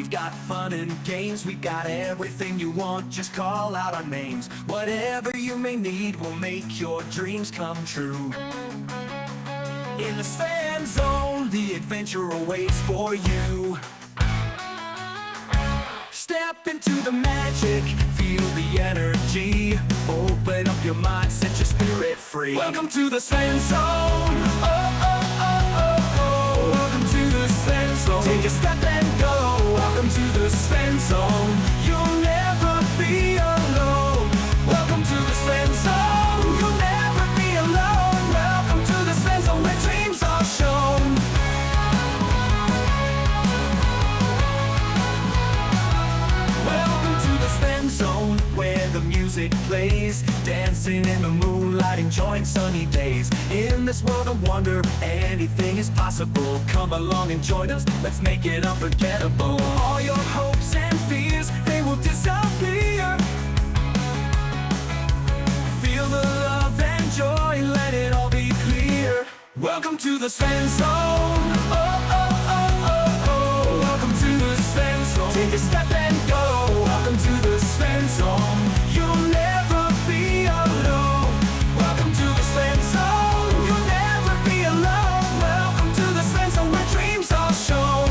We've got fun and games, we've got everything you want, just call out our names. Whatever you may need will make your dreams come true. In the Svenzone, the adventure awaits for you. Step into the magic, feel the energy. Open up your mind, set your spirit free. Welcome to the Svenzone. Oh, oh, oh, oh, oh. Welcome to the Svenzone. Take a step and go. Welcome to the Svenzone. You'll never be alone. Welcome to the Svenzone. You'll never be alone. Welcome to the Svenzone, where dreams are shown. Welcome to the Svenzone, where the music plays, dancing in the moonlight, enjoying sunny days. In this world of wonder, anything is possible. Come along and join us, let's make it unforgettable. All your hopes and fears, they will disappear. Feel the love and joy, let it all be clear. Welcome to the Svenzone. Oh, oh, oh, oh, oh. Welcome to the Svenzone. Take a step and go. Welcome to the Svenzone. You'll never be alone. Welcome to the Svenzone. You'll never be alone. Welcome to the Svenzone, where dreams are shown.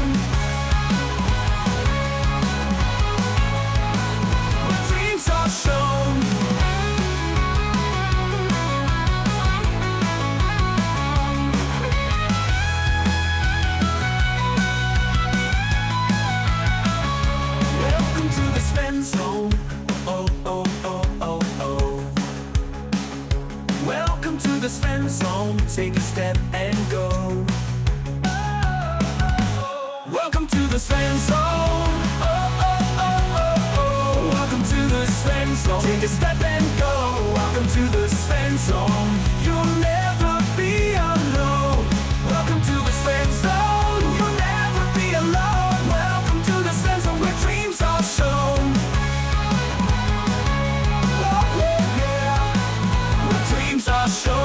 Where dreams are shown. Welcome to the Svenzone. Oh, oh, oh, oh, oh. Welcome to the Svenzone. Take a step and go. Welcome to the Svenzone. Oh, oh, oh, oh, oh. Welcome to the Svenzone. Take a step and go. Welcome to the Svenzone. You'll never be alone. Welcome to the Svenzone. You'll never be alone. Welcome to the Svenzone, where dreams are shown. Oh, yeah. Where dreams are shown.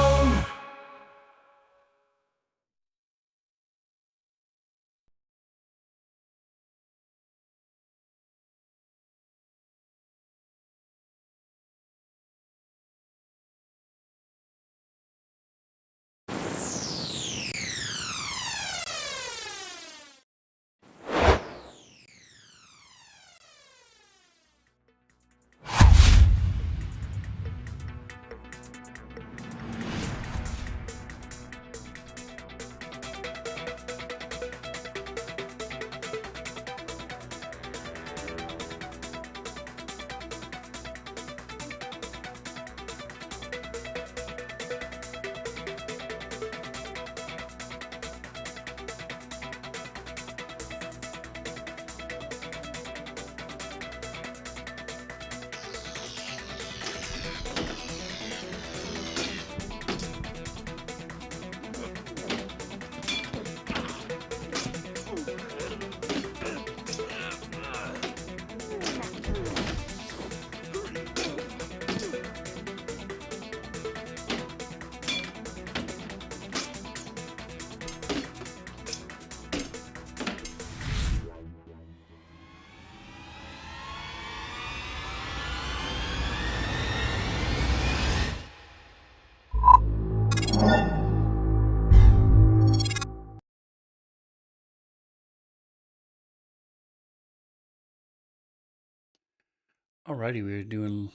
Alrighty, we're doing.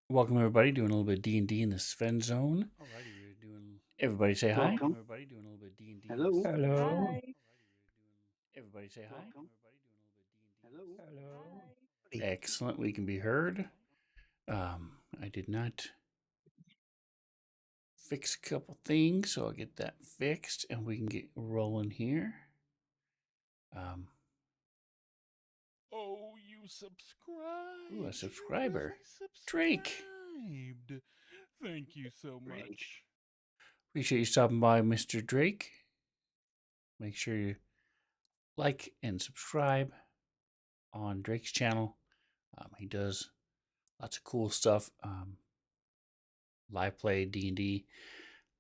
Welcome everybody, doing a little bit of D&D in the Svenzone. Everybody say hi. Welcome. Everybody doing a little bit of D&D. Hello. Hello. Everybody say hi. Hello. Excellent, we can be heard. I did not fix a couple things, so I'll get that fixed and we can get rolling here. Oh, you subscribed. Ooh, a subscriber. You Drake. subscribed. Thank you so Drake. much. Appreciate you stopping by, Mr. Drake. Make sure you like and subscribe on Drake's channel. He does lots of cool stuff. Live play, D&D,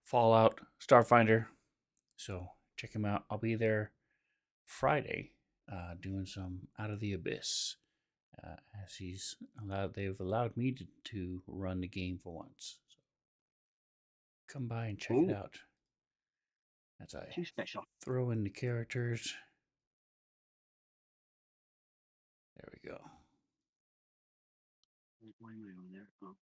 Fallout, Starfinder. So check him out. I'll be there Friday doing some Out of the Abyss. As they've allowed me to run the game for once. So come by and check it out. As I Too special. throw in the characters. There we go. Why am I on there? Oh.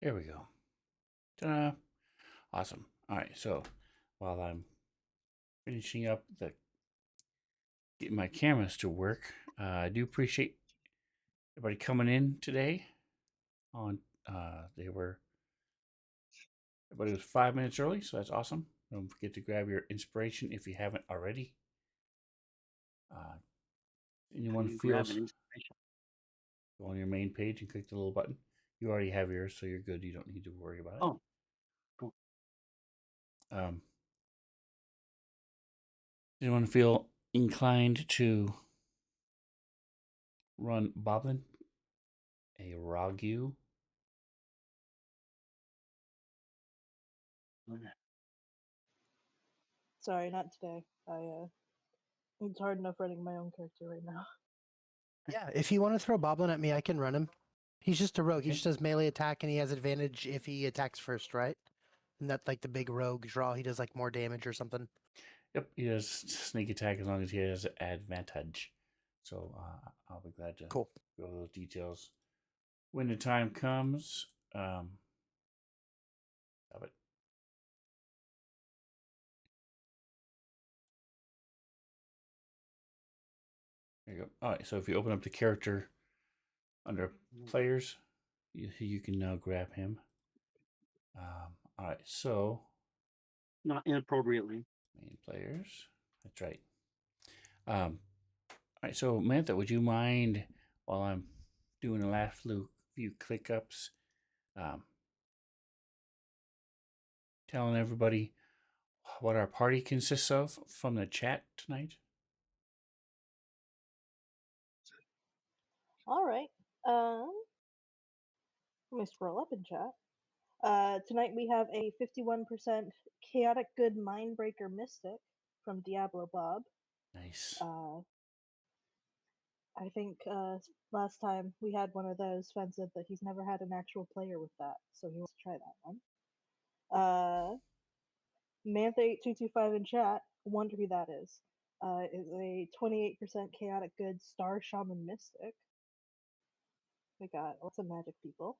There we go. Ta-da! Awesome. All right, so while I'm finishing up getting my cameras to work, I do appreciate everybody coming in today. Everybody was 5 minutes early, so that's awesome. Don't forget to grab your inspiration if you haven't already. Anyone feels, go on your main page and click the little button. You already have yours, so you're good. You don't need to worry about it. Oh, cool. Anyone feel inclined to run Boblin? A Ragu? Sorry, not today. It's hard enough running my own character right now. Yeah, if you want to throw Boblin at me, I can run him. He's just a rogue. Okay. He just does melee attack, and he has advantage if he attacks first, right? And that's like the big rogue draw. He does like more damage or something. Yep, he does sneak attack as long as he has advantage. So I'll be glad to Cool. go over those details when the time comes. Stop it. There you go. All right, so if you open up the character under players, you can now grab him. All right, so Not inappropriately. main players. That's right. All right, so Mantha, would you mind while I'm doing the last few ClickUps, telling everybody what our party consists of from the chat tonight? All right. Let me scroll up in chat. Tonight we have a 51% chaotic good mindbreaker mystic from Diablo Bob. Nice. I think last time we had one of those, Sven said that he's never had an actual player with that, so he wants to try that one. Mantha8225 in chat, wonder who that is. Is a 28% chaotic good star shaman mystic. We got lots of magic people.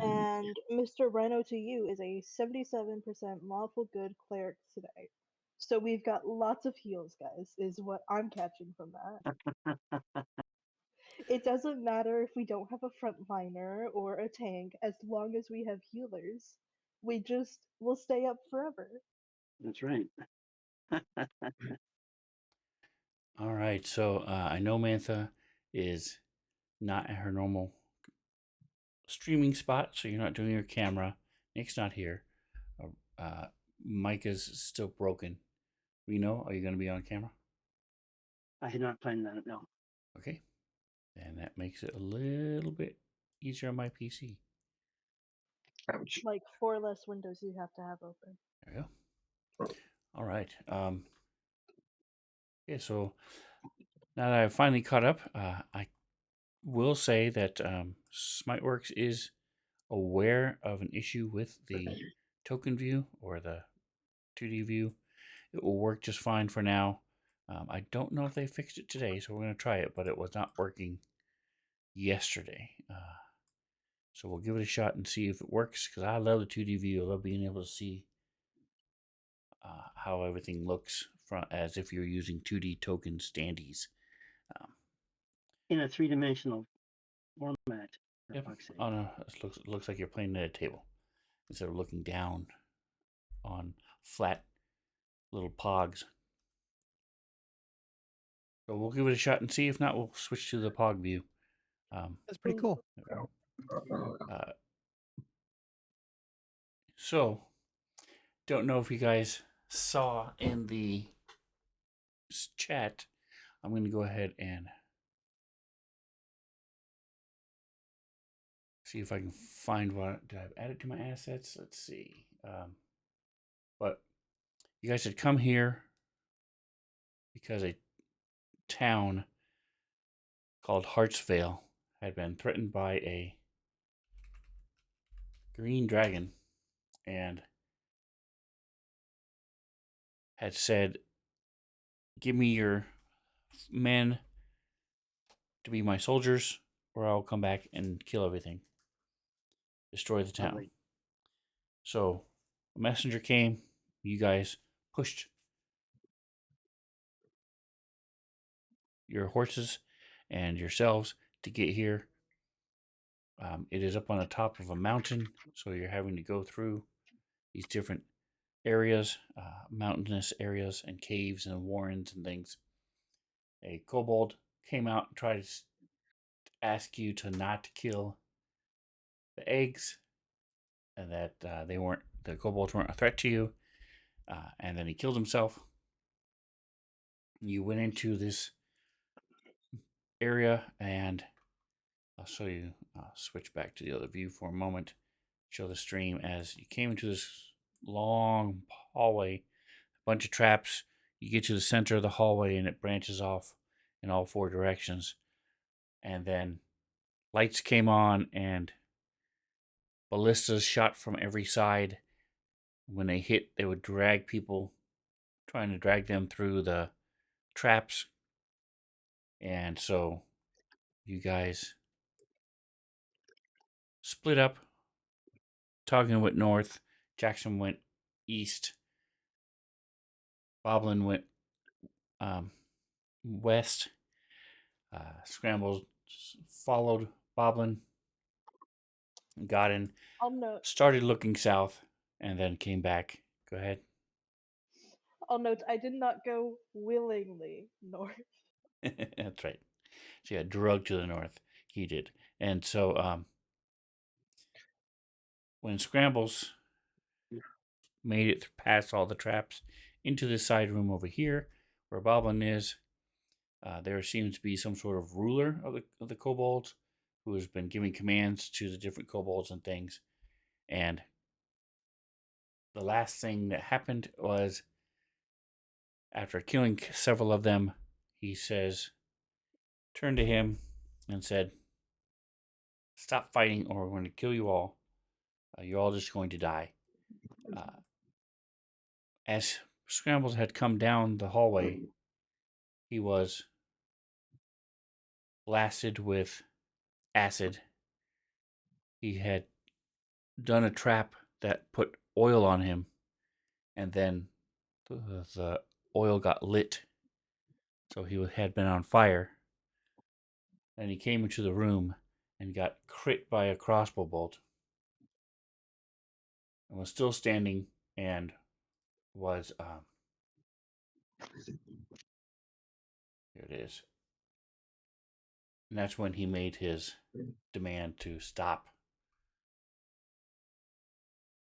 And Mr. Rhino to you is a 77% lawful good cleric today. So we've got lots of heals, guys, is what I'm catching from that. It doesn't matter if we don't have a frontliner or a tank, as long as we have healers. We'll stay up forever. That's right. All right, so I know Mantha is not at her normal streaming spot, so you're not doing your camera. Nick's not here. Micah's still broken. Reno, are you going to be on camera? I had not planned that, no. Okay. And that makes it a little bit easier on my PC. Ouch. Like 4 less windows you have to have open. There you go. All right. Yeah, so now that I've finally caught up, I will say that Smiteworks is aware of an issue with the token view or the 2D view. It will work just fine for now. I don't know if they fixed it today, so we're going to try it, but it was not working yesterday. So we'll give it a shot and see if it works, because I love the 2D view. I love being able to see how everything looks as if you're using 2D token standees. In a 3-dimensional format. Yep. It looks like you're playing at a table instead of looking down on flat little pogs. So we'll give it a shot and see. If not, we'll switch to the pog view. That's pretty cool. So, don't know if you guys saw in the chat. I'm going to go ahead and see if I can find what did I add it to my assets. Let's see. But you guys had come here because a town called Hartsvale had been threatened by a green dragon and had said, "Give me your men to be my soldiers, or I'll come back and kill everything, destroy the town." Lovely. So a messenger came. You guys pushed your horses and yourselves to get here. It is up on the top of a mountain, so you're having to go through these different areas, mountainous areas, and caves and warrens and things. A kobold came out and tried to ask you to not kill the eggs, and that the kobolds weren't a threat to you. And then he killed himself. You went into this area, and I'll show you. I'll switch back to the other view for a moment. Show the stream as you came into this long hallway, a bunch of traps. You get to the center of the hallway, and it branches off in all four directions. And then lights came on, and ballistas shot from every side. When they hit, they would drag people, trying to drag them through the traps. And so you guys split up. Toggin went north, Jackson went east, Boblin went west, Scrambles followed Boblin, got in, I'll note. started looking south, and then came back. Go ahead. I'll note. I did not go willingly north. That's right. So yeah, drug to the north. He did. And so when Scrambles made it past all the traps into this side room over here where Boblin is, there seems to be some sort of ruler of the kobolds who has been giving commands to the different kobolds and things. And the last thing that happened was after killing several of them, he turned to him and said, "Stop fighting or we're going to kill you all. You're all just going to die." As Scrambles had come down the hallway, he was blasted with acid. He had done a trap that put oil on him, and then the oil got lit, so he had been on fire. And he came into the room and got crit by a crossbow bolt, and was still standing and was here it is. And that's when he made his demand to stop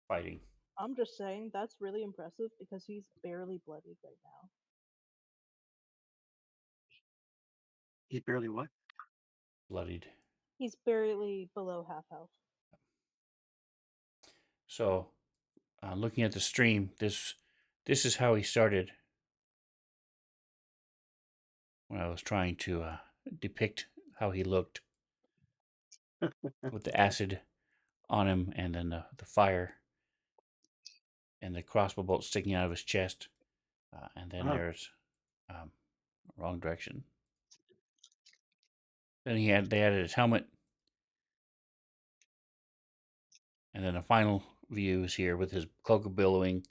fighting. I'm just saying that's really impressive because he's barely bloodied right now. He's barely what? Bloodied. He's barely below half health. So, looking at the stream, this is how he started. When I was trying to depict how he looked with the acid on him, and then the fire, and the crossbow bolt sticking out of his chest, and then there's wrong direction. Then they added his helmet, and then a final view is here with his cloak of billowing,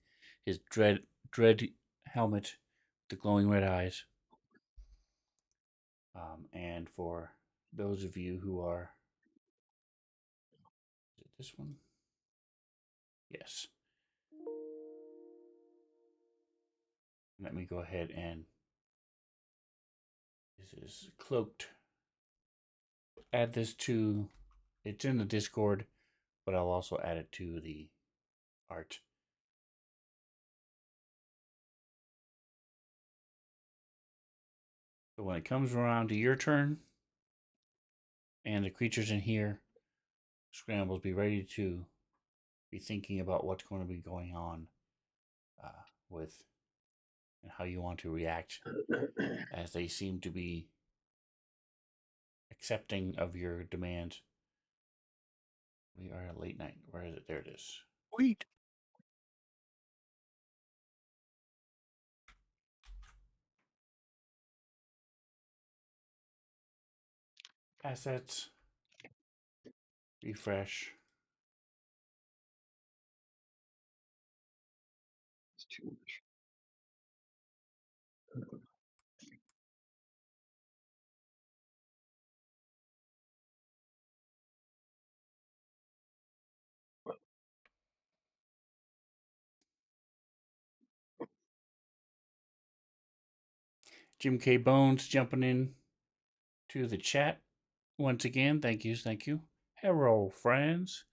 his dread helmet, the glowing red eyes. And for those of you who are, is it this one? Yes. Let me go ahead and this is cloaked. Add this to, it's in the Discord, but I'll also add it to the art. So when it comes around to your turn, and the creatures in here Scrambles, be ready to be thinking about what's going to be going on with and how you want to react, as they seem to be accepting of your demands. We are at late night. Where is it? There it is. Sweet. Assets. Refresh. It's too much. Jim K. Bones jumping in to the chat once again. Thank you. Hello, friends.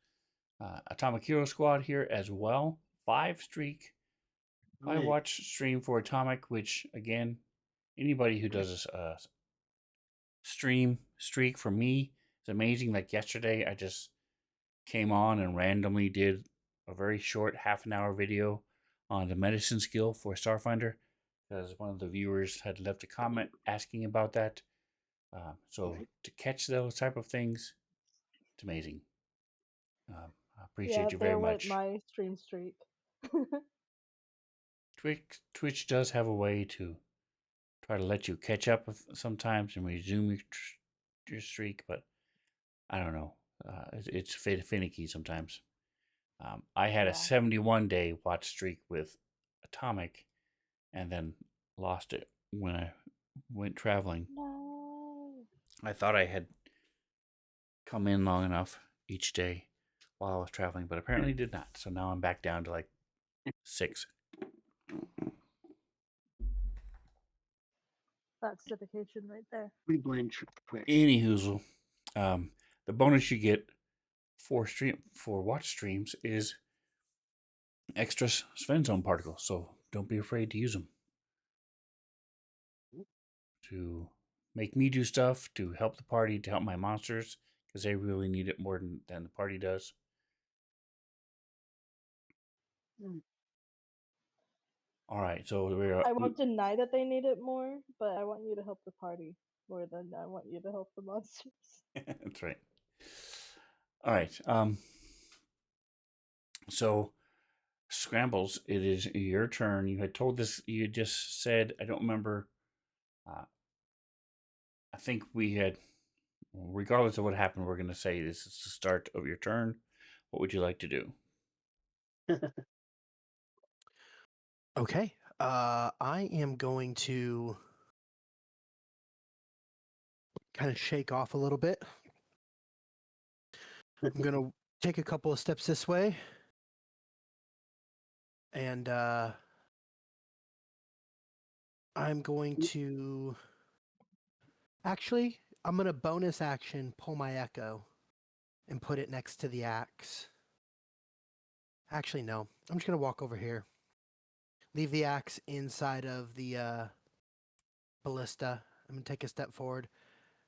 Atomic Hero Squad here as well. 5 streak. I Hey, watch stream for Atomic, which again, anybody who does a stream streak for me is amazing. Like yesterday, I just came on and randomly did a very short half an hour video on the medicine skill for Starfinder because one of the viewers had left a comment asking about that. So right. to catch those type of things, it's amazing. I Yeah, appreciate you very there went much. my stream streak. Twitch does have a way to try to let you catch up sometimes and resume your streak, but I don't know. It's finicky sometimes. I had a Yeah. 71 day watch streak with Atomic and then lost it when I went traveling. No. I thought I had come in long enough each day while I was traveling, but apparently did not. So now I'm back down to like 6. That's dedication right there. We blame Twitch. Any hoozle. The bonus you get for watch streams is extra Svenzone particles. So don't be afraid to use them to make me do stuff, to help the party, to help my monsters, because they really need it more than the party does. Mm. All right, so we're I won't deny that they need it more, but I want you to help the party more than I want you to help the monsters. that's right. All right. So Scrambles, it is your turn. You had told this. You just said. I don't remember. I think we had. Regardless of what happened, we're going to say this is the start of your turn. What would you like to do? Okay. I am going to kind of shake off a little bit. I'm going to take a couple of steps this way. And I'm going to actually, I'm going to bonus action pull my echo and put it next to the axe. Actually, no. I'm just going to walk over here. Leave the axe inside of the ballista. I'm going to take a step forward.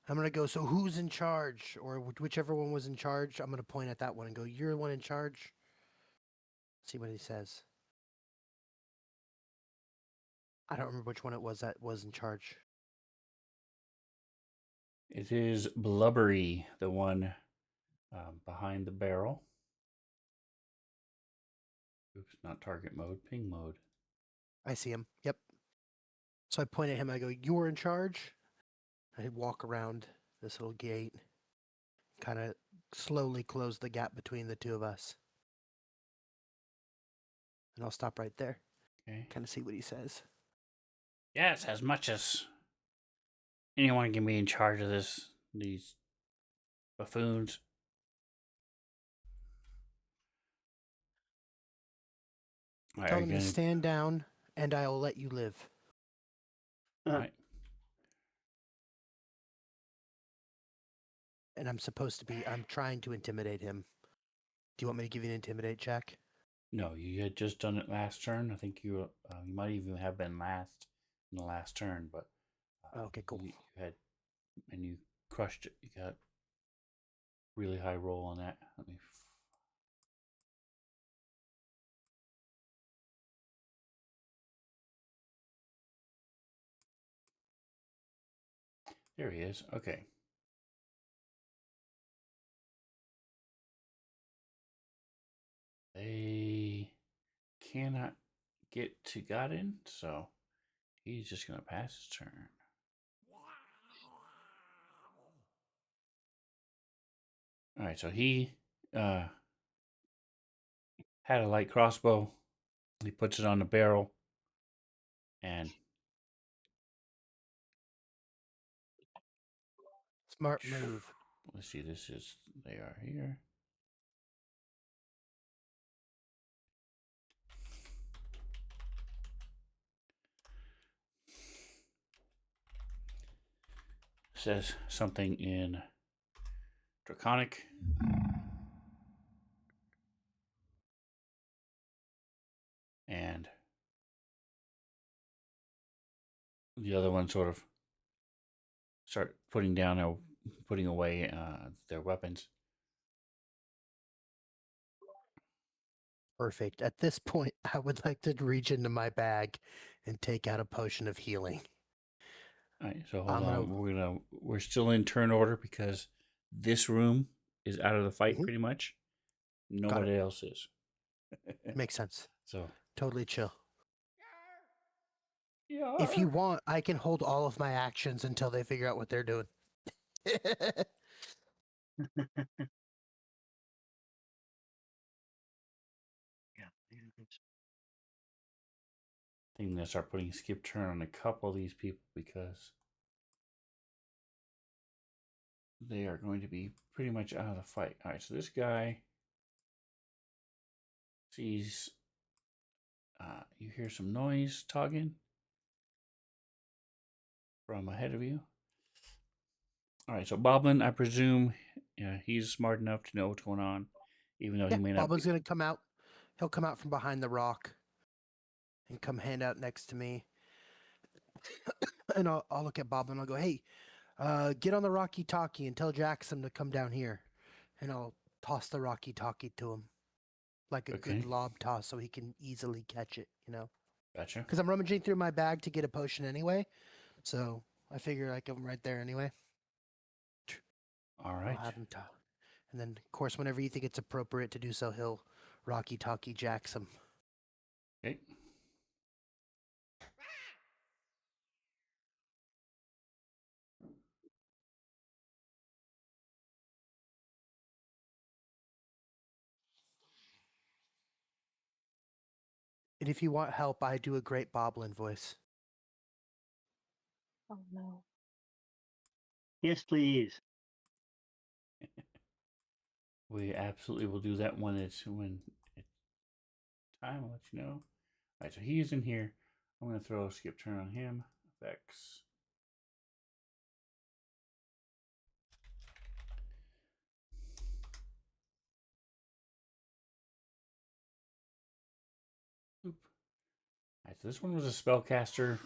I'm going to go, so who's in charge? Or whichever one was in charge, I'm going to point at that one and go, you're the one in charge. See what he says. I don't remember which one it was that was in charge. It is Blubbery, the one behind the barrel. Oops, not target mode, ping mode. I see him. Yep. So I point at him. I go, you're in charge. I walk around this little gate, kind of slowly close the gap between the two of us. And I'll stop right there. Okay. Kind of see what he says. Yes, as much as anyone can be in charge of these buffoons. All right, Tell are you them to gonna, stand down, and I'll let you live. all right. And I'm trying to intimidate him. Do you want me to give you an intimidate check? No, you had just done it last turn. I think you might even have been last in the last turn, but Okay, cool. you had and you crushed it. You got really high roll on that. Let me. There he is. Okay. They cannot get to Godin, so he's just going to pass his turn. All right, so he had a light crossbow. He puts it on the barrel, and Smart move. let's see. They are here. Says something in Draconic. And the other one sort of start putting away their weapons. Perfect. At this point, I would like to reach into my bag and take out a potion of healing. All right, so I'm hold gonna- on. We're still in turn order because this room is out of the fight Mhm. pretty much. Nobody else is. Makes sense. So Totally chill. yeah. If you want, I can hold all of my actions until they figure out what they're doing. Yeah. I think I'm gonna start putting skip turn on a couple of these people because they are going to be pretty much out of the fight. All right, so this guy sees you hear some noise talking from ahead of you. All right, so Boblin, I presume, he's smart enough to know what's going on, even though Yeah, he may not. Bubba's gonna come out. He'll come out from behind the rock and come hand out next to me. And I'll look at Bob and I'll go, "Hey, get on the Rocky Talkie and tell Jackson to come down here." And I'll toss the Rocky Talkie to him like a Okay. good lob toss so he can easily catch it, Gotcha. Because I'm rummaging through my bag to get a potion anyway. So I figure I give him right there anyway. All I'll right. have him and then, of course, whenever you think it's appropriate to do so, he'll Rocky Talkie jacks him. Okay. And if you want help, I do a great Boblin voice. Oh no. Yes, please. We absolutely will do that when it's time. I'll let you know. All right, so he's in here. I'm going to throw a skip turn on him. Effects. Oop. All right, so this one was a spellcaster.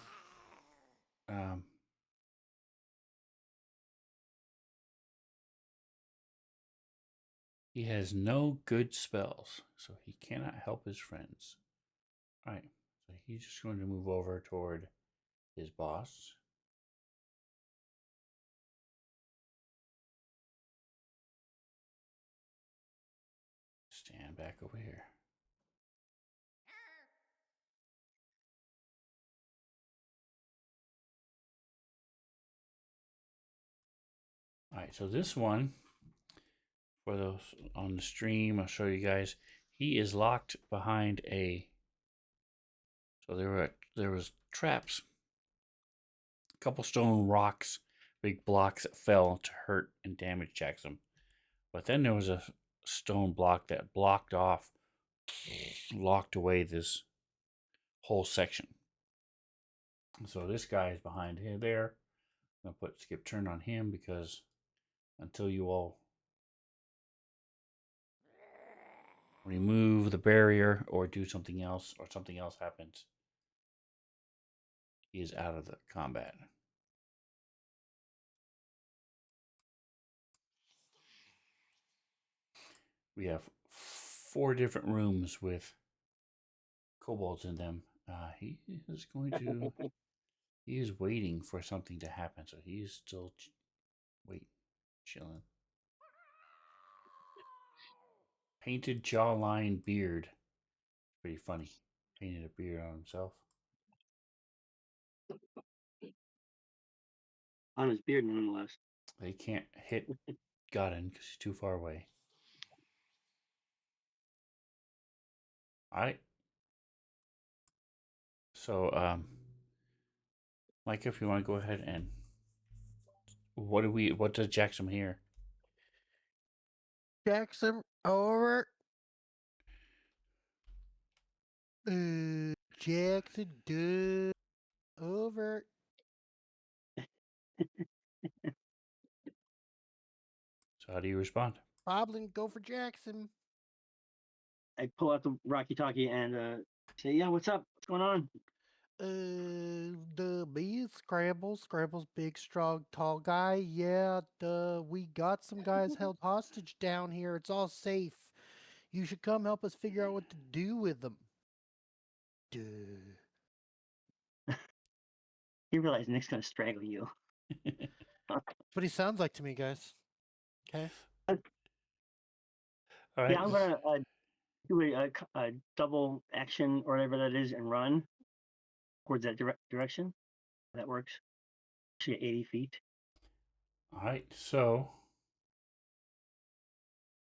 He has no good spells, so he cannot help his friends. All right, so he's just going to move over toward his boss. Stand back over here. All right, so this one, for those on the stream, I'll show you guys. He is locked behind a. So there was traps, a couple stone rocks, big blocks that fell to hurt and damage Jackson. But then there was a stone block that blocked off, locked away this whole section. So this guy is behind here there. I'm gonna put skip turn on him because until you all remove the barrier or do something else or something else happens, he is out of the combat. we have 4 different rooms with kobolds in them. He is going to. He is waiting for something to happen, so he is still chilling. Painted jawline beard. Pretty funny. Painted a beard on himself. On his beard, nonetheless. They can't hit Godin because he's too far away. Alright. So, Mike, if you want to go ahead and what does Jackson hear? Jackson, over. Jackson, dude, over. So how do you respond? Boblin, go for Jackson. I pull out the walkie-talkie and say, "Yeah, what's up? What's going on?" The me is Scramble. Scramble's big, strong, tall guy. Yeah, we got some guys held hostage down here. It's all safe. You should come help us figure out what to do with them. Duh. You realize Nick's gonna strangle you. That's what he sounds like to me, guys. Okay. All right. Yeah, I'm gonna do a double action or whatever that is and run towards that direction. That works. Actually, 80 feet. All right. So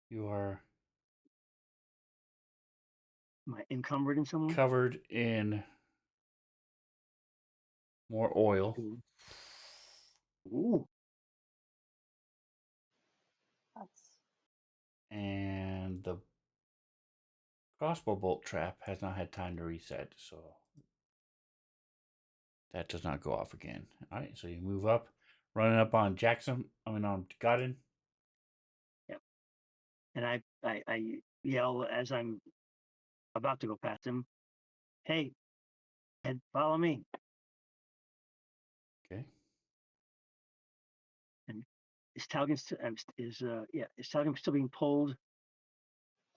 you are Am I encumbered in some way? covered in more oil. Ooh. That's And the crossbow bolt trap has not had time to reset, so that does not go off again. All right, so you move up, running up on Jackson. On Godin. Yep. And I yell as I'm about to go past him. Hey, and follow me. Okay. And is Talgan is Talgan still being pulled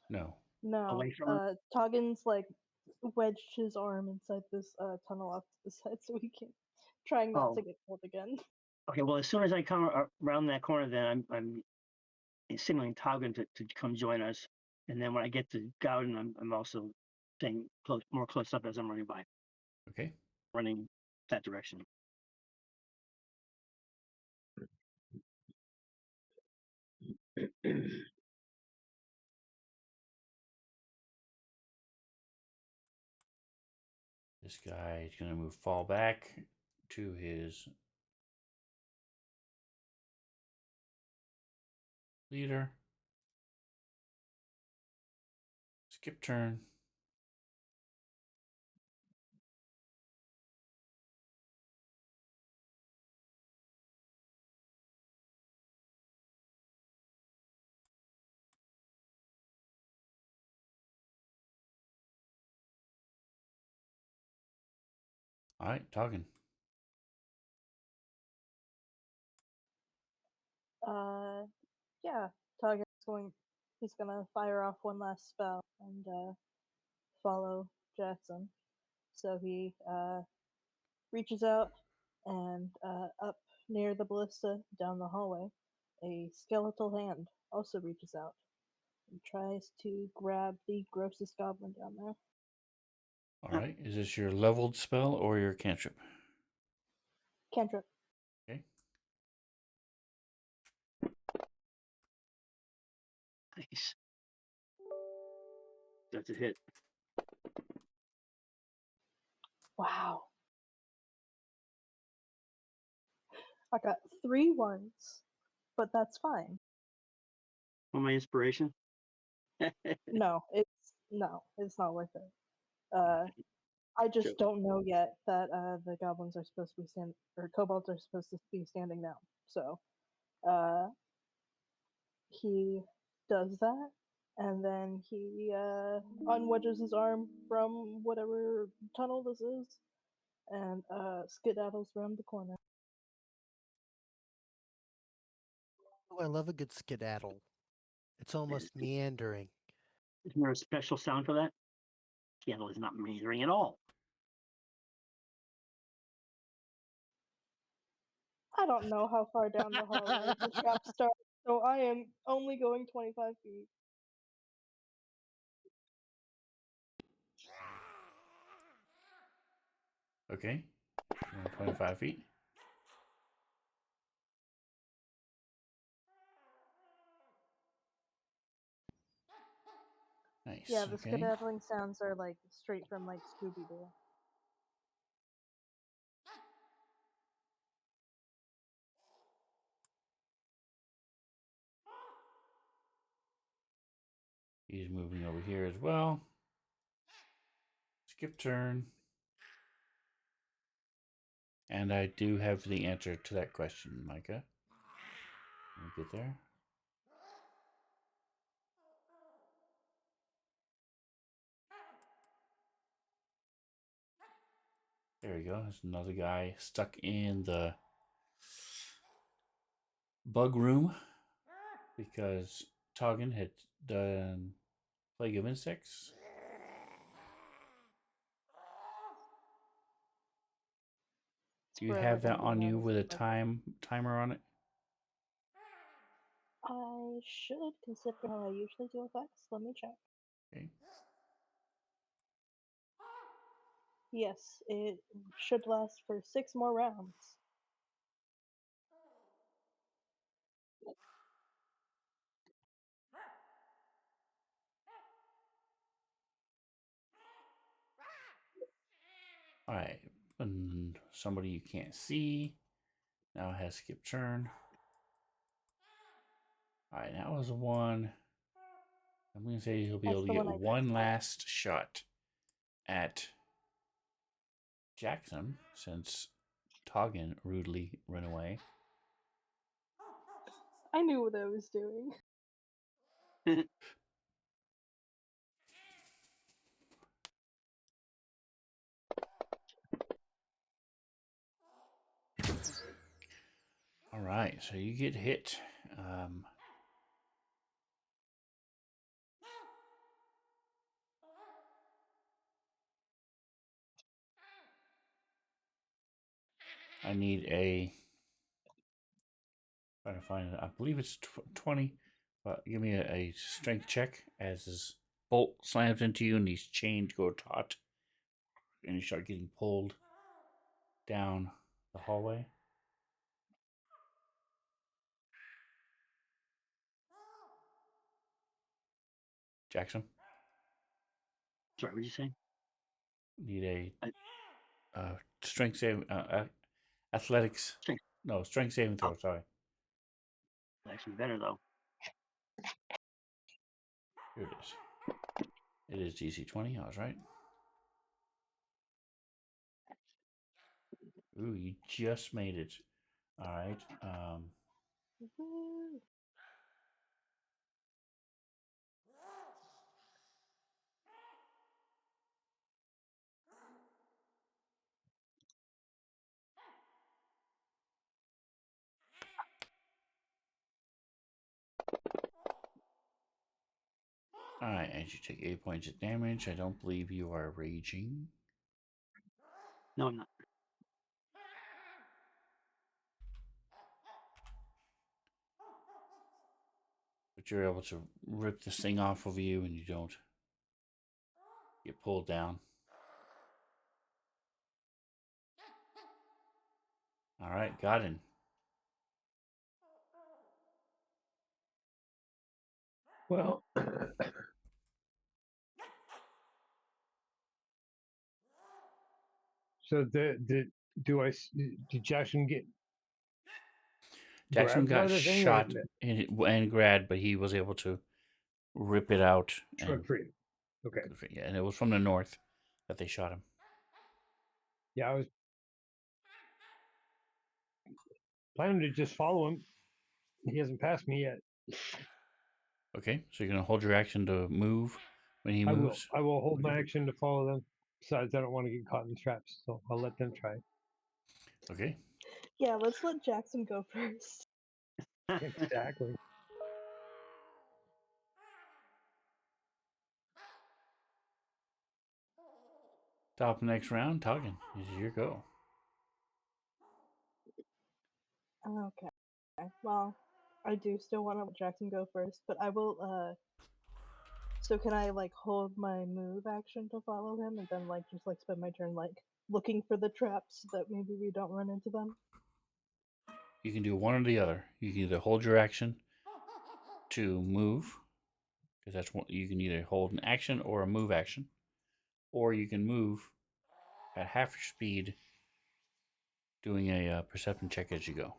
No. no. away from us? Toggen's like wedged his arm inside this tunnel off to the side so he can trying not to Oh. get pulled again. Okay, well, as soon as I come around that corner, then I'm signaling Talgan to come join us. And then when I get to Gowden, I'm also staying more close up as I'm running by, Okay. running that direction. This guy is going to fall back to his leader. Skip turn. All right, talking. Yeah, Toggen's he's gonna fire off one last spell and follow Jackson. So he reaches out and up near the ballista down the hallway, a skeletal hand also reaches out and tries to grab the grossest goblin down there. All right, is this your leveled spell or your cantrip? Cantrip. Okay. Nice. That's a hit. Wow. I got 3 ones, but that's fine. On my inspiration. No, it's not worth it. I just Sure. don't know yet that the goblins are supposed to be kobolds are supposed to be standing now. So, he does that, and then he unwedges his arm from whatever tunnel this is, and skedaddles around the corner. Oh, I love a good skedaddle. It's almost meandering. Isn't there a special sound for that? Candle is not meandering at all. I don't know how far down the hallway the trap starts, so I am only going 25 feet. Okay. 25 feet. Nice. Yeah, the okay. skedaddling sounds are like straight from like Scooby Doo. He's moving over here as well. Skip turn. And I do have the answer to that question, Micah. Let me get there. There we go. There's another guy stuck in the bug room because Toggin had done Plague of Insects. Do you have that on you with a timer on it? I should, consider how I usually do effects. Let me check. Okay. Yes, it should last for 6 more rounds. All right. And somebody you can't see now has skip turn. All right, that was one. I'm going to say he'll be That's able to the get one I one picked. last shot at Jackson since Toggin rudely ran away. I knew what I was doing. All right, so you get hit. I need a. Trying to find it. I believe it's 20. But give me a strength check as his bolt slams into you and these chains go taut. And you start getting pulled down the hallway. Jackson? Sorry, what did you say? Need a strength saving. Athletics. Strength. No, strength saving throw. Sorry. Actually better though. Here it is. It is DC 20. I was right. Ooh, you just made it. All right. Woo. All right. As you take 8 points of damage, I don't believe you are raging. No, I'm not. But you're able to rip this thing off of you and you don't get pulled down. All right, got it. Well, so did Jackson get Jackson grabbed by got the thing shot and grabbed, but he was able to rip it out and free? Okay. yeah, and it was from the north that they shot him. Yeah, I was planning to just follow him. He hasn't passed me yet. Okay, so you're gonna hold your action to move when he moves. I will hold my action to follow them. Besides, I don't want to get caught in traps, so I'll let them try. Okay. Yeah, let's let Jackson go first. Exactly. Top next round, Toggin. This is your go. Okay. Well, I do still want to let Jackson go first, but I will. So can I like hold my move action to follow him, and then like just like spend my turn like looking for the traps so that maybe we don't run into them? You can do one or the other. You can either hold your action to move, because that's what you can either hold an action or a move action, or you can move at half your speed, doing a perception check as you go.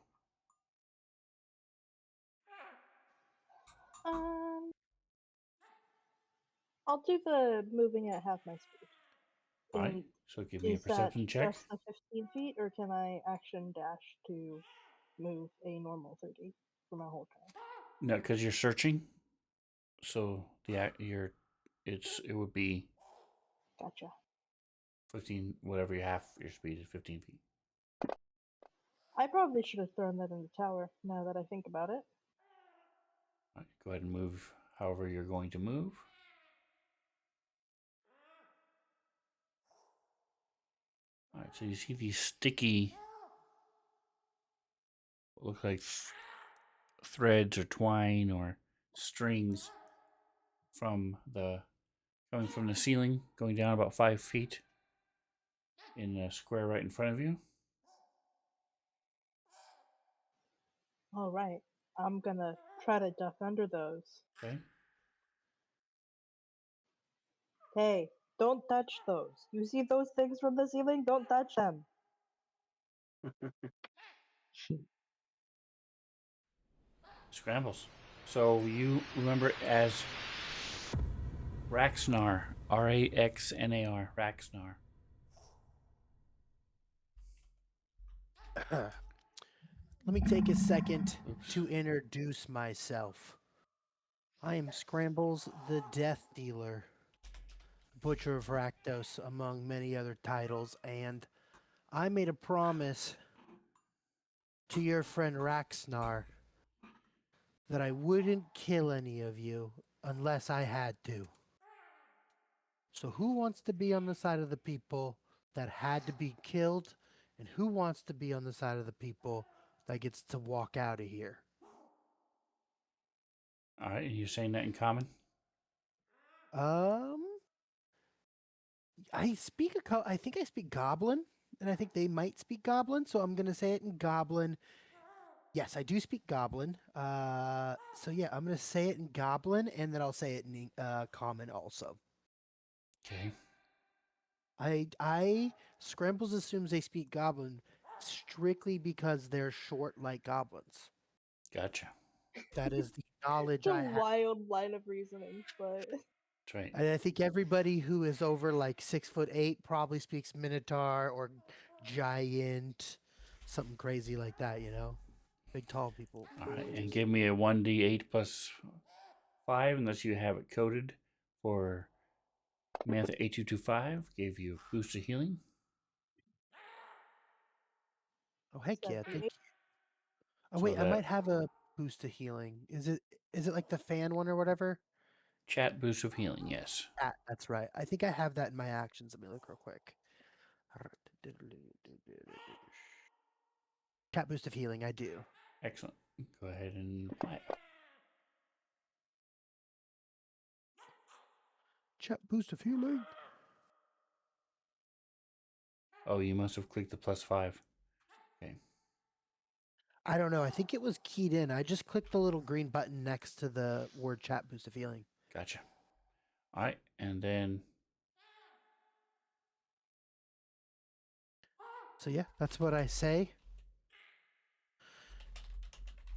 Um, I'll do the moving at half my speed. All right. And So give me a is that perception check. just the 15 feet, or can I action dash to move a normal 30 for my whole turn? No, because you're searching. So it would be Gotcha. 15, whatever your half your speed is, 15 feet. I probably should have thrown that in the tower, now that I think about it. All right, go ahead and move however you're going to move. All right, so you see these sticky, what look like threads or twine or strings from coming from the ceiling, going down about 5 feet in a square right in front of you. Alright, I'm gonna try to duck under those. Okay. Hey, don't touch those. You see those things from the ceiling? Don't touch them. Scrambles. So you remember it as Raxnar. Raxnar. Raxnar. Let me take a second Oops. to introduce myself. I am Scrambles the Death Dealer, Butcher of Rakdos, among many other titles, and I made a promise to your friend Raxnar that I wouldn't kill any of you unless I had to. So who wants to be on the side of the people that had to be killed, and who wants to be on the side of the people that gets to walk out of here? All right, and you're saying that in common? Um, I think I speak Goblin, and I think they might speak Goblin, so I'm gonna say it in Goblin. Yes, I do speak Goblin. So yeah, I'm gonna say it in Goblin, and then I'll say it in Common also. Okay. I Scrambles assumes they speak Goblin strictly because they're short like goblins. Gotcha. That is the knowledge It's a I have. wild line of reasoning, but That's right. And I think everybody who is over like 6'8" probably speaks Minotaur or Giant, something crazy like that, you know? Big tall people. All right, and give me a 1d8 plus 5, unless you have it coded for Mantha 8225. Gave you a boost of healing. Oh heck yeah, thank 78. you. Oh So wait, I that might have a boost to healing. Is it like the fan one or whatever? chat boost of healing, yes. That's right. I think I have that in my actions. Let me look real quick. Cat boost of healing, I do. Excellent. Go ahead and apply it. Chat boost of healing. Oh, you must have clicked the plus 5. Okay. I don't know. I think it was keyed in. I just clicked the little green button next to the word chat boost of healing. Gotcha. All right, and then So yeah, that's what I say.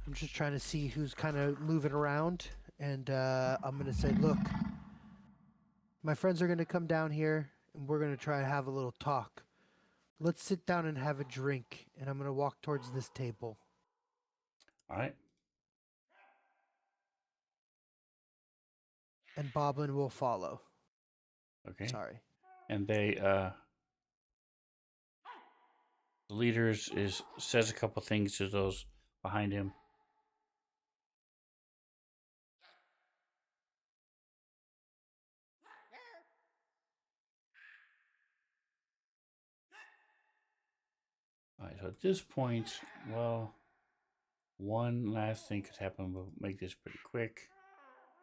I'm just trying to see who's kind of moving around, and I'm gonna say, look, my friends are gonna come down here, and we're gonna try to have a little talk. Let's sit down and have a drink, and I'm gonna walk towards this table. all right. And Boblin will follow. Okay. Sorry. And the leaders says a couple things to those behind him. Alright, so at this point, well, one last thing could happen. We'll make this pretty quick.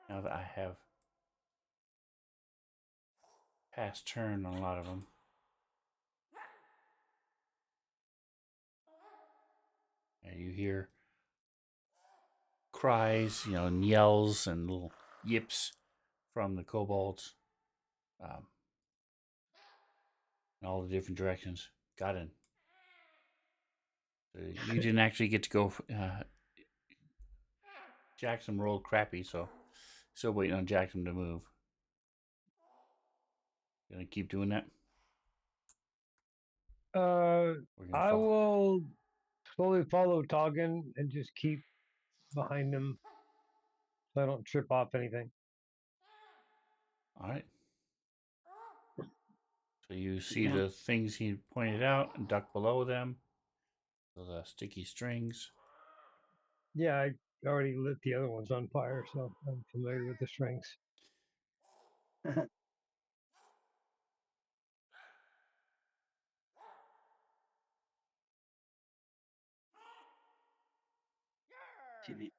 Now that I have passed turn on a lot of them. And you hear cries, and yells and little yips from the kobolds. In all the different directions. Got in. So you didn't actually get to go. Jackson rolled crappy, so still waiting on Jackson to move. Gonna keep doing that? We're gonna I follow. will slowly follow Toggin and just keep behind him so I don't trip off anything. Alright. So you see Yeah. the things he pointed out and duck below them. Those sticky strings. Yeah, I already lit the other ones on fire, so I'm familiar with the strings. TV.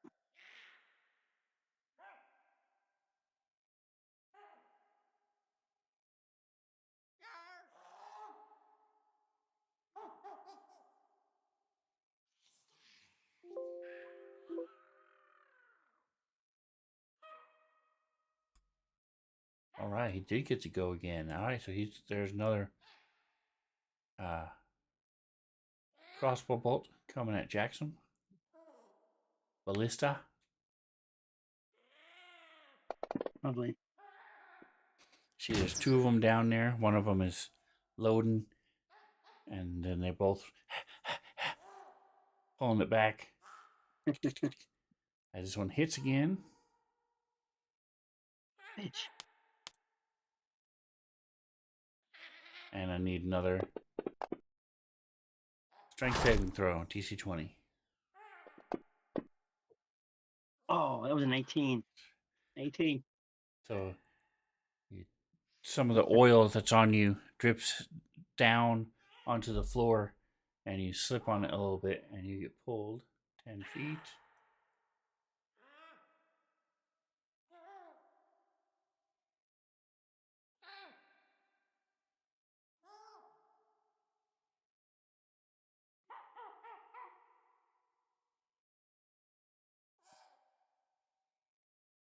Alright, he did get to go again. Alright, so there's another crossbow bolt coming at Jackson. Ballista. Probably. See, there's two of them down there. One of them is loading, and then they're both pulling it back. As this one hits again. Bitch. And I need another strength saving throw, TC 20. Oh, that was an 18. 18. So some of the oil that's on you drips down onto the floor, and you slip on it a little bit, and you get pulled 10 feet.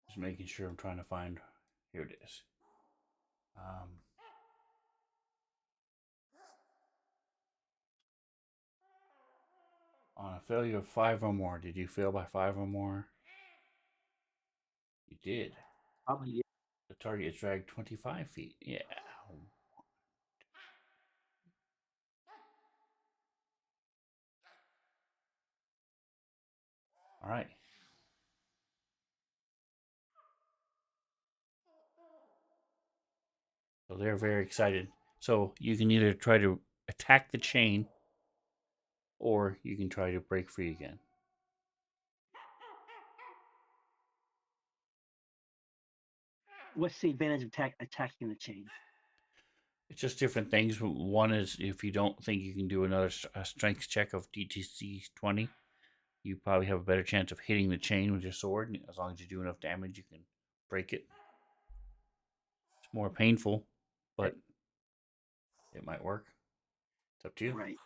Just making sure I'm trying to find. Here it is. On a failure of 5 or more, did you fail by 5 or more? You did. Probably. The target is dragged 25 feet. Yeah. All right. So they're very excited. So you can either try to attack the chain, or you can try to break free again. What's the advantage of attacking the chain? It's just different things. One is if you don't think you can do another strength check of DTC 20, you probably have a better chance of hitting the chain with your sword. As long as you do enough damage, you can break it. It's more painful, but it might work. It's up to you. Right.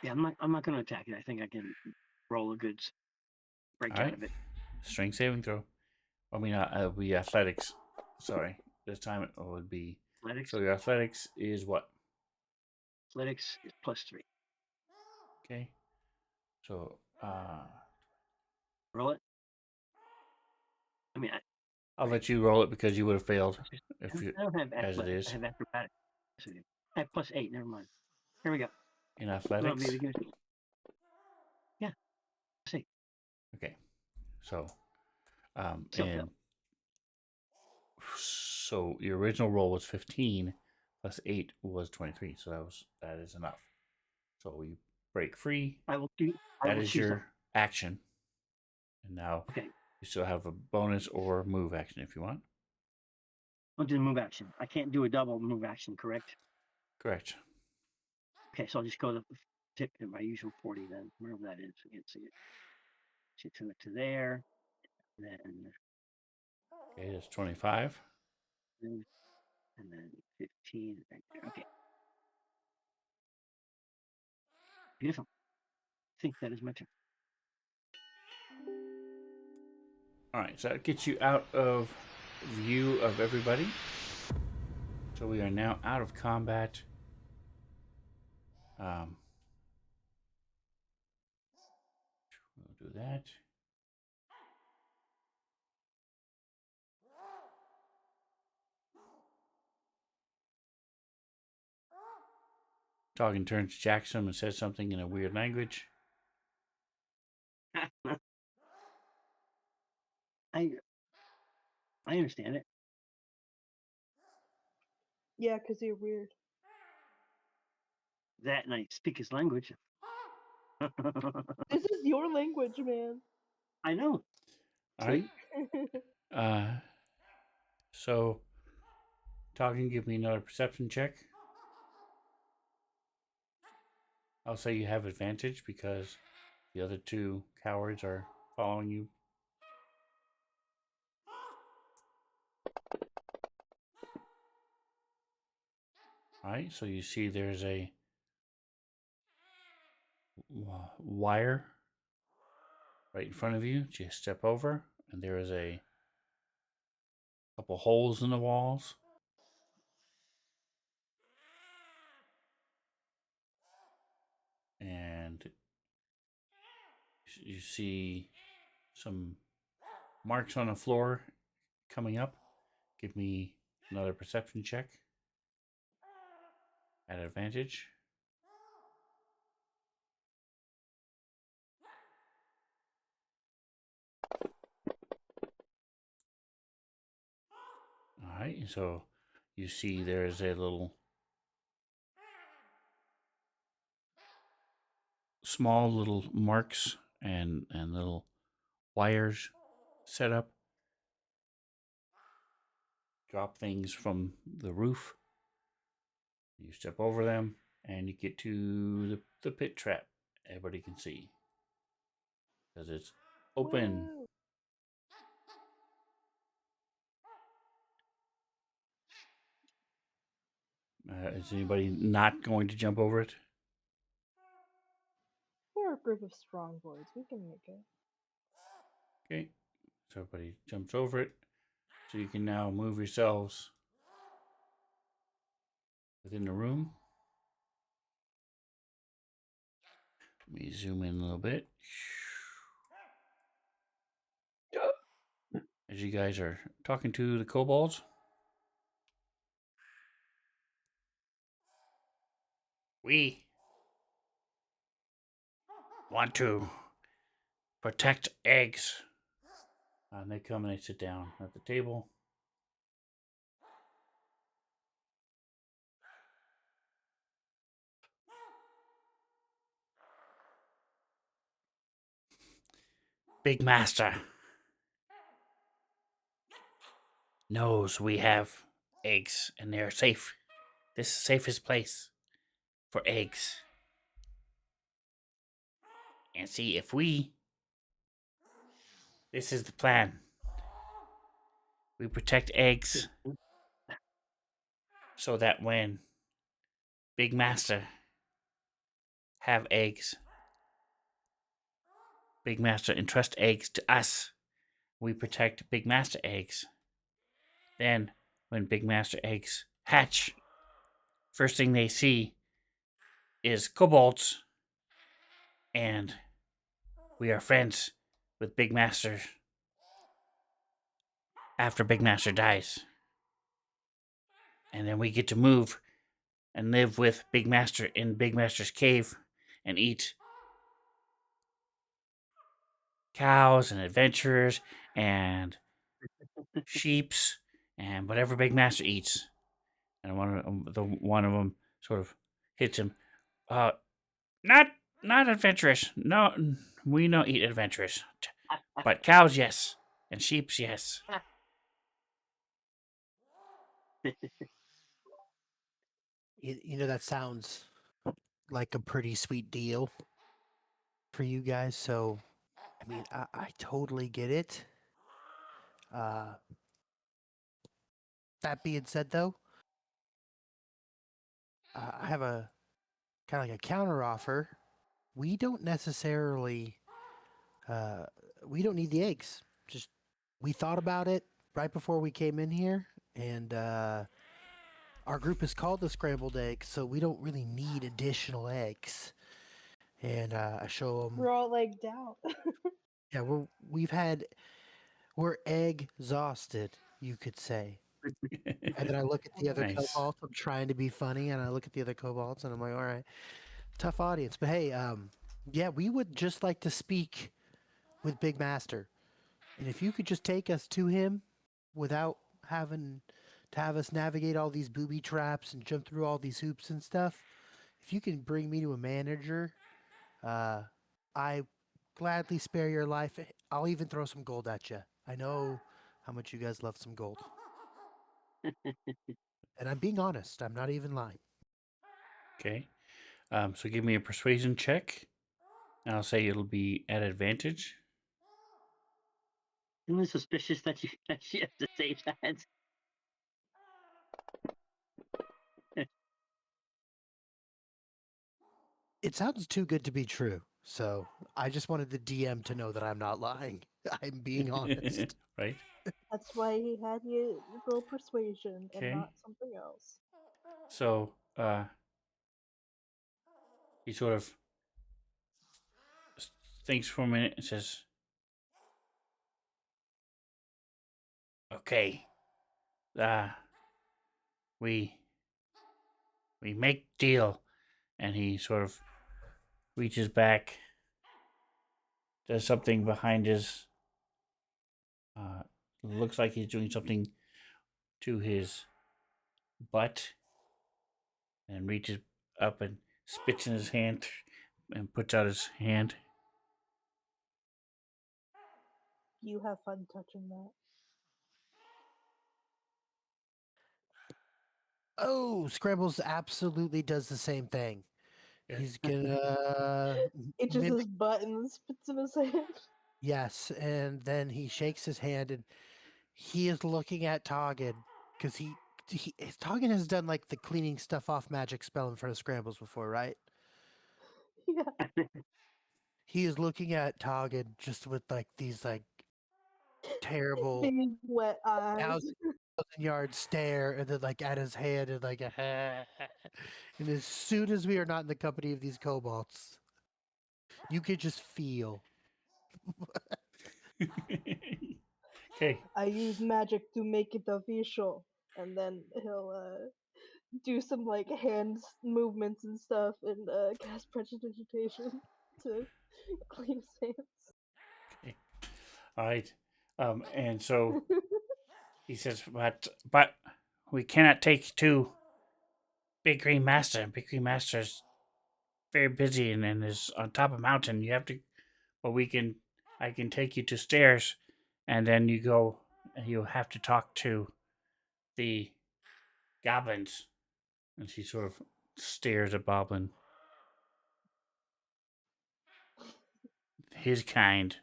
Yeah, I'm not going to attack it. I think I can roll a good break out of it. Strength saving throw. I mean, it'll be athletics. Sorry. This time it would be. Athletics. So your athletics is what? Athletics is +3. Okay. So, roll it. I mean, I'll let you roll it because you would have failed if you, I don't have as it athletics. is. I have acrobatics. I have +8. Never mind. Here we go. In athletics. Yeah. See. Okay. So, So, and so your original roll was 15 plus 8 was 23. So that is enough. So you break free. That is your action. And now you still have a bonus or move action if you want. I'll do the move action. I can't do a double move action, correct? Correct. Okay, so I'll just go to tip in my usual 40 then, wherever that is. I can't see it. Should turn it to there. Then Okay, that's 25. and then 15 right there. Okay. Beautiful. I think that is my turn. All right, so that gets you out of view of everybody. So we are now out of combat. We'll do that. Talking turns to Jackson and says something in a weird language. I understand it. Yeah, because you're weird. That and I speak his language. This is your language, man. I know. All right. So, talking, give me another perception check. I'll say you have advantage because the other two cowards are following you. All right, so you see there's a wire right in front of you. Just step over, and there is a couple holes in the walls. And you see some marks on the floor coming up. Give me another perception check at advantage. All right, so you see there's a little small little marks and little wires set up. Drop things from the roof. You step over them and you get to the pit trap. Everybody can see because it's open. Woo. Is anybody not going to jump over it? We're a group of strong boys. We can make it. Okay, so everybody jumps over it. So you can now move yourselves within the room. Let me zoom in a little bit. As you guys are talking to the kobolds. We want to protect eggs. And they come and they sit down at the table. Big Master knows we have eggs and they're safe. This is the safest place for eggs. And see, this is the plan. We protect eggs so that when Big Master have eggs, Big Master entrust eggs to us. We protect Big Master eggs. Then, when Big Master eggs hatch, first thing they see is kobolds, and we are friends with Big Master after Big Master dies. And then we get to move and live with Big Master in Big Master's cave and eat cows and adventurers and sheeps and whatever Big Master eats. And one of them sort of hits him. Not adventurous. No, we don't eat adventurous. But cows, yes, and sheeps, yes. You know, that sounds like a pretty sweet deal for you guys. So, I mean, I totally get it. Uh, that being said, though, I have a kind of like a counter offer. We don't necessarily, uh, we don't need the eggs. Just we thought about it right before we came in here, and our group is called the Scrambled Egg, so we don't really need additional eggs. And I show them, We're all egged out. yeah, we're egg exhausted, you could say. And then I look at the other Nice. kobolds. I'm trying to be funny, and I look at the other kobolds, and I'm like, all right, tough audience, but hey, yeah, we would just like to speak with Big Master, and if you could just take us to him without having to have us navigate all these booby traps and jump through all these hoops and stuff, if you can bring me to a manager, I gladly spare your life. I'll even throw some gold at you. I know how much you guys love some gold. And I'm being honest. I'm not even lying. Okay. So give me a persuasion check. And I'll say it'll be at advantage. Isn't it suspicious that you have to say that? It sounds too good to be true. So I just wanted the DM to know that I'm not lying. I'm being honest. Right? That's why he had you roll persuasion and Okay. not something else. So he sort of thinks for a minute and says, "Okay, uh, we make deal." And he sort of reaches back, does something behind his. Looks like he's doing something to his butt, and reaches up and spits in his hand, and puts out his hand. You have fun touching that. Oh, Scrambles absolutely does the same thing. Yeah. He's gonna Itches mimic. his butt and spits in his hand. Yes, and then he shakes his hand, and he is looking at Toggin because Toggin has done like the cleaning stuff off magic spell in front of Scrambles before, right? Yeah. He is looking at Toggin just with like these like terrible Big wet eyes. thousand-yard stare, and then like at his hand and like and as soon as we are not in the company of these kobolds, you could just feel. Okay. I use magic to make it official. And then he'll do some like movements and stuff and cast prestidigitation to clean his hands. Okay. All right. And so he says, but we cannot take to Big Green Master. Big Green Master's very busy and is on top of a mountain. You have to, but I can take you to stairs, and then you go, and you have to talk to the goblins. And she sort of stares at Boblin. His kind.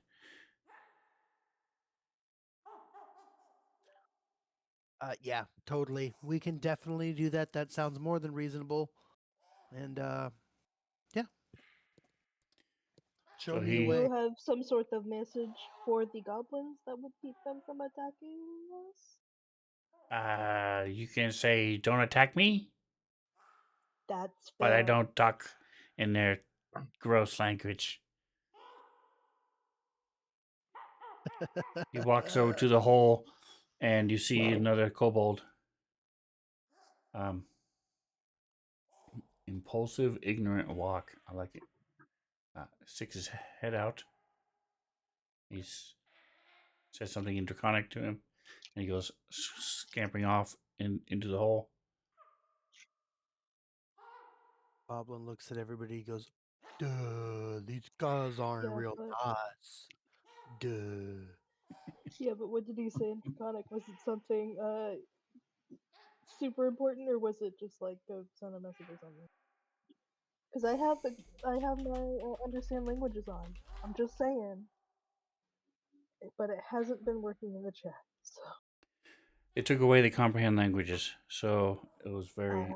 Yeah, totally. We can definitely do that. That sounds more than reasonable. And yeah, show So me the Do he, way. you have some sort of message for the goblins that would keep them from attacking us? you can say, "Don't attack me," That's but I fair. don't talk in their gross language. He walks over to the hole, and you see another kobold. Um, impulsive, ignorant walk. I like it. Sticks his head out. He's says something in Draconic to him, and he goes scampering off into the hole. Boblin looks at everybody. He goes, "Duh, these guys aren't Yeah, real but nice. Duh." what did he say in Draconic? Was it something super important or was it just like go send a message or something? Because I have my understand languages on. I'm just saying, but it hasn't been working in the chat. So It took away the comprehend languages, so it was very.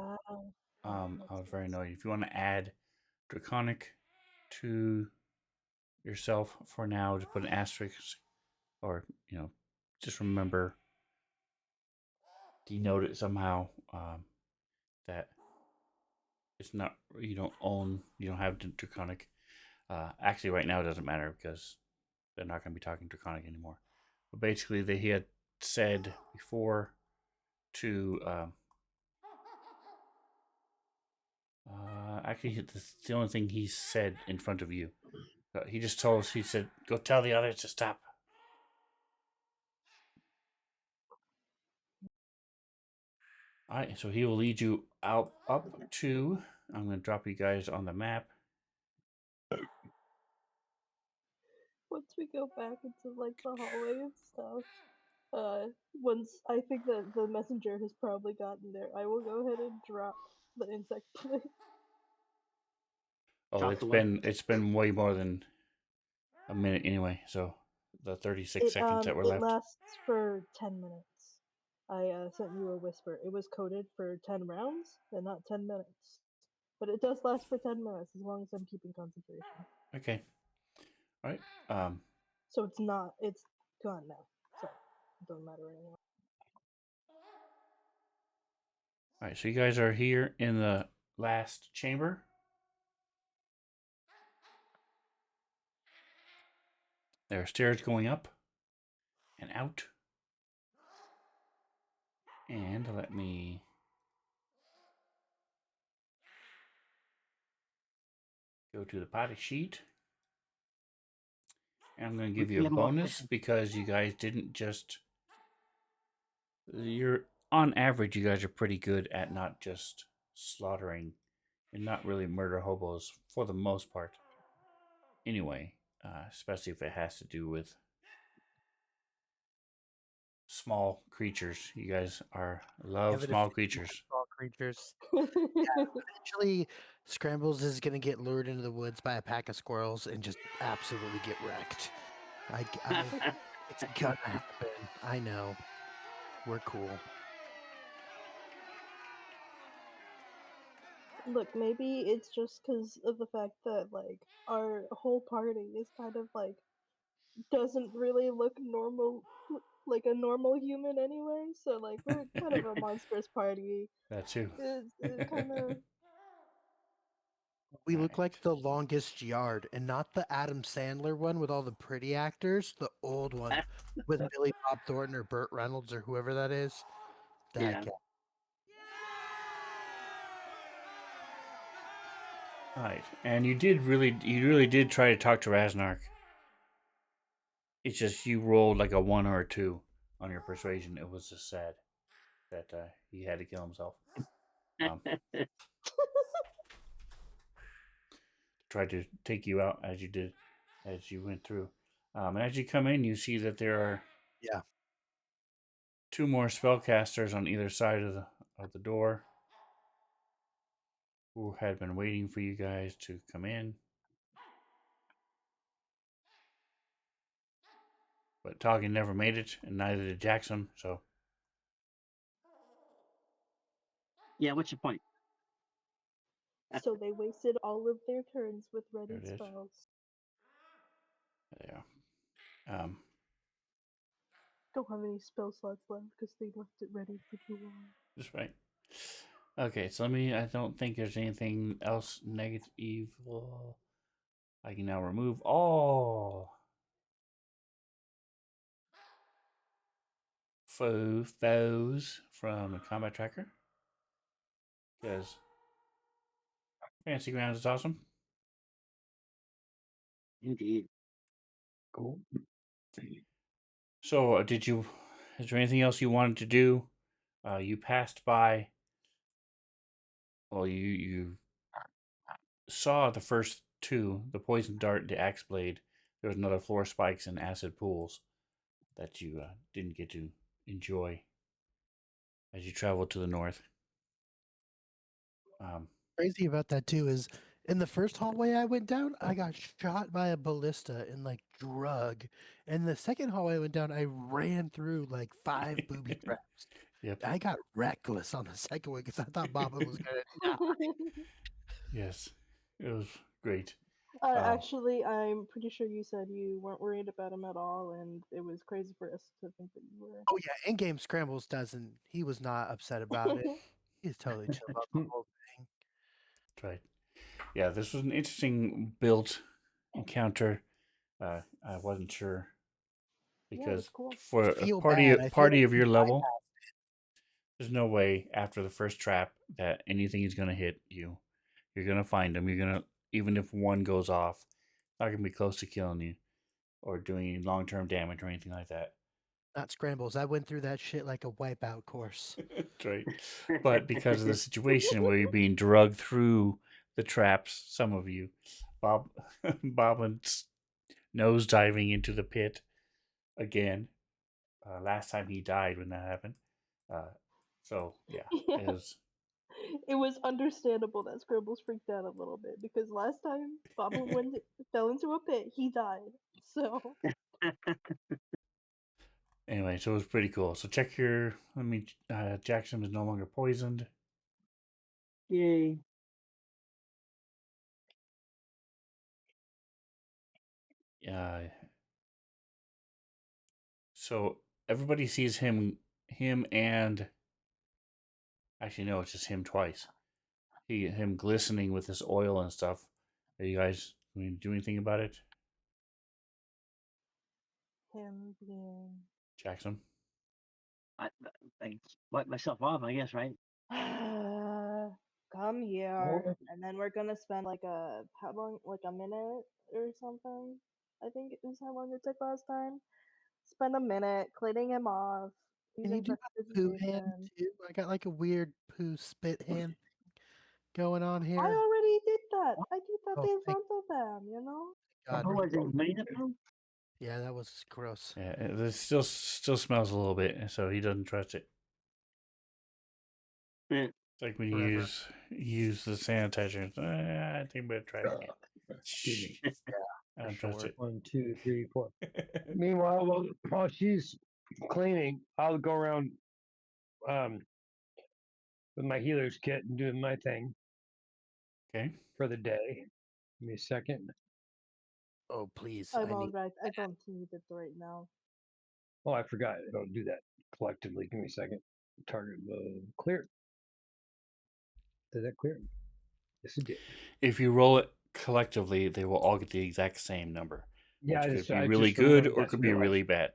I makes was very sense. annoyed. If you want to add draconic to yourself for now, just put an asterisk, or just remember denote it somehow that it's not you don't have draconic. Actually, right now it doesn't matter because they're not going to be talking draconic anymore. But basically, he had said before to actually that's the only thing he said in front of you. He just told us. He said, "Go tell the others to stop." All right, so he will lead you out up to. I'm going to drop you guys on the map. Once we go back into like the hallway and stuff, once I think that the messenger has probably gotten there, I will go ahead and drop the insect plate. Oh, Drop the what? it's been way more than a minute anyway. So the 36 seconds that were It left. lasts for 10 minutes. I sent you a whisper. It was coded for 10 rounds and not 10 minutes. But it does last for 10 minutes as long as I'm keeping concentration. Okay. All right. So it's gone now. So it doesn't matter anymore. All right. So you guys are here in the last chamber. There are stairs going up and out. And let me go to the party sheet. And I'm going to give you a We have more bonus questions. because you guys didn't just. You're on average, you guys are pretty good at not just slaughtering and not really murder hobos for the most part. Anyway, especially if it has to do with small creatures. You guys love Have it small if creatures. small creatures. Eventually, Scrambles is gonna get lured into the woods by a pack of squirrels and just absolutely get wrecked. It's gonna happen. I know. We're cool. Look, maybe it's just because of the fact that like our whole party is kind of like doesn't really look normal, like a normal human anyway. So like we're kind of a monstrous party. That too. It's kind of We look Alright. like the longest yard, and not the Adam Sandler one with all the pretty actors. The old one with Billy Bob Thornton or Burt Reynolds or whoever that is. That Yeah. guy. Alright. And you really did try to talk to Raznark. It's just you rolled like a 1 or a 2 on your persuasion. It was just sad that he had to kill himself. Tried to take you out as you went through. And as you come in, you see that there are Yeah. 2 more spellcasters on either side of the door who had been waiting for you guys to come in. But Toggin never made it, and neither did Jackson, so. Yeah, what's your point? so they wasted all of their turns with ready There it is. spells. There. Don't have any spell slots left because they left it ready for too long. Just right. Okay, so I don't think there's anything else negative evil. I can now remove all foes from the combat tracker. Because Fancy Grounds is awesome. Indeed. Cool. So, is there anything else you wanted to do? You passed by. Well, you saw the first 2, the poison dart, the axe blade. There was another floor spikes and acid pools that you didn't get to enjoy as you traveled to the north. Crazy about that too is In the first hallway I went down, I got shot by a ballista and like drug. And the second hallway I went down, I ran through like 5 booby traps. Yep. I got reckless on the second one because I thought Baba was gonna die. Yes. It was great. Actually, I'm pretty sure you said you weren't worried about him at all, and it was crazy for us to think that you were. Oh yeah, in-game scrambles doesn't. He was not upset about it. He's totally chill about the whole thing. That's right. Yeah, this was an interesting built encounter. I wasn't sure Yeah, it was because cool. for I a feel party bad. I feel party like of we your level, bypassed. there's no way after the first trap that anything is going to hit you. You're going to find them. You're going to, even if one goes off, it's not going to be close to killing you or doing any long term damage or anything like that. Not scrambles. I went through that shit like a wipeout course. That's right. But because of the situation where you're being drugged through the traps, some of you, Bob, Bob went nose diving into the pit again. Last time he died when that happened. So yeah, Yeah, it was. it was understandable that Scribbles freaked out a little bit because last time Baba fell into a pit, he died. So Anyway, so it was pretty cool. So check your. Let me. Jackson is no longer poisoned. Yay. Uh, so everybody sees him. Him and actually no, it's just him twice. Him glistening with this oil and stuff. Are you guys going to do anything about it, him being Jackson? I wipe myself off, I guess, right? come here, Well, and then we're gonna spend like how long, like a minute or something. I think is how long it took last time. Spend a minute cleaning him off, Can you using do my poo hand prestidigitation. too? I got like a weird poo spit hand going on I here. already did that. I did that Oh, in thank front of them, you know? God. Who was it? Made of them? Yeah, that was gross. Yeah, it still smells a little bit, so he doesn't trust it. Yeah. It's like when you Forever. use the sanitizer. I think I'm gonna try it again. excuse me. I For don't trust sure. it. 1, 2, 3, 4. Meanwhile, while she's cleaning, I'll go around um, with my healer's kit and doing my thing Okay. for the day. Give me a second. Oh, please. I'm I need. alright. I don't need it right now. Oh, I forgot. I don't do that collectively. Give me a second. Target clear. Did that clear? Yes, it did. If you roll it collectively, they will all get the exact same number, Yeah, which could be I really just good remembered or that. could be Realized. really bad.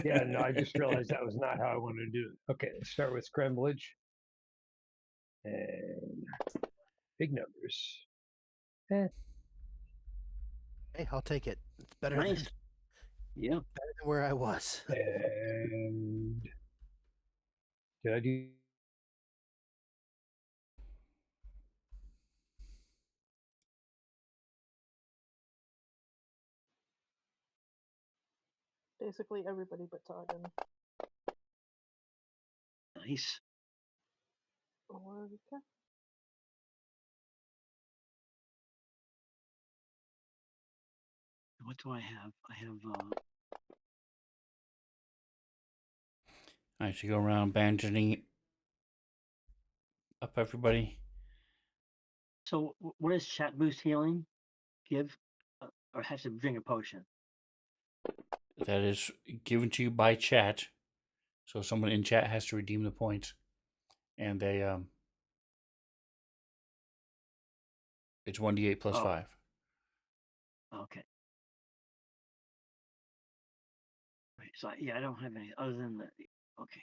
Yeah, no, I just realized that was not how I wanted to do it. Okay, let's start with scramblage and big numbers. Eh, Hey, I'll take it. It's better than, Nice. Yeah. better than where I was. and did I do? Basically everybody but Toggin. Nice. Okay. What do I have? I have I should go around bandaging up everybody. so what does chat boost healing give? Or has to drink a potion? That is given to you by chat. So someone in chat has to redeem the points, and it's 1d8 plus Oh, 5. okay. Right, so yeah, I don't have any other than the okay.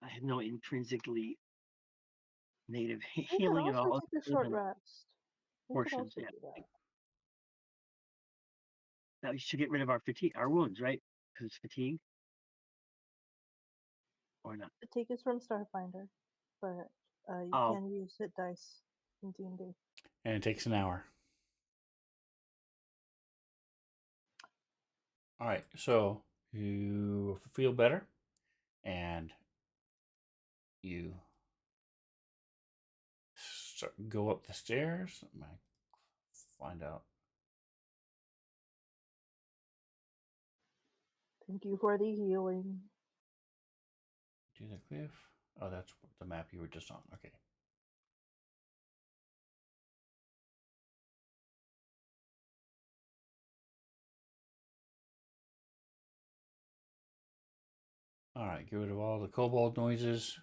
I have no intrinsically native We can healing at also all take a other short than rest. We could portions. also Yeah. do that. Now you should get rid of our fatigue, our wounds, right? Because it's fatigue, or not? Fatigue is from Starfinder, but you Oh, can use hit dice in D&D. And it takes an hour. All right, so you feel better, and you go up the stairs. I might find out. Thank you for the healing. To the cliff. Oh, that's the map you were just on. Okay. All right, get rid of all the kobold noises.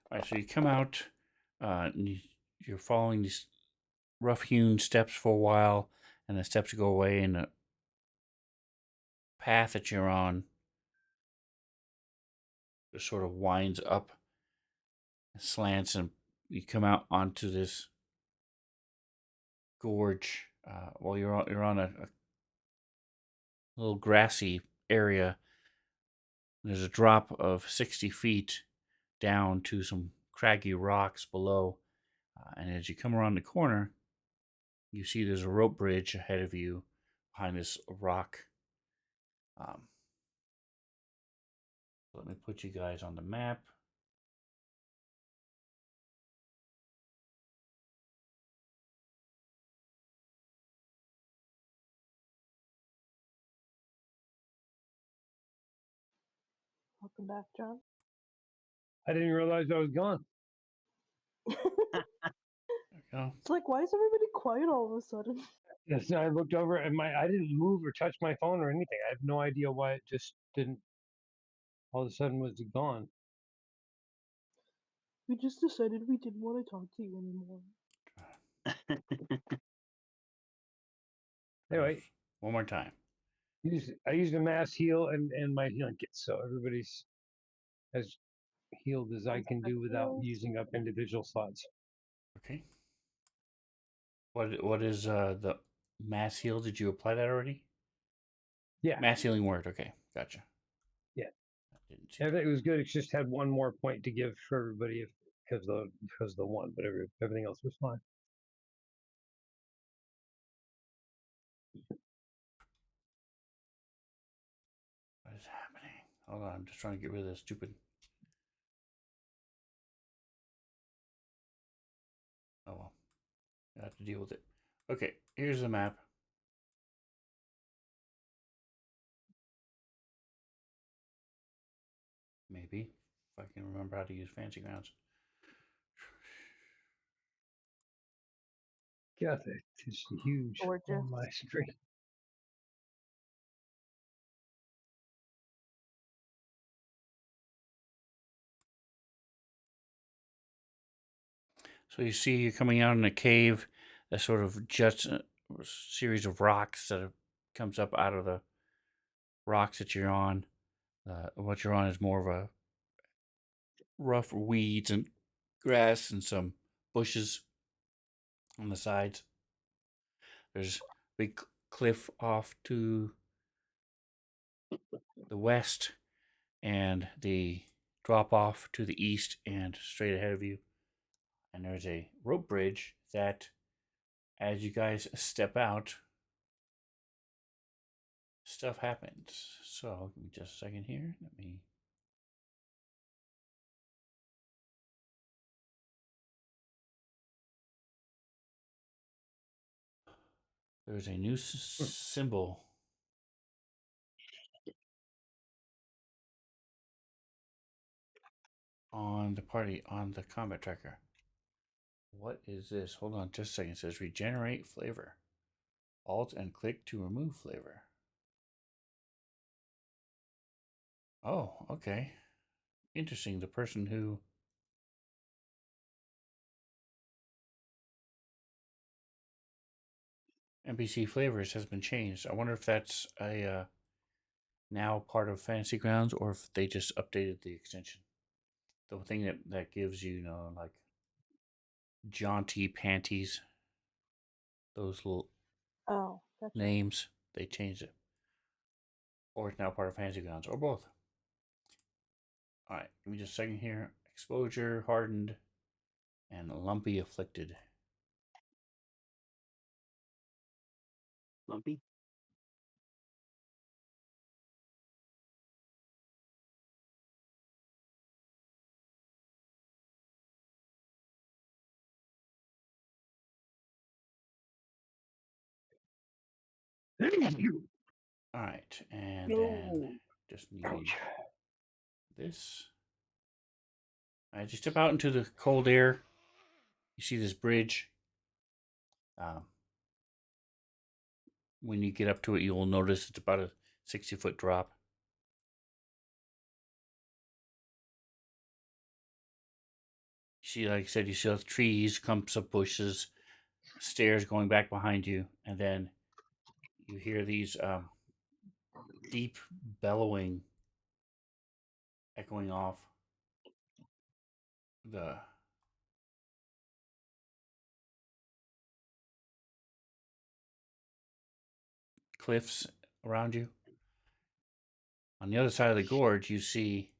All right, so you come out, and you're following these rough-hewn steps for a while, and the steps go away, and the path that you're on just sort of winds up, slants, and you come out onto this gorge. Well, you're on a little grassy area. There's a drop of 60 feet down to some craggy rocks below. And as you come around the corner, you see there's a rope bridge ahead of you behind this rock. Let me put you guys on the map. Welcome back, John. I didn't realize I was gone. There we go. It's like, why is everybody quiet all of a sudden? Yes, I looked over and I didn't move or touch my phone or anything. I have no idea why it just didn't all of a sudden was gone. We just decided we didn't want to talk to you anymore. Anyway, one more time. I used a mass heal and my healing kit, so everybody's as healed as I can do without using up individual slots. Okay. What is the mass heal? Did you apply that already? Yeah. Mass healing word. Okay, gotcha. Yeah. I didn't see Everything was good. It just had one more point to give for everybody because the one, but everything else was fine. what is happening. Hold on, I'm just trying to get rid of this stupid. Oh well, I have to deal with it. Okay, here's the map. Maybe if I can remember how to use fancy grounds. God, that is huge Gorgeous. on my screen. So you see you're coming out in a cave that sort of juts a series of rocks that comes up out of the rocks that you're on. What you're on is more of a rough weeds and grass and some bushes on the sides. There's a big cliff off to the west and the drop off to the east and straight ahead of you. And there's a rope bridge that, as you guys step out, stuff happens. So give me just a second here. Let me. There's a new symbol on the combat tracker. What is this? Hold on just a second. It says regenerate flavor. Alt and click to remove flavor. Oh, okay. Interesting. The person who NPC flavors has been changed. I wonder if that's a now part of Fantasy Grounds or if they just updated the extension. The thing that gives you, like jaunty panties, those little Gotcha. names, they changed it. Or it's now part of Fantasy Grounds, or both. Alright, give me just a second here. Exposure, hardened, and lumpy afflicted. Lumpy. All right, and then just need this. As you step out into the cold air, you see this bridge. When you get up to it, you'll notice it's about a 60-foot drop. You see, like I said, you see those trees, clumps of bushes, stairs going back behind you, and then you hear these deep bellowing echoing off the cliffs around you. On the other side of the gorge, you see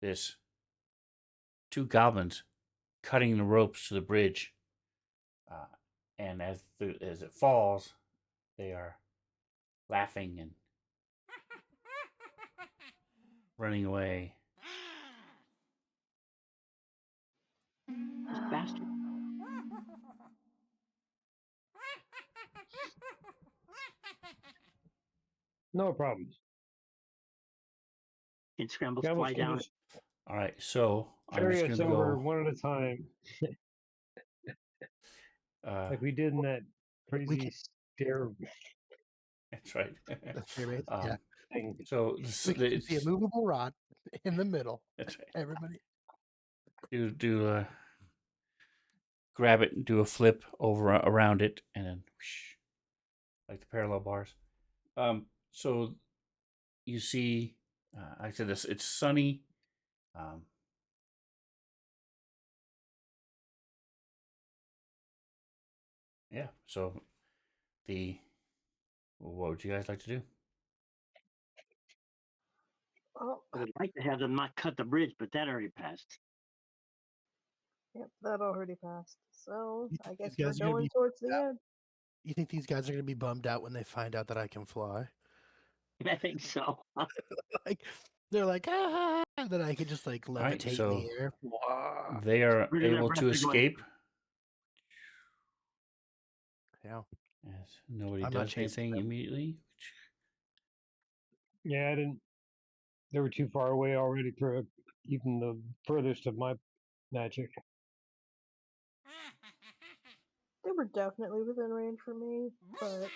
this two goblins cutting the ropes to the bridge, and as it falls, they are laughing and running away. This bastard. No problems. And scrambles Camels fly can down. just All right, so I'm carry just us going to over go. one at a time, like we did in that crazy stair That's right. That's very basic. Yeah. thing. So We can see a movable rod in the middle. that's right. Everybody. Do grab it and do a flip over around it, and then whoosh, like the parallel bars. So you see, like I said, this it's sunny. Yeah. So what would you guys like to do? Oh, I would like to have them not cut the bridge, but that already passed. yep, that already passed. So You I think guess these we're guys are gonna going be towards the bummed out? end. You think these guys are gonna be bummed out when they find out that I can fly? I think so. Like they're like, ah, and then I can just like right, levitate in so the air. Wah. They are Rid of that able breath to they're going. escape Yeah, as nobody I'm not does chasing anything them. immediately. Yeah, I didn't. They were too far away already for even the furthest of my magic. They were definitely within range for me, but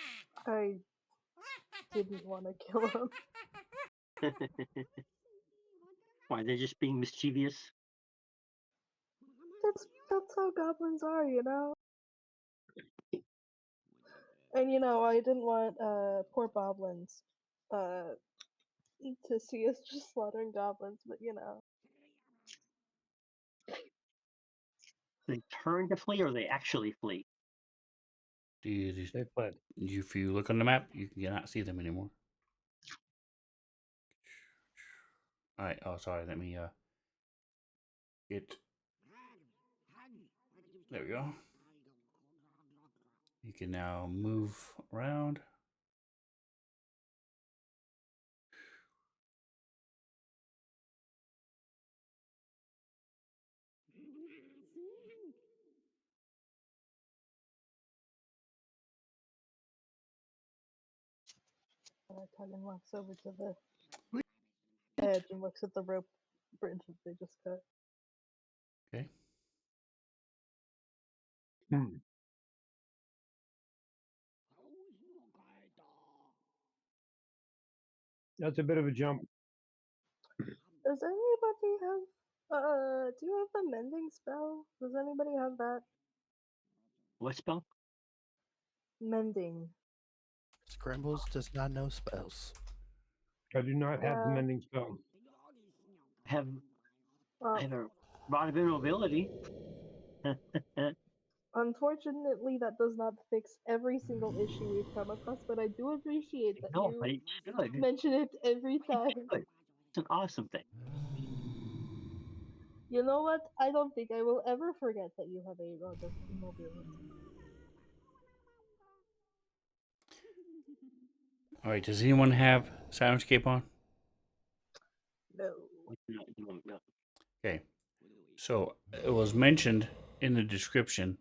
I didn't want to kill them. Why, they're just being mischievous? That's how goblins are, you know. And you know, I didn't want poor goblins to see us just slaughtering goblins, but you know. They turn to flee or they actually flee? They fled. If you look on the map, you cannot see them anymore. All right. Oh, sorry. Let me get. There we go. You can now move around. Tuggen walks over to the edge and looks at the rope bridge that they just cut. Okay. That's a bit of a jump. Does anybody have do you have the mending spell? Does anybody have that? What spell? Mending. Scrambles does not know spells. I do not have the Yeah. mending spell. I Well, have a rod of immobility. unfortunately, that does not fix every single issue we've come across, but I do appreciate that No, but you it should. mention it every It time. should. It's an awesome thing. You know what? I don't think I will ever forget that you have a rod of immobility. All right. Does anyone have Soundscape on? No. No. Okay. So it was mentioned in the description,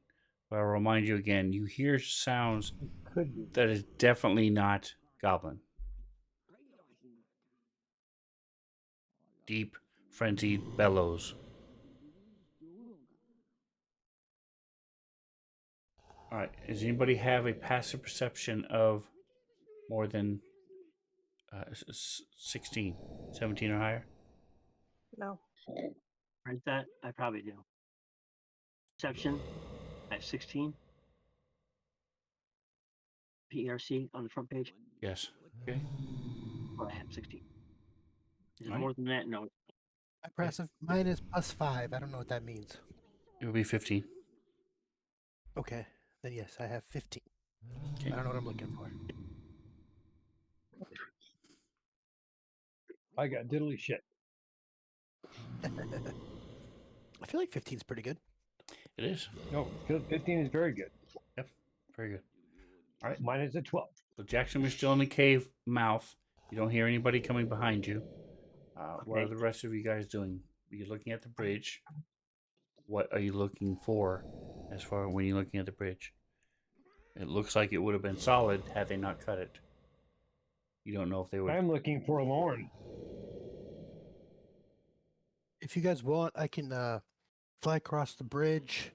but I'll remind you again. You hear sounds Could be. that is definitely not goblin. Deep, frenzied bellows. All right. Does anybody have a passive perception of more than 16, 17 or higher? No. Right, that I probably do. Perception, I have 16. PRC on the front page. Yes. Okay. Or I have 16. Is it All right. more than that? No. My passive mine is +5. I don't know what that means. It will be 15. Okay, then yes, I have 15. Okay. I don't know what I'm looking for. I got diddly shit. I feel like 15 is pretty good. It is. No, 15 is very good. Yep. Very good. All right. Mine is a 12. So Jackson is still in the cave mouth. You don't hear anybody coming behind you. What are Okay. the rest of you guys doing? You're looking at the bridge. What are you looking for as far when you're looking at the bridge? It looks like it would have been solid had they not cut it. You don't know if they would. I'm looking for Lauren. If you guys want, I can fly across the bridge,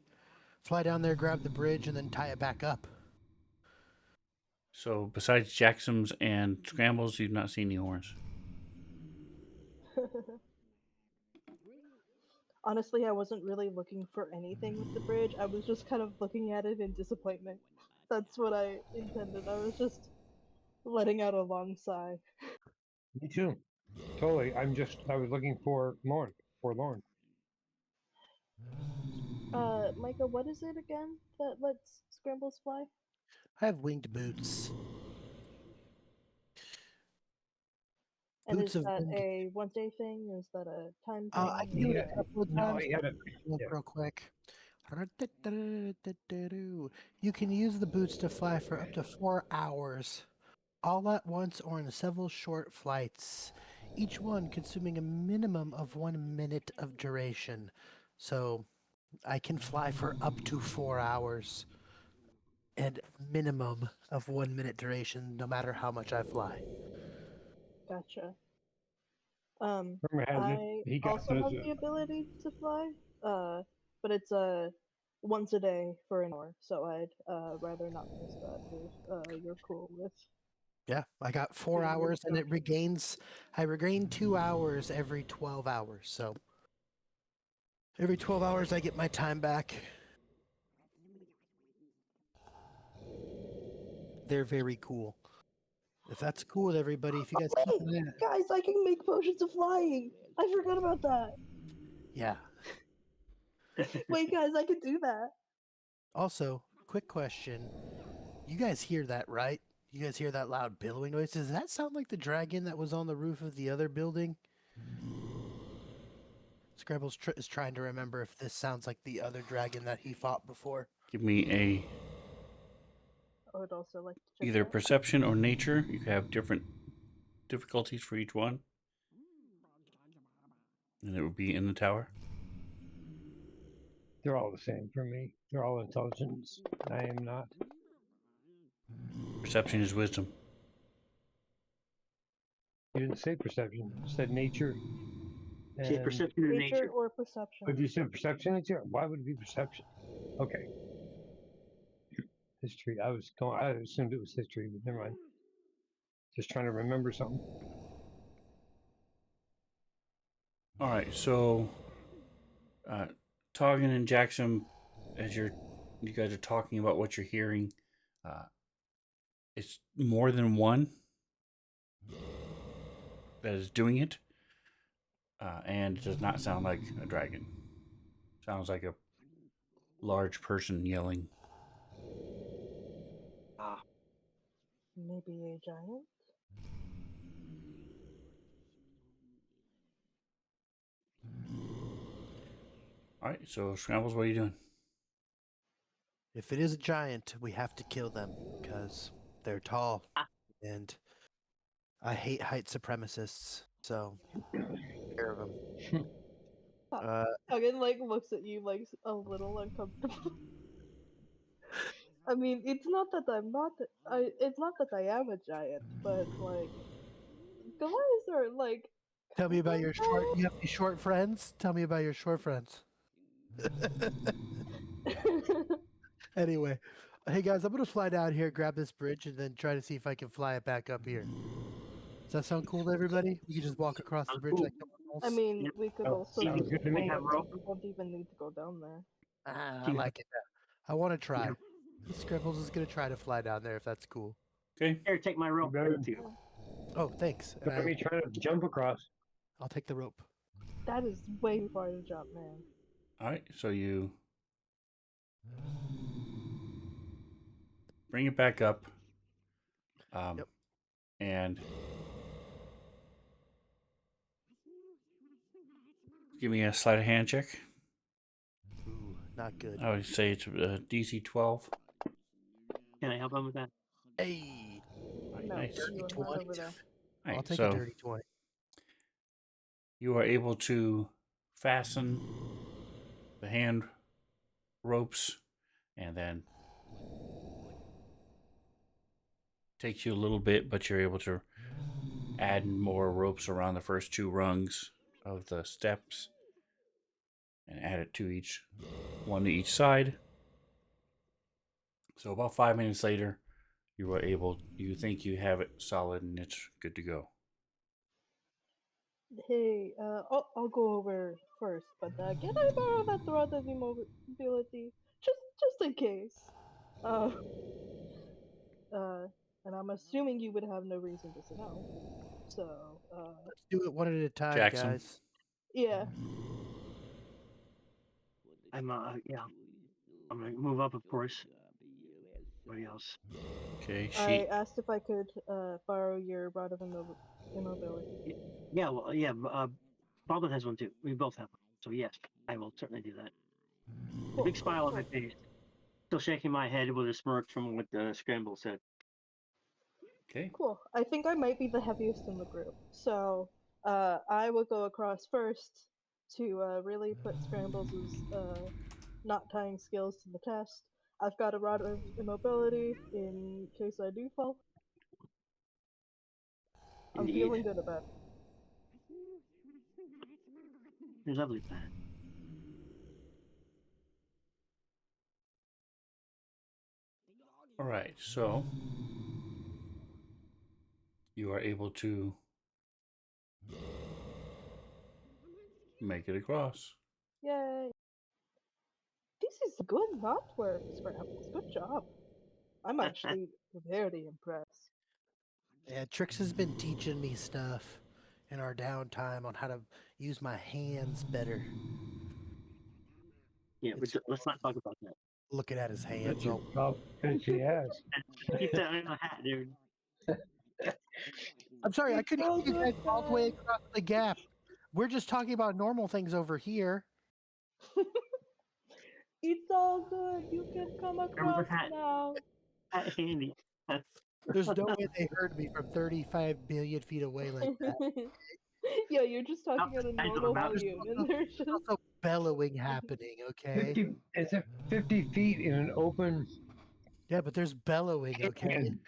fly down there, grab the bridge, and then tie it back up. So besides Jackson's and Scrambles, you've not seen any horns. Honestly, I wasn't really looking for anything with the bridge. I was just kind of looking at it in disappointment. That's what I intended. I was just letting out a long sigh. Me too. Totally. I was looking for Lauren. For Lauren. Micah, what is it again that lets scrambles fly? I have winged boots. And Boots is of that wind. a one day thing? Is that a time I thing? can do it Yeah. a couple of No, times. he had a. Look Yeah. real quick. You can use the boots to fly for up to 4 hours, all at once or in several short flights, each one consuming a minimum of 1 minute of duration. So I can fly for up to 4 hours and minimum of 1 minute duration, no matter how much I fly. Gotcha. Remember has it. I He got also those. have the ability to fly, but it's once a day for an hour, so I'd rather not miss that if you're cool with. Yeah, I got 4 Being hours and really I regain 2 hours every 12 hours. So every 12 hours I get my time back. They're very cool. If that's cool with everybody, if you guys keep Wait, an eye- guys, I can make potions of flying. I forgot about that. Yeah. Wait, guys, I can do that. Also, quick question. You guys hear that, right? You guys hear that loud billowing noise? Does that sound like the dragon that was on the roof of the other building? Scrabbles is trying to remember if this sounds like the other dragon that he fought before. Give me a I would also like to check either that. perception or nature. You have different difficulties for each one, and it would be in the tower. They're all the same for me. They're all intelligence. I am not. Perception is wisdom. You didn't say perception. You said nature. See, And, perception and Nature nature. or perception? but you said perception nature? Why would it be perception? Okay. History. I assumed it was history, but never mind. Just trying to remember something. All right, so Toggin and Jackson, as you guys are talking about what you're hearing, it's more than one that is doing it, and it does not sound like a dragon. Sounds like a large person yelling. Ah, Maybe a giant? All right, so Scrambles, what are you doing? If it is a giant, we have to kill them because they're tall, and I hate height supremacists. So take care of them. Again, like looks at you like a little uncomfortable. I mean, it's not that I'm not. It's not that I am a giant, but like, Goliaths are like. Tell me about your short. kinda You have any short friends? Tell me about your short friends. Anyway, hey guys, I'm gonna fly down here, grab this bridge, and then try to see if I can fly it back up here. Does that sound cool to everybody? We can just walk across the bridge Cool. like I normals. mean, Yep. we could Oh, also Do sounds use good to the we me. have bullets, so rope? we won't even need to go down there. Ah, Do I you have, like it. I want to do you try. have, Scribbles is gonna try to fly down there if that's cool. Okay. here, take my You rope better, with you. Oh, thanks. And better be trying to jump across. I'll take the rope. That is way far to jump, man. All right, so you bring it back up. Yep. And give me a sleight of hand check. Ooh, not good. I would say it's DC 12. Can I help him with that? Hey, All right, No, nice. you are 20. not over there. All I'll right, take a so dirty 20. you are able to fasten the hand ropes, and then takes you a little bit, but you're able to add more ropes around the first two rungs of the steps and add it to each one to each side. So about 5 minutes later, you think you have it solid and it's good to go. Hey, I'll go over first, but can I borrow that rod of immobility? Just in case. Uh, and I'm assuming you would have no reason to say no. So, Let's do it one at a time, Jackson. guys. yeah. I'm yeah. I'm gonna move up, of course. Anybody else? Okay, I asked if I could borrow your rod of immobility. Yeah, well, yeah. Bobbin has one too. We both have one. So yes, I will certainly do that. A Cool, big smile on cool. my face. Still shaking my head with a smirk from what the Scramble said. Okay. Cool. I think I might be the heaviest in the group. So, I will go across first to really put Scrambles' knot tying skills to the test. I've got a rod of immobility in case I do fall. I'm Indeed. feeling good about it. You're lovely, man. All right, so you are able to make it across. Yay! This is good knot work, Scrambles. Good job. I'm actually very impressed. Yeah, Trix has been teaching me stuff in our downtime on how to use my hands better. Yeah, It's let's not talk about that. looking at his That's hands. your All, confidence he has. Keep that in the hat, dude. I'm sorry, I It's couldn't all get you good, guys all the way guys. across the gap. We're just talking about normal things over here. It's all good. You can come Remember across the hat. now. Hat handy. There's no way they heard me from 35 billion feet away like that. Yeah, you're just talking at a I don't normal know. There's volume, and they're just. also bellowing happening, okay? 50, is it 50 feet in an open Yeah, but there's bellowing, okay? can?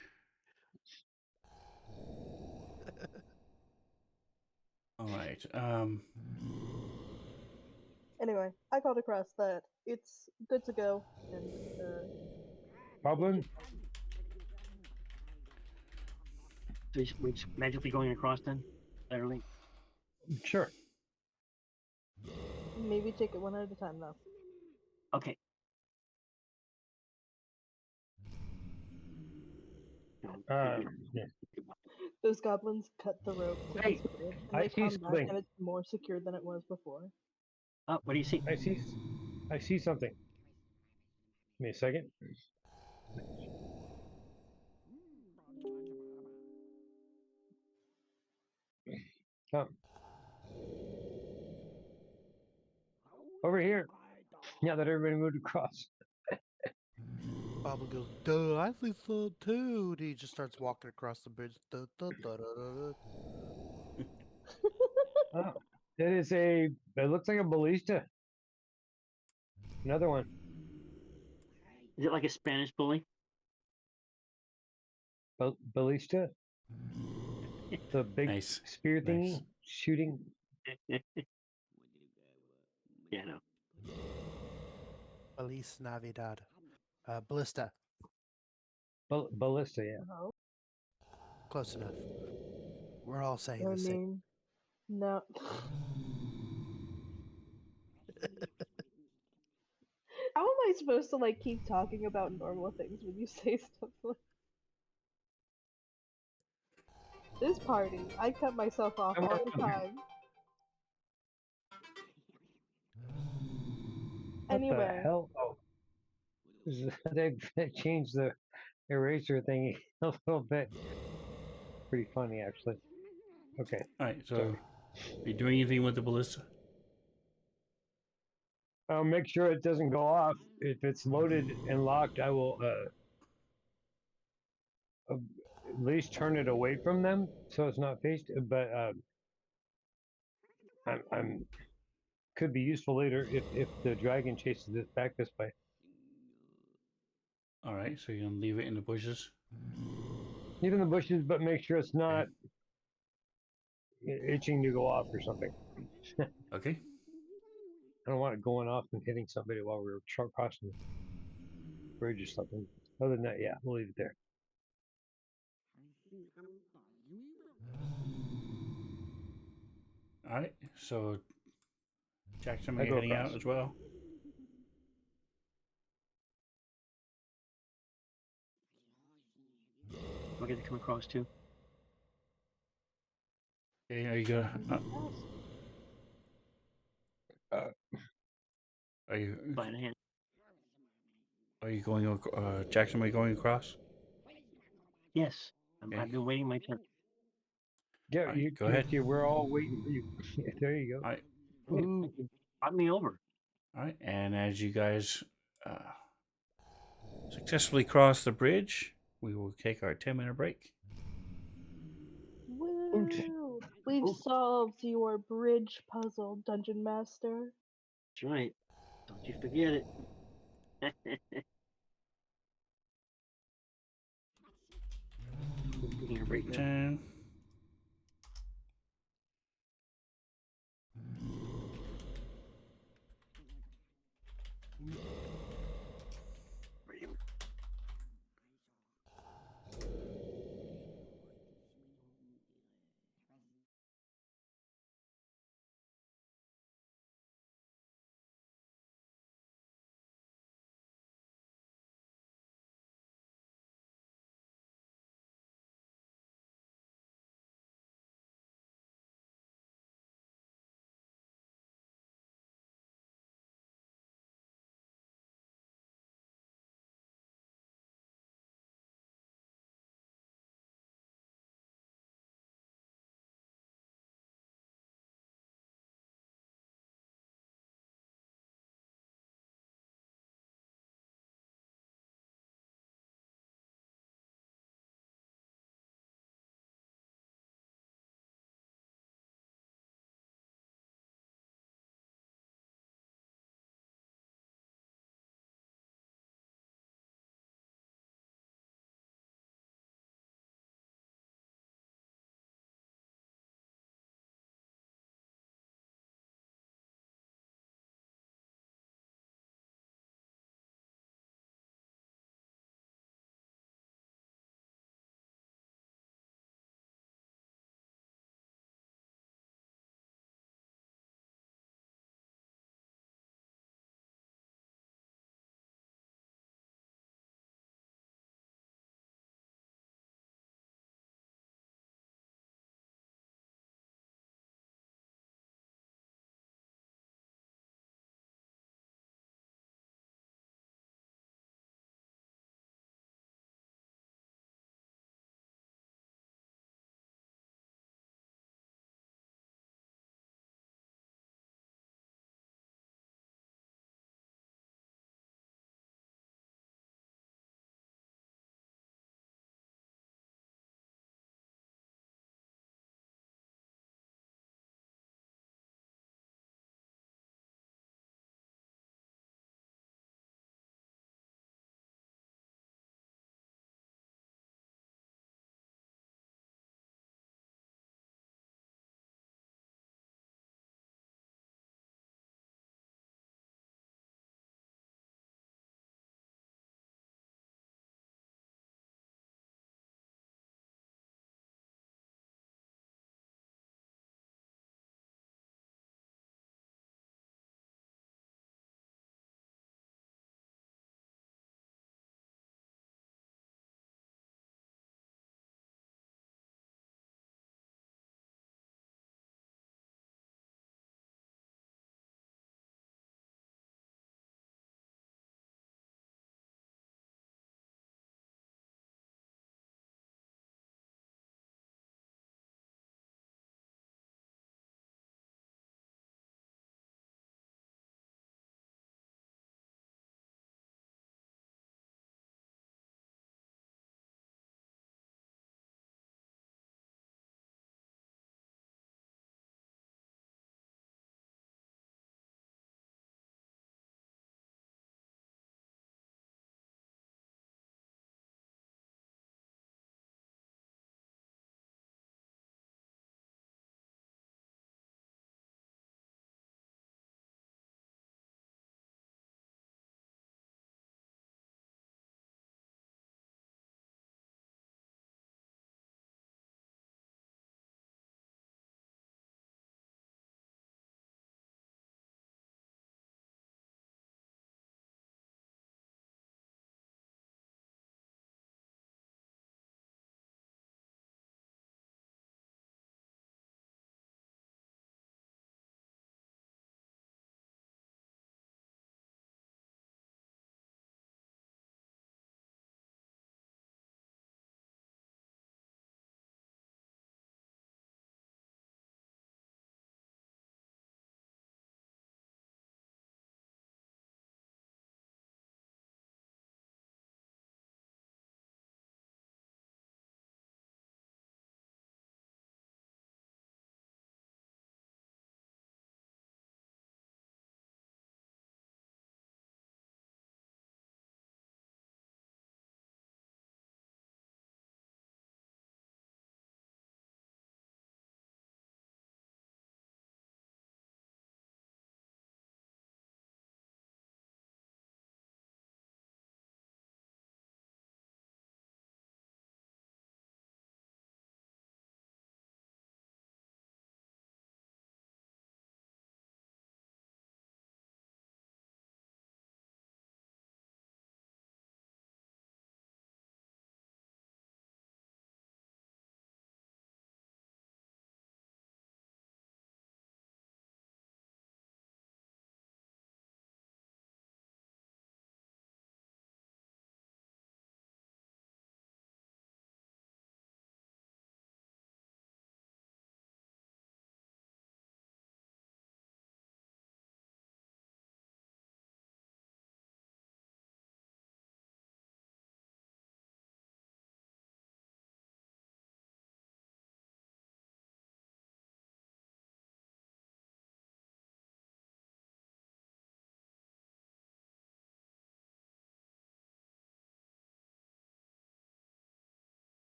All right. Anyway, I got across that. It's good to go, and Goblin? So we're just magically going across then? Literally. Sure. maybe take it one at a time though. Okay. Yeah. Those goblins cut the rope to Hey, this bridge, and I they see come back, something. and it's more secure than it was before. Oh, what do you see? I see something. Give me a second. Come. Over here. Now that everybody moved across. Bobble goes, duh, I think so too. And he just starts walking across the bridge. Duh, duh, duh, duh, duh, duh. Oh, it is a. It looks like a ballista. Another one. Is it like a Spanish bully? Ballista. The big Nice. spear thingy Nice. shooting. Yeah, no. Feliz Navidad. Ballista. Ballista, yeah. No, Close enough. We're all saying I the same. mean, no. How am I supposed to like keep talking about normal things when you say stuff like this party? I cut myself off I'm all the around here. time. What the Anyway, hell? Oh, they changed the eraser thingy a little bit. Pretty funny, actually. Okay, All right. So, sorry. are you doing anything with the ballista? I'll make sure it doesn't go off. If it's loaded and locked, I will at least turn it away from them so it's not faced. But I'm could be useful later if the dragon chases it back this way. All right. So you're gonna leave it in the bushes. Leave it in the bushes, but make sure it's not Okay. itching to go off or something. Okay. I don't want it going off and hitting somebody while we're crossing the bridge or something. Other than that, yeah, we'll leave it there. All right. So, Jackson, are I you go heading across. out as well? I'll get to come across too. Okay. Are you gonna? Are you? By the hand. Are you going? Jackson, are you going across? Yes. Okay. I've been waiting my turn. Yeah, All right. you, Go ahead. we're all waiting for you. There you All go. right. Ooh, brought me over. All right. And as you guys successfully cross the bridge, we will take our 10-minute break. woo! We've Oot. solved your bridge puzzle, Dungeon Master. That's right. Don't you forget it. Taking a break now. 10.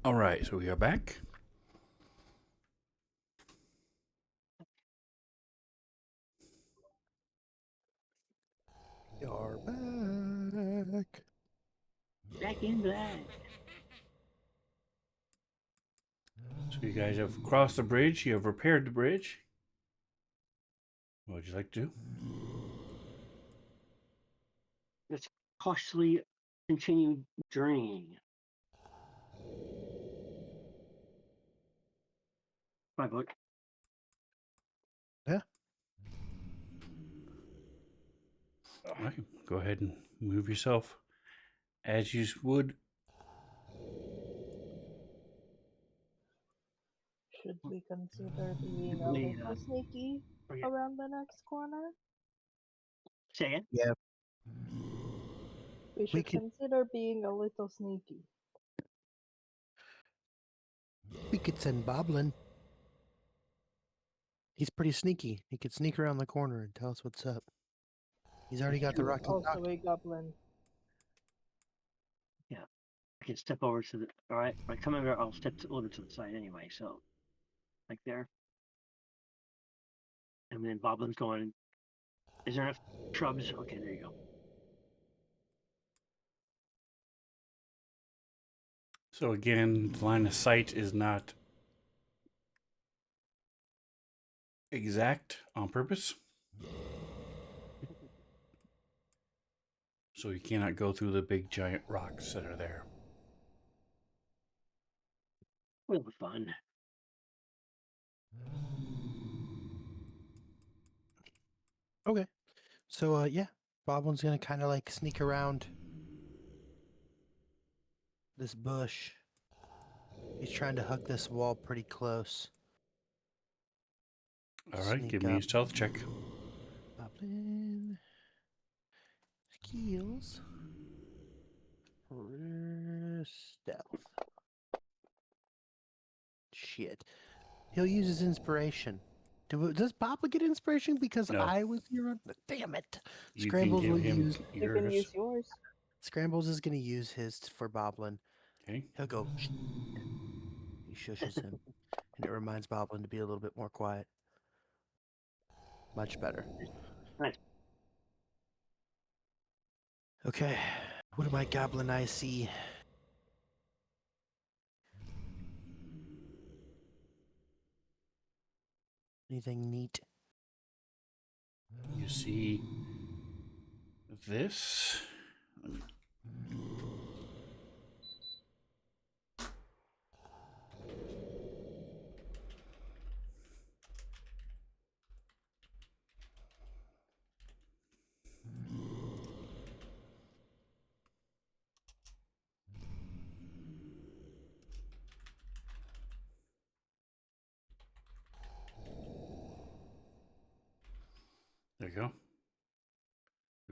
All right, so we are back. You're back. Back in black. So you guys have crossed the bridge. You have repaired the bridge. What would you like to do? Let's cautiously continue journeying. My vote. Yeah. All right, go ahead and move yourself as you would. Should we consider being a Definitely, little sneaky forget. around the next corner? Say again? Yeah. We should could- consider being a little sneaky. We could send Boblin. He's pretty sneaky. He could sneak around the corner and tell us what's up. He's already got the He's rocky also talk. a goblin. I can step over to the. All right, when I come over, I'll step a little bit to the side anyway. So, like there. And then Boblin's going. Is there enough shrubs? Okay, there you go. So again, the line of sight is not exact on purpose. So you cannot go through the big giant rocks that are there. Will be fun. Okay. So yeah, Boblin's gonna kind of like sneak around this bush. He's trying to hug this wall pretty close. All right, Sneak give me a up. stealth check. Boblin. Skills. Stealth. Shit. He'll use his inspiration. Does Boblin get inspiration because No. I was here on the damn it? You Scrambles can will give him use You can yours. use yours. Scrambles is gonna use his for Boblin. Okay. He'll go he shushes him. And it reminds Boblin to be a little bit more quiet. Much better. Nice. Okay. What do my goblin eyes see? Anything neat? You see this. There you go.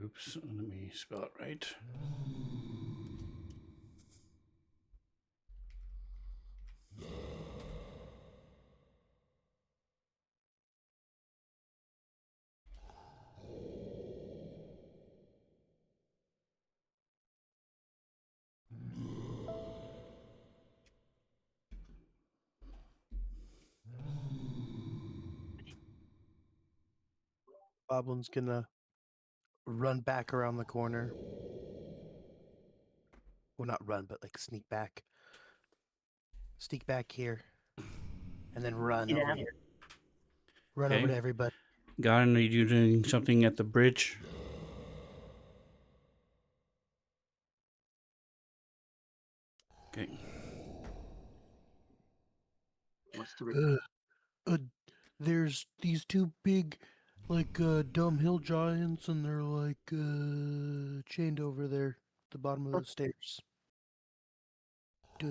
Oops, let me spell it right. Boblin's gonna run back around the corner. Well, not run, but like sneak back. Sneak back here. And then run Yeah. over here. Run Okay. over to everybody. Garden, are you doing something at the bridge? Okay. What's the There's these two big, like, dumb hill giants, and they're like chained over there at the bottom of the stairs. Duh.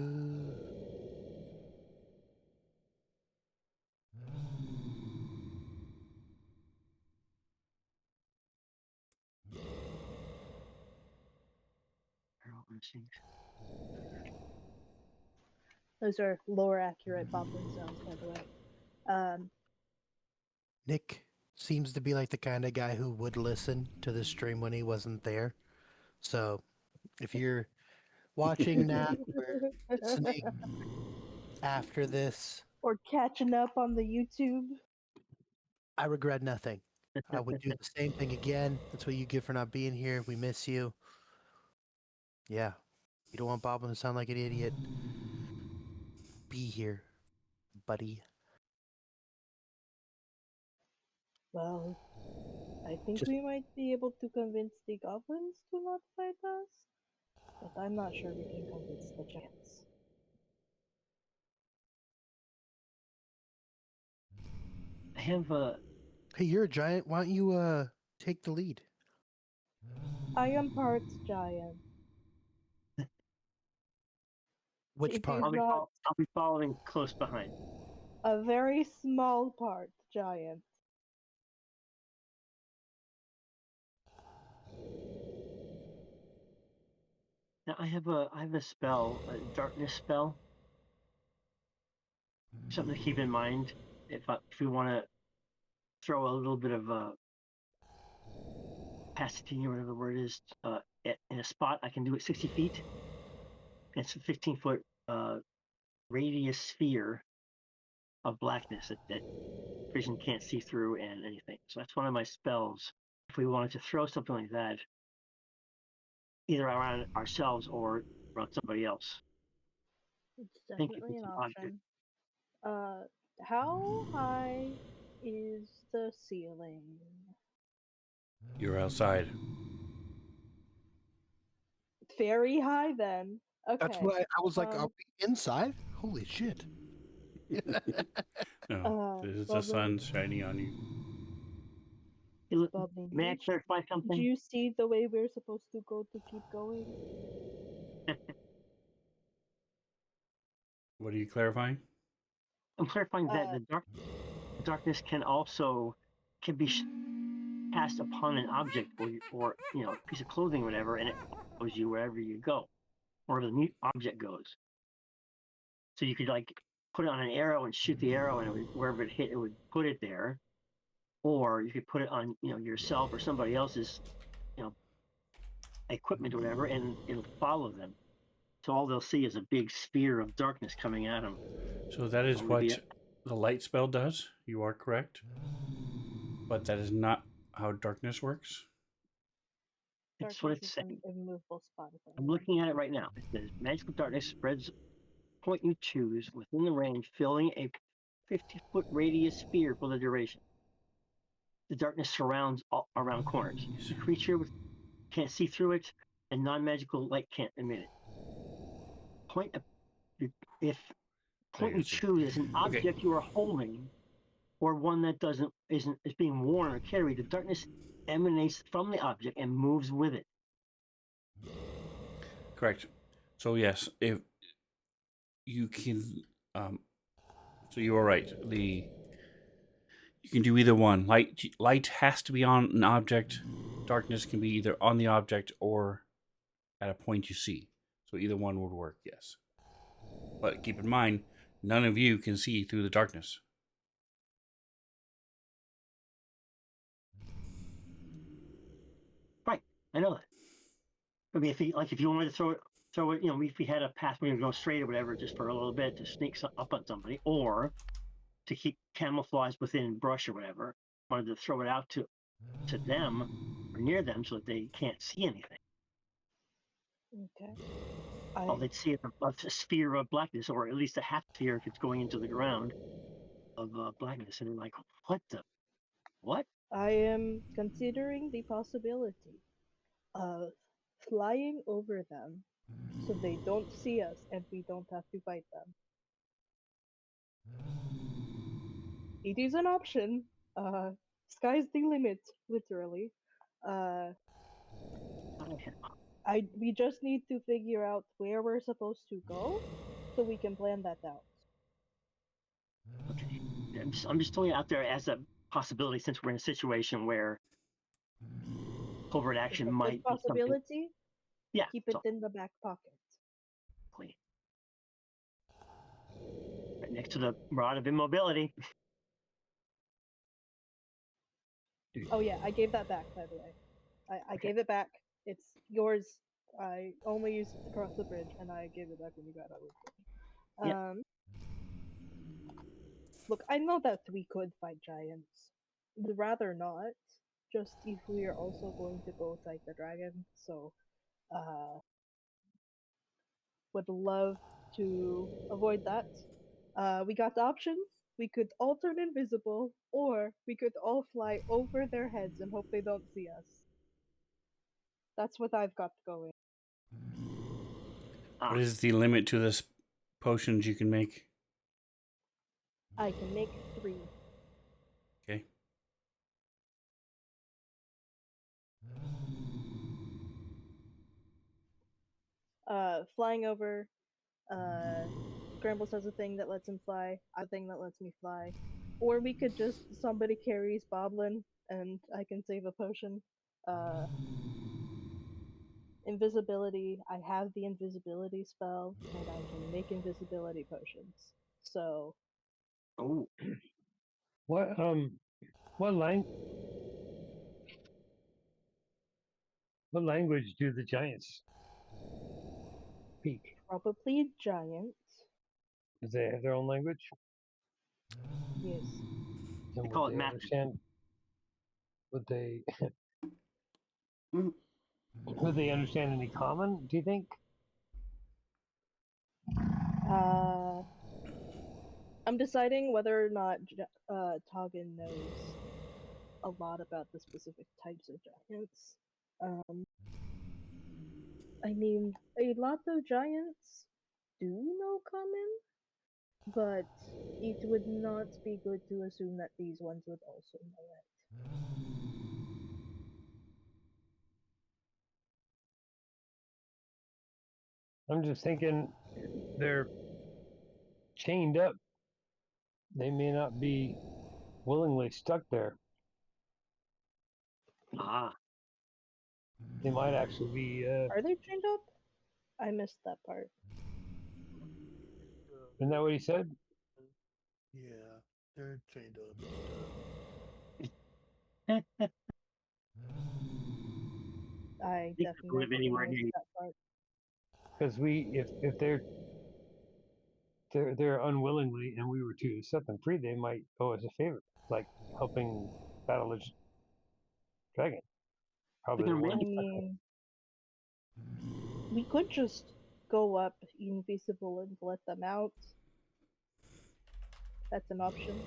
Those are lore accurate Boblin sounds, by the way. Nick seems to be like the kind of guy who would listen to the stream when he wasn't there. So if you're watching that or listening after this, Or catching up on the YouTube. I regret nothing. I would do the same thing again. That's what you get for not being here. We miss you. Yeah. You don't want Boblin to sound like an idiot. Be here, buddy. Well, I think Just we might be able to convince the goblins to not fight us, but I'm not sure we can convince the giants. I have hey, you're a giant. Why don't you take the lead? I am part giant. Which It part? is not I'll be following close behind. a very small part giant. Now I have a spell, a darkness spell. Something to keep in mind if we want to throw a little bit of opacity or whatever the word is in a spot. I can do it 60 feet. It's a 15-foot radius sphere of blackness that vision can't see through and anything. So that's one of my spells. If we wanted to throw something like that, either around ourselves or around somebody else. It's I think if definitely it's an an object. option. How high is the ceiling? You're outside. Very high then. That's Okay. what I was like. Are Um, we inside? Holy shit! No, this is the Boblin, sun shining on you. Boblin, May I clarify do something? you see the way we're supposed to go to keep going? What are you clarifying? I'm clarifying that Uh, the darkness can be cast upon an object or a piece of clothing or whatever, and it follows you wherever you go, wherever the object goes. So you could like put it on an arrow and shoot the arrow, and wherever it hit, it would put it there. Or you could put it on yourself or somebody else's equipment or whatever, and it'll follow them. So all they'll see is a big sphere of darkness coming at them. So that is what the light spell does. You are correct. But that is not how darkness works. It's what darkness it's is saying. an immovable spot. I'm looking at it right now. It says magical darkness spreads point you choose within the range, filling a 50-foot radius sphere for the duration. The darkness surrounds all around corners. The creature can't see through it, and non-magical light can't emit it. If point you choose is an object you are holding, or one that is being worn or carried, the darkness emanates from the object and moves with it. Correct. So yes, if you can, so you are right. You can do either one. Light has to be on an object. Darkness can be either on the object or at a point you see. So either one would work. Yes. But keep in mind, none of you can see through the darkness. Right, I know that. I mean, if you wanted to throw it, if we had a path where you go straight or whatever, just for a little bit to sneak up on somebody, or to keep camouflage within brush or whatever, wanted to throw it out to them or near them so that they can't see anything. Okay. All they'd see is a sphere of blackness, or at least a half sphere if it's going into the ground of blackness, and they're like, what? I am considering the possibility of flying over them so they don't see us and we don't have to fight them. It is an option. Sky's the limit, literally. We just need to figure out where we're supposed to go so we can plan that out. Okay. I'm just throwing it out there as a possibility, since we're in a situation where covert action It's a might good be something. possibility. Yeah. Keep it in the back pocket. Right next to the rod of immobility. Oh yeah, I gave that back, by the way. I gave it back. It's yours I only used it to cross the bridge, and I gave it back when you got out of it. Yep. Look, I know that we could fight giants. Would rather not. Just if we are also going to go fight the dragon, so would love to avoid that. We got options. We could all turn invisible, or we could all fly over their heads and hope they don't see us. That's what I've got going. Ah, What is the limit to this potions you can make? I can make 3. Okay. Flying over. Scrambles has a thing that lets him fly. I have a thing that lets me fly. Or we could just somebody carries Boblin and I can save a potion. Invisibility. I have the invisibility spell and I can make invisibility potions. So oh, What what lang what language do the giants speak? probably giant. Do they have their own language? Yes. And they call would it they magic. understand? Would they Mm. would they understand any common? Do you think? I'm deciding whether or not Toggin knows a lot about the specific types of giants. I mean, a lot of giants do know common, but it would not be good to assume that these ones would also know it. I'm just thinking they're chained up. They may not be willingly stuck there. Ah, They might actually be. Are they chained up? I missed that part. Isn't that what he said? Yeah, they're chained up. I They could live definitely anywhere missed near you. that part. Because if they're unwillingly, and we were to set them free, they might go as a favor, like helping battle the dragon. Probably They're the one. I mean, we could just go up invisible and let them out. That's an option.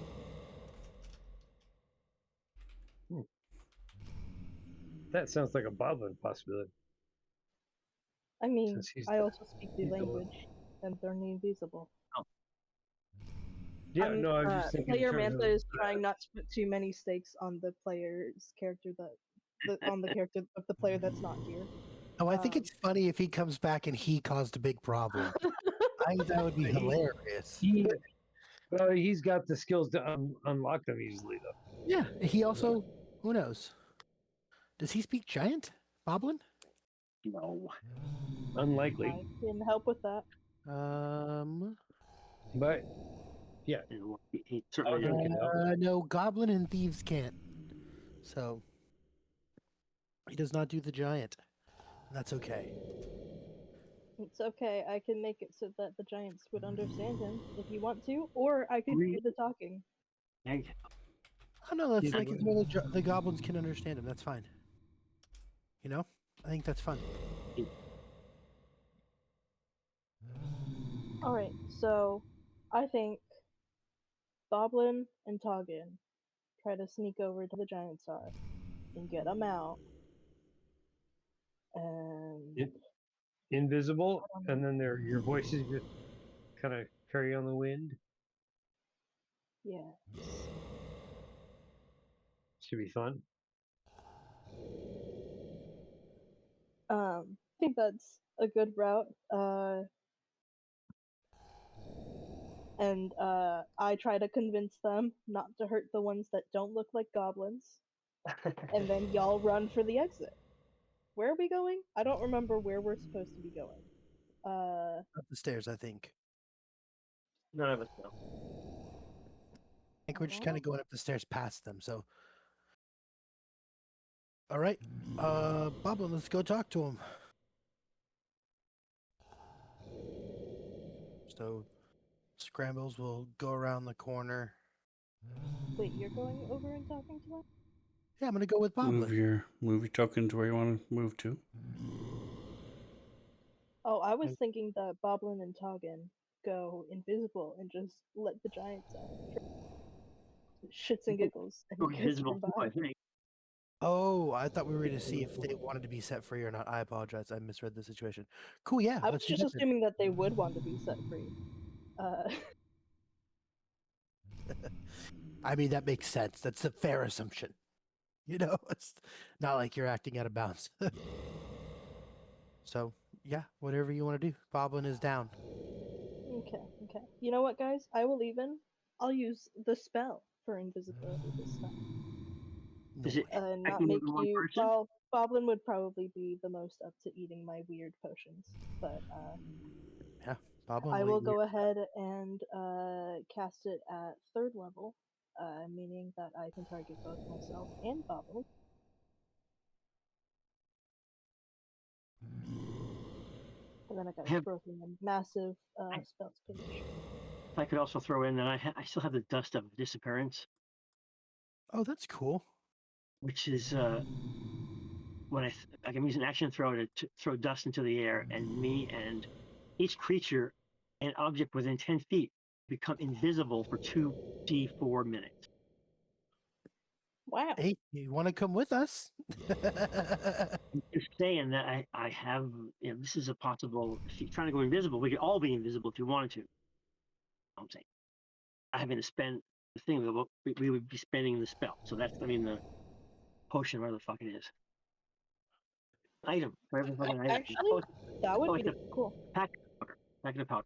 That sounds like a Boblin possibility. I mean, Since he's I the, also speak the he's the one. language and they're invisible. Yeah, no, I was just thinking in Player terms Mantha of is trying not to put too many stakes on the player's character on the character of the player that's not here. Oh, I think it's funny if he comes back and he caused a big problem. I think that would be hilarious. well, he's got the skills to unlock them easily, though. Yeah, he also, who knows? Does he speak giant, Boblin? No. Unlikely, I can help with that. but yeah, He certainly Toggin didn't. can help. No, goblin and thieves can't. So he does not do the giant. That's okay. It's okay. I can make it so that the giants would understand him if you want to, or I could do the talking. There you Oh no, that's Either like way. where the goblins can understand him. That's fine. You know, I think that's fun. Alright, so I think Boblin and Toggin try to sneak over to the giant star and get them out. And Invisible, and then your voices just kind of carry on the wind. yeah, Should be fun. I think that's a good route. And I try to convince them not to hurt the ones that don't look like goblins, and then y'all run for the exit. Where are we going? I don't remember where we're supposed to be going. Up the stairs, I think. None of us know. I think we're just kind of going up the stairs past them. So, all right, Boblin, let's go talk to him. So Scrambles will go around the corner. Wait, you're going over and talking to them? Yeah, I'm gonna go with Move Boblin. your token to where you want to move to. Oh, I was thinking that Boblin and Toggin go invisible and just let the giants out for shits and giggles and Go get invisible turned too, I by. think. Oh, I thought we were gonna see if they wanted to be set free or not. I apologize. I misread the situation. Cool. Yeah, I was let's do just that then. assuming that they would want to be set free. I mean, that makes sense. That's a fair assumption. You know, it's not like you're acting out of bounds. So, yeah, whatever you want to do. Boblin is down. Okay, okay. You know what, guys? I will even. I'll use the spell for invisibility this time. Is it Noise. Not acting make with one you. person? Well, Boblin would probably be the most up to eating my weird potions, but Yeah, Boblin I will will eat go weird. ahead and cast it at 3rd level, meaning that I can target both myself and Boblin. And then I gotta Have- throw in a massive spell finish. I could also throw in that I still have the dust of disappearance, Oh, that's cool. which is when I can use an action throw to throw dust into the air, and me and each creature and object within 10 feet become invisible for 2d4 minutes. Wow. Hey, you want to come with us? I'm just saying that I have, this is a possible, if you're trying to go invisible, we could all be invisible if you wanted to. I'm saying. I haven't spent the thing, we would be spending the spell. So that's, the potion, where the fuck it is. Item. For every fucking item. Actually, that would Oh, be it's a cool. packet of powder.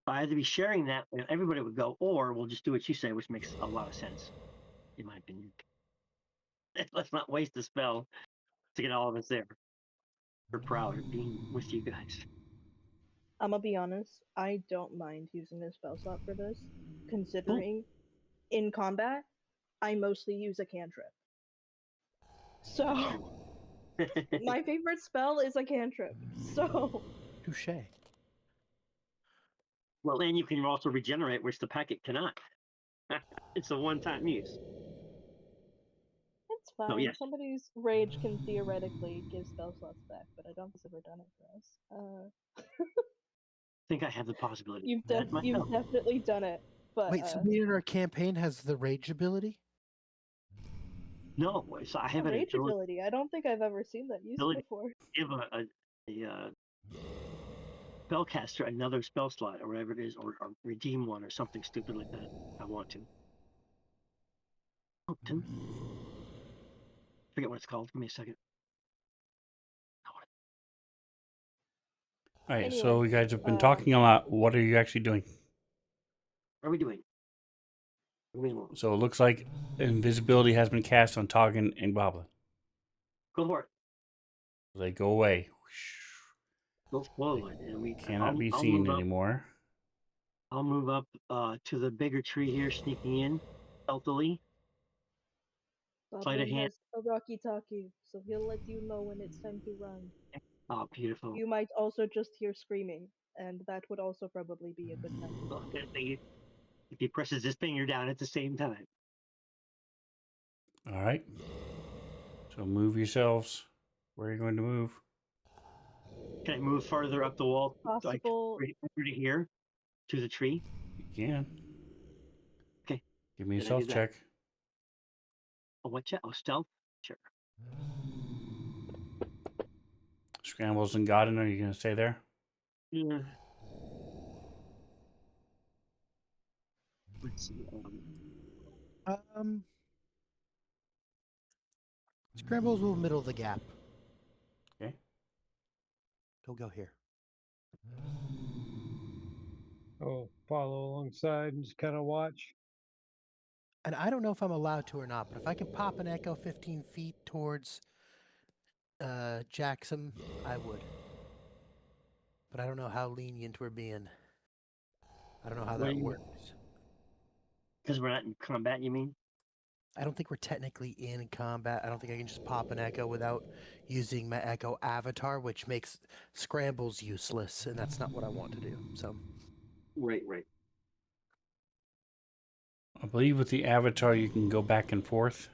I'd either be sharing that, and everybody would go, or we'll just do what you say, which makes a lot of sense, in my opinion. Let's not waste the spell to get all of us there. We're proud of being with you guys. I'm gonna be honest, I don't mind using this spell slot for this, considering in combat, I mostly use a cantrip. So, my favorite spell is a cantrip. So, Touche. Well, and you can also regenerate, which the packet cannot. It's a one-time use. it's fine. So yes, Somebody's rage can theoretically give spell slots back, but I don't think it's ever done it for us. I think I have the possibility of that You've myself. definitely done it, but Wait, somebody in our campaign has the rage ability? No, so I have an rage ability ability. I don't think I've ever seen that used Ability. before. to give a spellcaster another spell slot or whatever it is, or redeem one or something stupid like that. I want to. Oh, forget what it's called. Give me a second. All right, Anyway, so you guys have been talking a lot. What are you actually doing? What are we doing? Go So it looks like invisibility has been cast on Toggin and Boblin. for it. They go away. Go forward, and we Cannot be I'll seen move up. anymore. I'll move up to the bigger tree here, sneaking in stealthily. Sleight of Boblin hand. has a walkie-talkie, so he'll let you know when it's time to run. Oh, beautiful. You might also just hear screaming, and that would also probably be a good time. Well, if he presses his finger down at the same time. All right. So move yourselves. Where are you going to move? Can I move further up the wall, like Possible. over to here, to the tree? You can. Okay. Give me a Then I do stealth that. check. Oh, what check? Oh, stealth? Sure. Scrambles and Godin, are you going to stay there? Yeah. Let's see. Scrambles will middle the gap. Okay. He'll go here. Oh, follow alongside and just kind of watch. And I don't know if I'm allowed to or not, but if I can pop an echo 15 feet towards Jackson, I would. But I don't know how lenient we're being. I don't know how that works. Because we're not in combat, you mean? I don't think we're technically in combat. I don't think I can just pop an echo without using my echo avatar, which makes scrambles useless, and that's not what I want to do. So Right. I believe with the avatar you can go back and forth.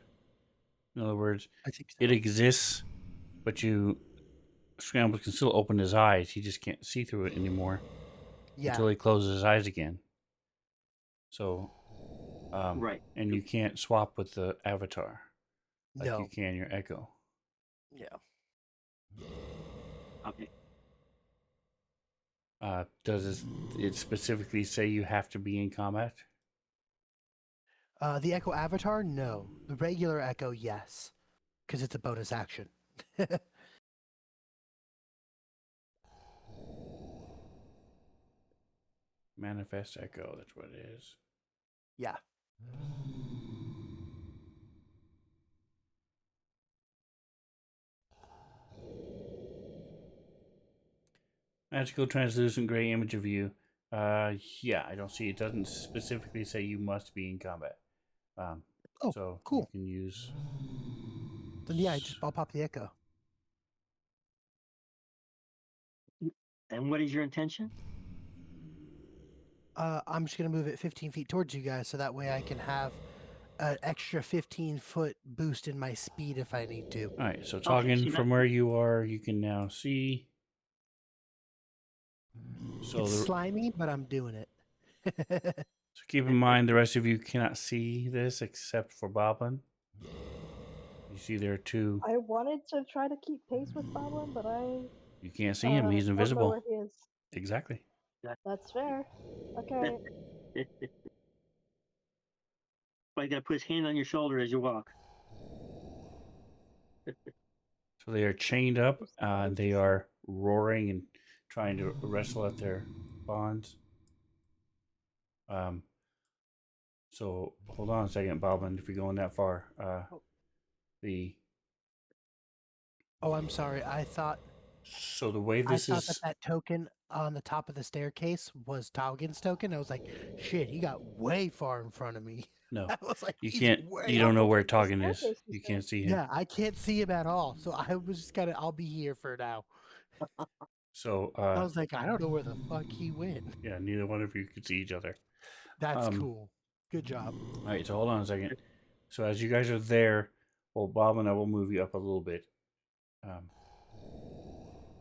In other words, I think so. it exists, but Scramble can still open his eyes. He just can't see through it anymore Yeah. until he closes his eyes again. So, Right. and you can't swap with the avatar like you No. can your Echo. Yeah. Okay. Does it specifically say you have to be in combat? The Echo Avatar, no. The regular Echo, yes, because it's a bonus action. Manifest Echo, that's what it is. Yeah. Magical translucent gray image of you. Yeah, I don't see. It doesn't specifically say you must be in combat. Oh, So cool. you can use. Then yeah, I'll pop the Echo. And what is your intention? I'm just gonna move it 15 feet towards you guys, so that way I can have an extra 15-foot boost in my speed if I need to. All right. So Okay, talking see from that? where you are, you can now see. So It's the, slimy, but I'm doing it. so keep in mind the rest of you cannot see this except for Boblin. You see there are two. I wanted to try to keep pace with Boblin, but I You can't see him. He's don't know invisible. where he is. Exactly. That's fair. Okay. But you got to put his hand on your shoulder as you walk. So they are chained up. Just nice They to see. are roaring and trying to wrestle at their bonds. So hold on a second, Boblin. If you're going that far, the Oh, I'm sorry. so the way I this thought is that token on the top of the staircase was Taugen's token. I was like, shit, he got way far in front of me. no, I was like, you he's can't. way You don't know off. where The Toggin is. staircase You is can't there. see him. Yeah, I can't see him at all. So I was just I'll be here for now. So I was like, I don't know where the fuck he went. yeah, neither one of you could see each other. That's cool. Good job. All right, so hold on a second. So as you guys are there, well, Bob and I will move you up a little bit. I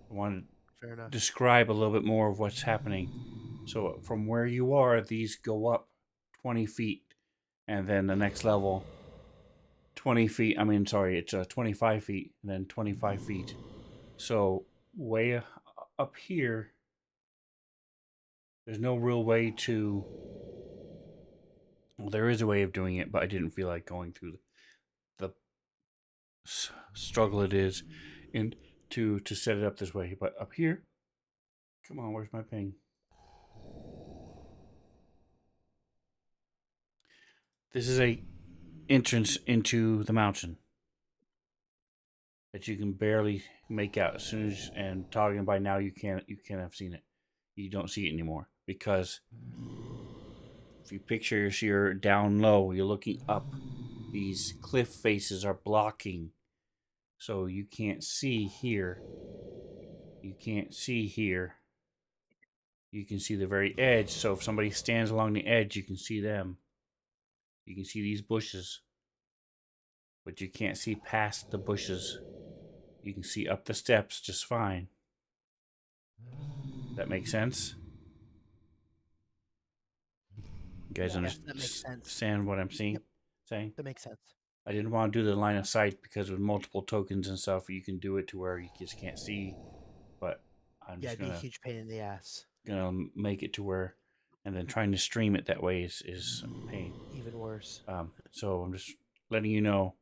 want Fair to enough. describe a little bit more of what's happening. So from where you are, these go up 20 feet, and then the next level, 20 feet. I mean, sorry, it's 25 feet, and then 25 feet. So way up here, there's no real way to. Well, there is a way of doing it, but I didn't feel like going through the struggle it is in to set it up this way. But up here, come on, where's my ping? This is a entrance into the mountain that you can barely make out. As soon as and talking by now, you can't have seen it. You don't see it anymore because if you picture you're down low, you're looking up. These cliff faces are blocking, so you can't see here. You can't see here. You can see the very edge. So if somebody stands along the edge, you can see them. You can see these bushes, but you can't see past the bushes. You can see up the steps just fine. That makes sense? You guys Yes, that makes sense. understand what I'm saying? That makes sense. I didn't want to do the line of sight because with multiple tokens and stuff, you can do it to where you just can't see. But I'm Yeah, just it'd be a huge pain in the ass. gonna make it to where, and then trying to stream it that way is a pain. Even worse. So I'm just letting you know,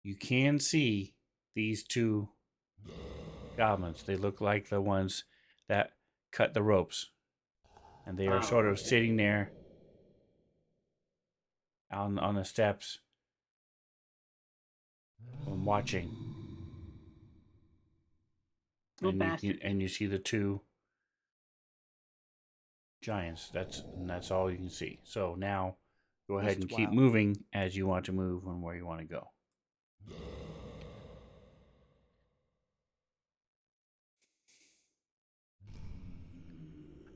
you can see these two goblins. They look like the ones that cut the ropes, and they are sort of sitting there on the steps and watching. And you see the two giants. That's all you can see. So now go ahead and keep moving as you want to move and where you want to go.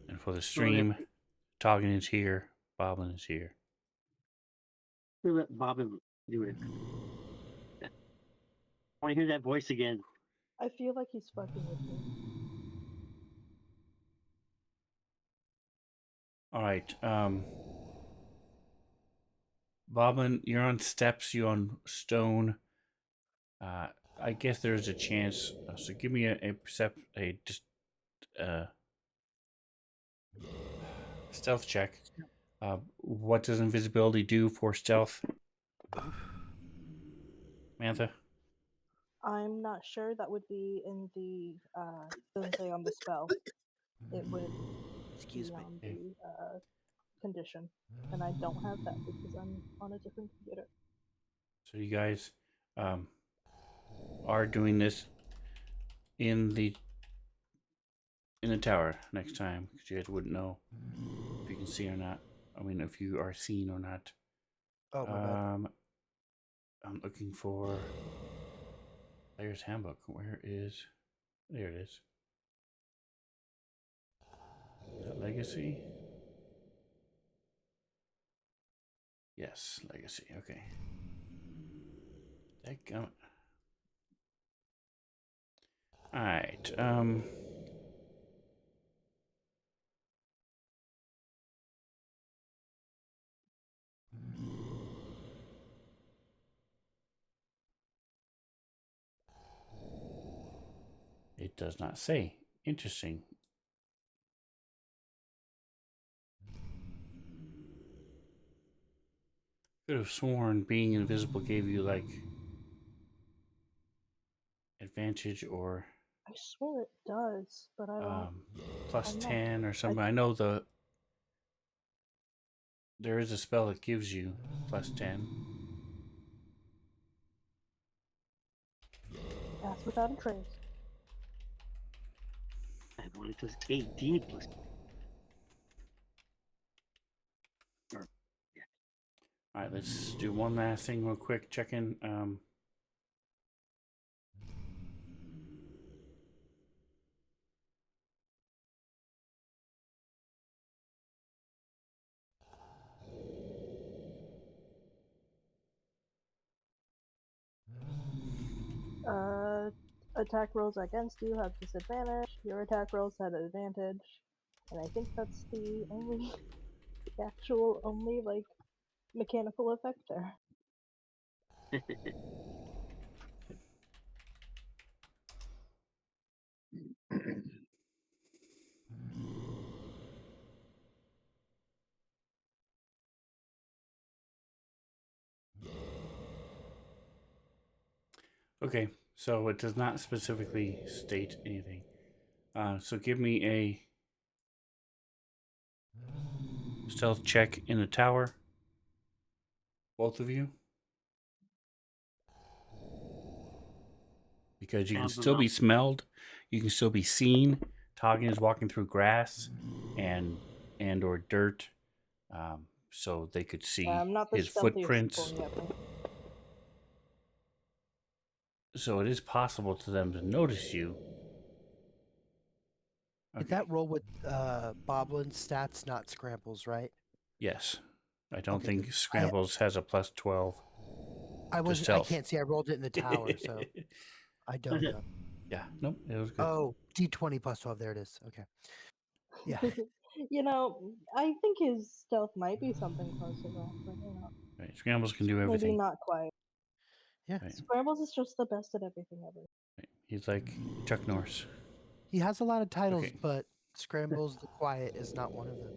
And for the stream, Toggin is here. Boblin is here. We'll let Bobbin do it. I want to hear that voice again. I feel like he's fucking with me. All right. Boblin, you're on steps. You on stone. I guess there's a chance. So give me a stealth check. What does invisibility do for stealth? Mantha? I'm not sure. That would be in the doesn't say on the spell. It would Excuse be me. on the condition, and I don't have that because I'm on a different computer. So you guys are doing this in the tower next time because you guys wouldn't know if you can see or not. I mean, if you are seen or not. Oh, my bad. I'm looking for Player's Handbook. Where is? There it is. Is that Legacy? Yes, Legacy. Okay. Dadgummit. Alright, it does not say. Interesting. Could have sworn being invisible gave you like advantage or I swear it does, but I don't. plus I'm not 10 or something. I know there is a spell that gives you plus 10. pass without a trace. I wanted to AD plus. Or, All right, let's do one last thing real quick. Check in. Attack rolls against you have disadvantage. Your attack rolls have advantage, and I think that's the only, the actual only like mechanical effect there. Okay, so it does not specifically state anything. So give me a stealth check in the tower. Both of you. Because you can still be smelled, you can still be seen. Toggin is walking through grass and or dirt, so they could see I'm not the his stealthiest footprints. pony ever. So it is possible to them to notice you. Did Okay. that roll with Boblin's stats, not Scramples, right? Yes, I don't Okay, think good. Scrambles has a plus 12. I to wasn't. I stealth. can't see. I rolled it in the tower, so I don't know. Yeah, nope, it was good. Oh, D20 plus 12. There it is. Okay. Yeah. You know, I think his stealth might be something close to that, but you know, Right, Scrambles can do maybe everything. not quite. Yeah. Right, Scrambles is just the best at everything ever. right. He's like Chuck Norris. He has a lot of titles, Okay. but Scrambles the Quiet is not one of them.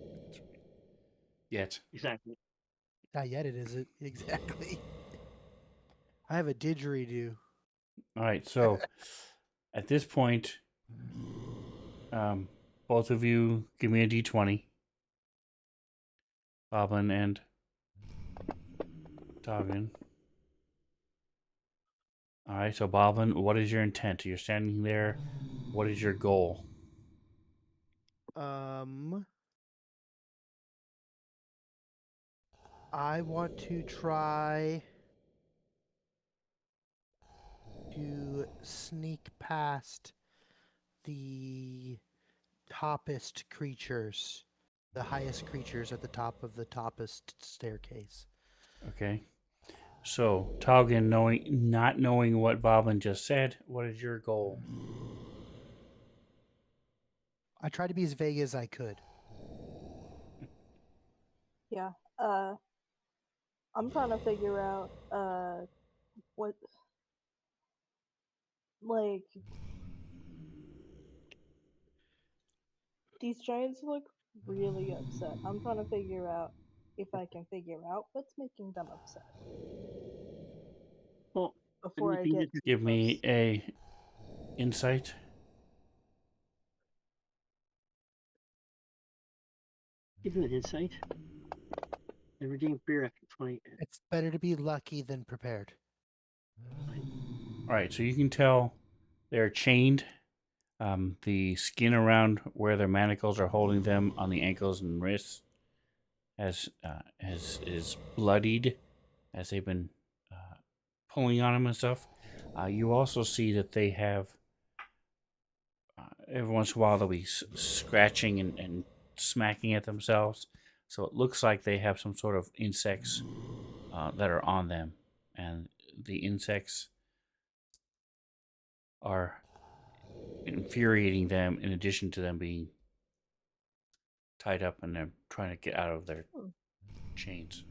Yet. Exactly. Not yet, it isn't. Exactly. I have a didgeridoo. All right, so at this point, both of you give me a d20. Boblin and Toggin. All right, so Boblin, what is your intent? You're standing there. What is your goal? I want to try to sneak past the toppest creatures The highest creatures at the top of the toppest staircase. Okay. So, Talgan, not knowing what Boblin just said, what is your goal? I tried to be as vague as I could. Yeah. I'm trying to figure out what, like, these giants look really upset. I'm trying to figure out if I can figure out what's making them upset Well, before I get too Give close. me a insight. give him an insight. And redeem fear after 20. It's better to be lucky than prepared. All right, so you can tell they're chained. The skin around where their manacles are holding them on the ankles and wrists is bloodied as they've been pulling on them and stuff. You also see that they have every once in a while they'll be scratching and smacking at themselves. So it looks like they have some sort of insects that are on them, and the insects are infuriating them. In addition to them being tied up and they're trying to get out of their chains.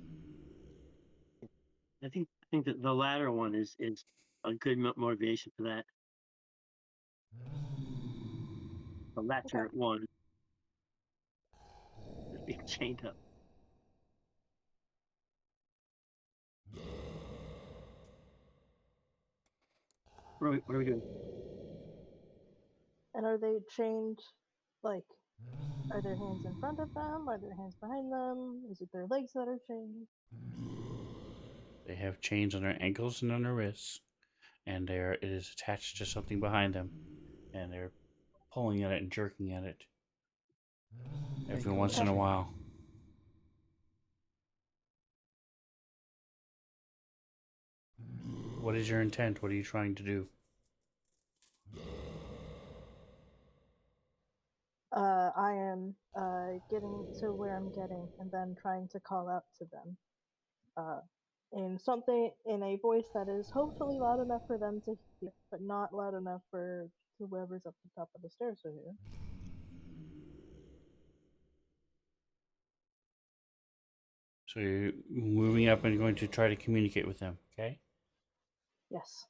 I think that the latter one is a good motivation for that. The latter one is being chained up. What are we doing? And are they chained, like, are their hands in front of them? Are their hands behind them? Is it their legs that are chained? They have chains on their ankles and on their wrists, and it is attached to something behind them, and they're pulling at it and jerking at it every once in a while. What is your intent? What are you trying to do? I am getting to where I'm getting and then trying to call out to them. In a voice that is hopefully loud enough for them to hear, but not loud enough for whoever's up the top of the stairs to hear. So you're moving up and going to try to communicate with them, okay? Yes.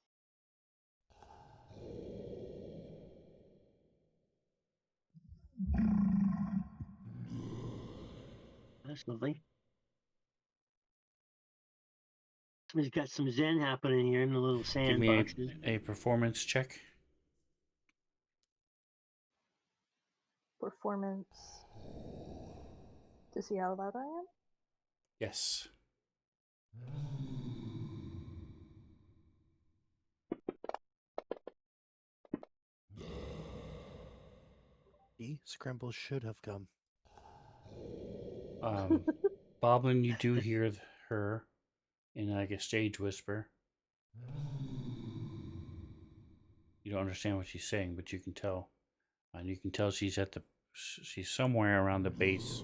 That's lovely. Somebody's got some zen happening here in the little Give sand me boxes. a performance check. Performance to see how loud I am. Yes. Scramble should have come. Boblin, you do hear her in like a stage whisper. You don't understand what she's saying, but you can tell. And you can tell she's somewhere around the base,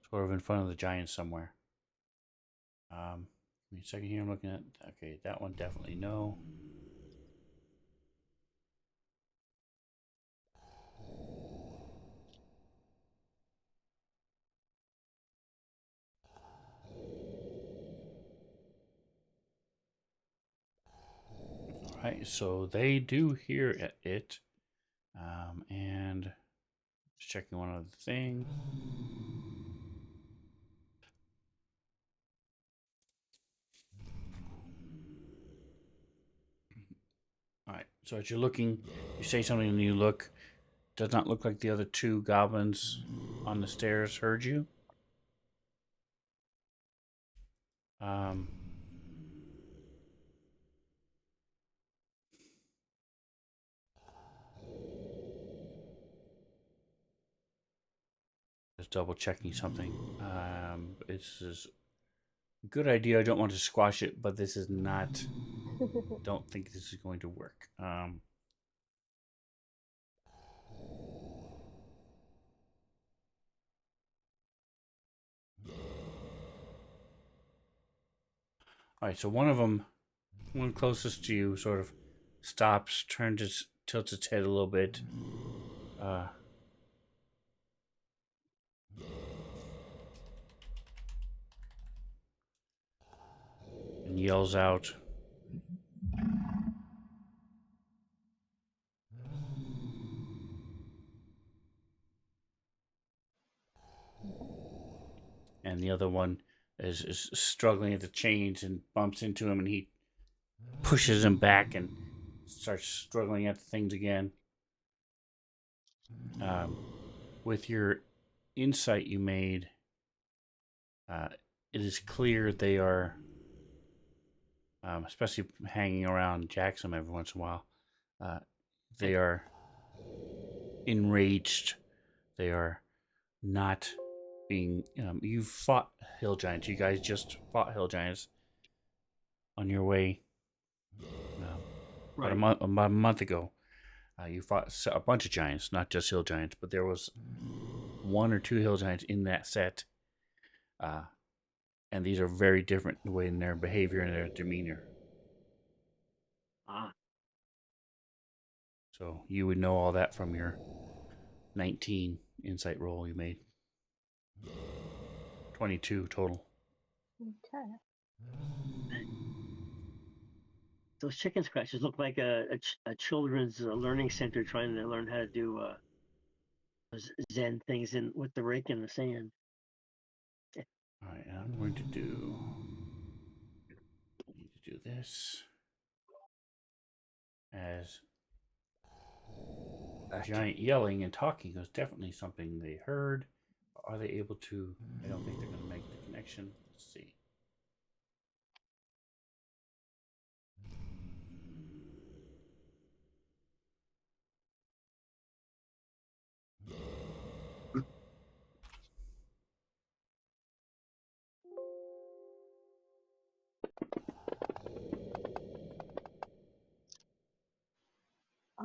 sort of in front of the giant somewhere. Give me a second here. I'm looking at. Okay, that one definitely no. All right, so they do hear it, and just checking one other thing. All right, so as you're looking, you say something and you look. Does not look like the other two goblins on the stairs heard you. Just double checking something. It's a good idea. I don't want to squash it, but this is not. Don't think this is going to work. All right, so one of them, one closest to you, sort of stops, tilts its head a little bit. And yells out. And the other one is struggling at the chains and bumps into him, and he pushes him back and starts struggling at the things again. With your insight you made, it is clear they are, especially hanging around Jackson every once in a while, they are enraged. They are not being. You've fought hill giants. You guys just fought hill giants on your way Right. about a month ago. You fought a bunch of giants, not just hill giants, but there was 1 or 2 hill giants in that set. And these are very different in the way in their behavior and their demeanor. Ah. So you would know all that from your 19 insight roll you made. 22 total. Okay. Those chicken scratches look like a children's learning center trying to learn how to do those Zen things in with the rake in the sand. All right, I'm going to do. Need to do this as a giant yelling and talking was definitely something they heard. Are they able to? I don't think they're going to make the connection. Let's see.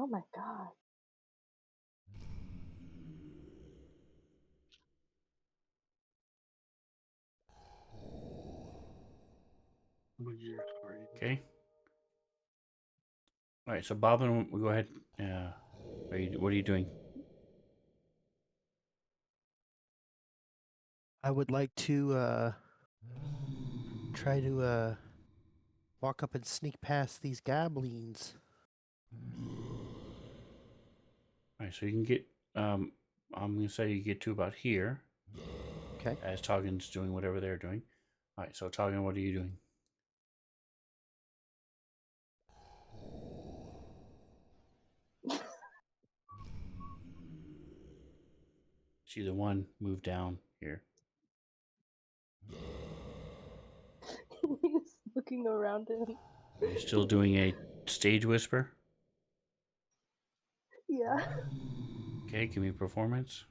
Oh my god. Okay. All right, so Bobbin, we'll go ahead. What are you doing? I would like to try to walk up and sneak past these goblins. All right, so you can get. I'm going to say you get to about here. Okay. As Toggen's doing whatever they're doing. All right, so Toggen, what are you doing? She's the one move down here. He's looking around him. Are you still doing a stage whisper? Yeah. Okay, give me performance.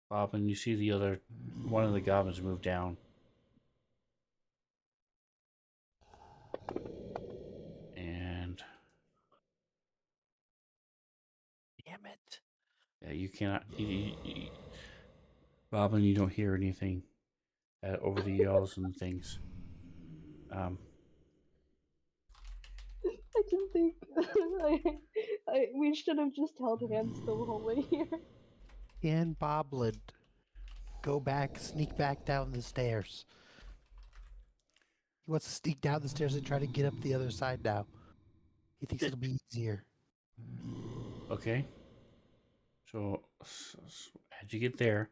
Bobbin, you see the other one of the goblins move down. And Damn it. yeah, you cannot. Bobbin, you don't hear anything over the yells and things. I didn't think we should have just held hands the whole way here. And Boblin, go back, sneak back down the stairs. He wants to sneak down the stairs and try to get up the other side now. He thinks it'll be easier. Okay. So as you get there,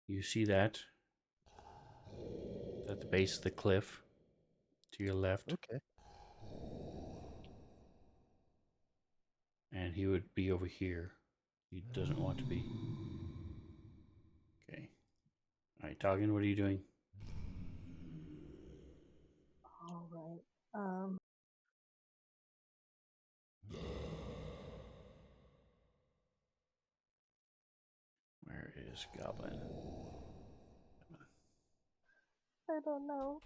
you see that at the base of the cliff to your left. Okay. And he would be over here. He doesn't want to be. Okay. All right, Toggen, what are you doing? All right. Where is Goblin? I don't know.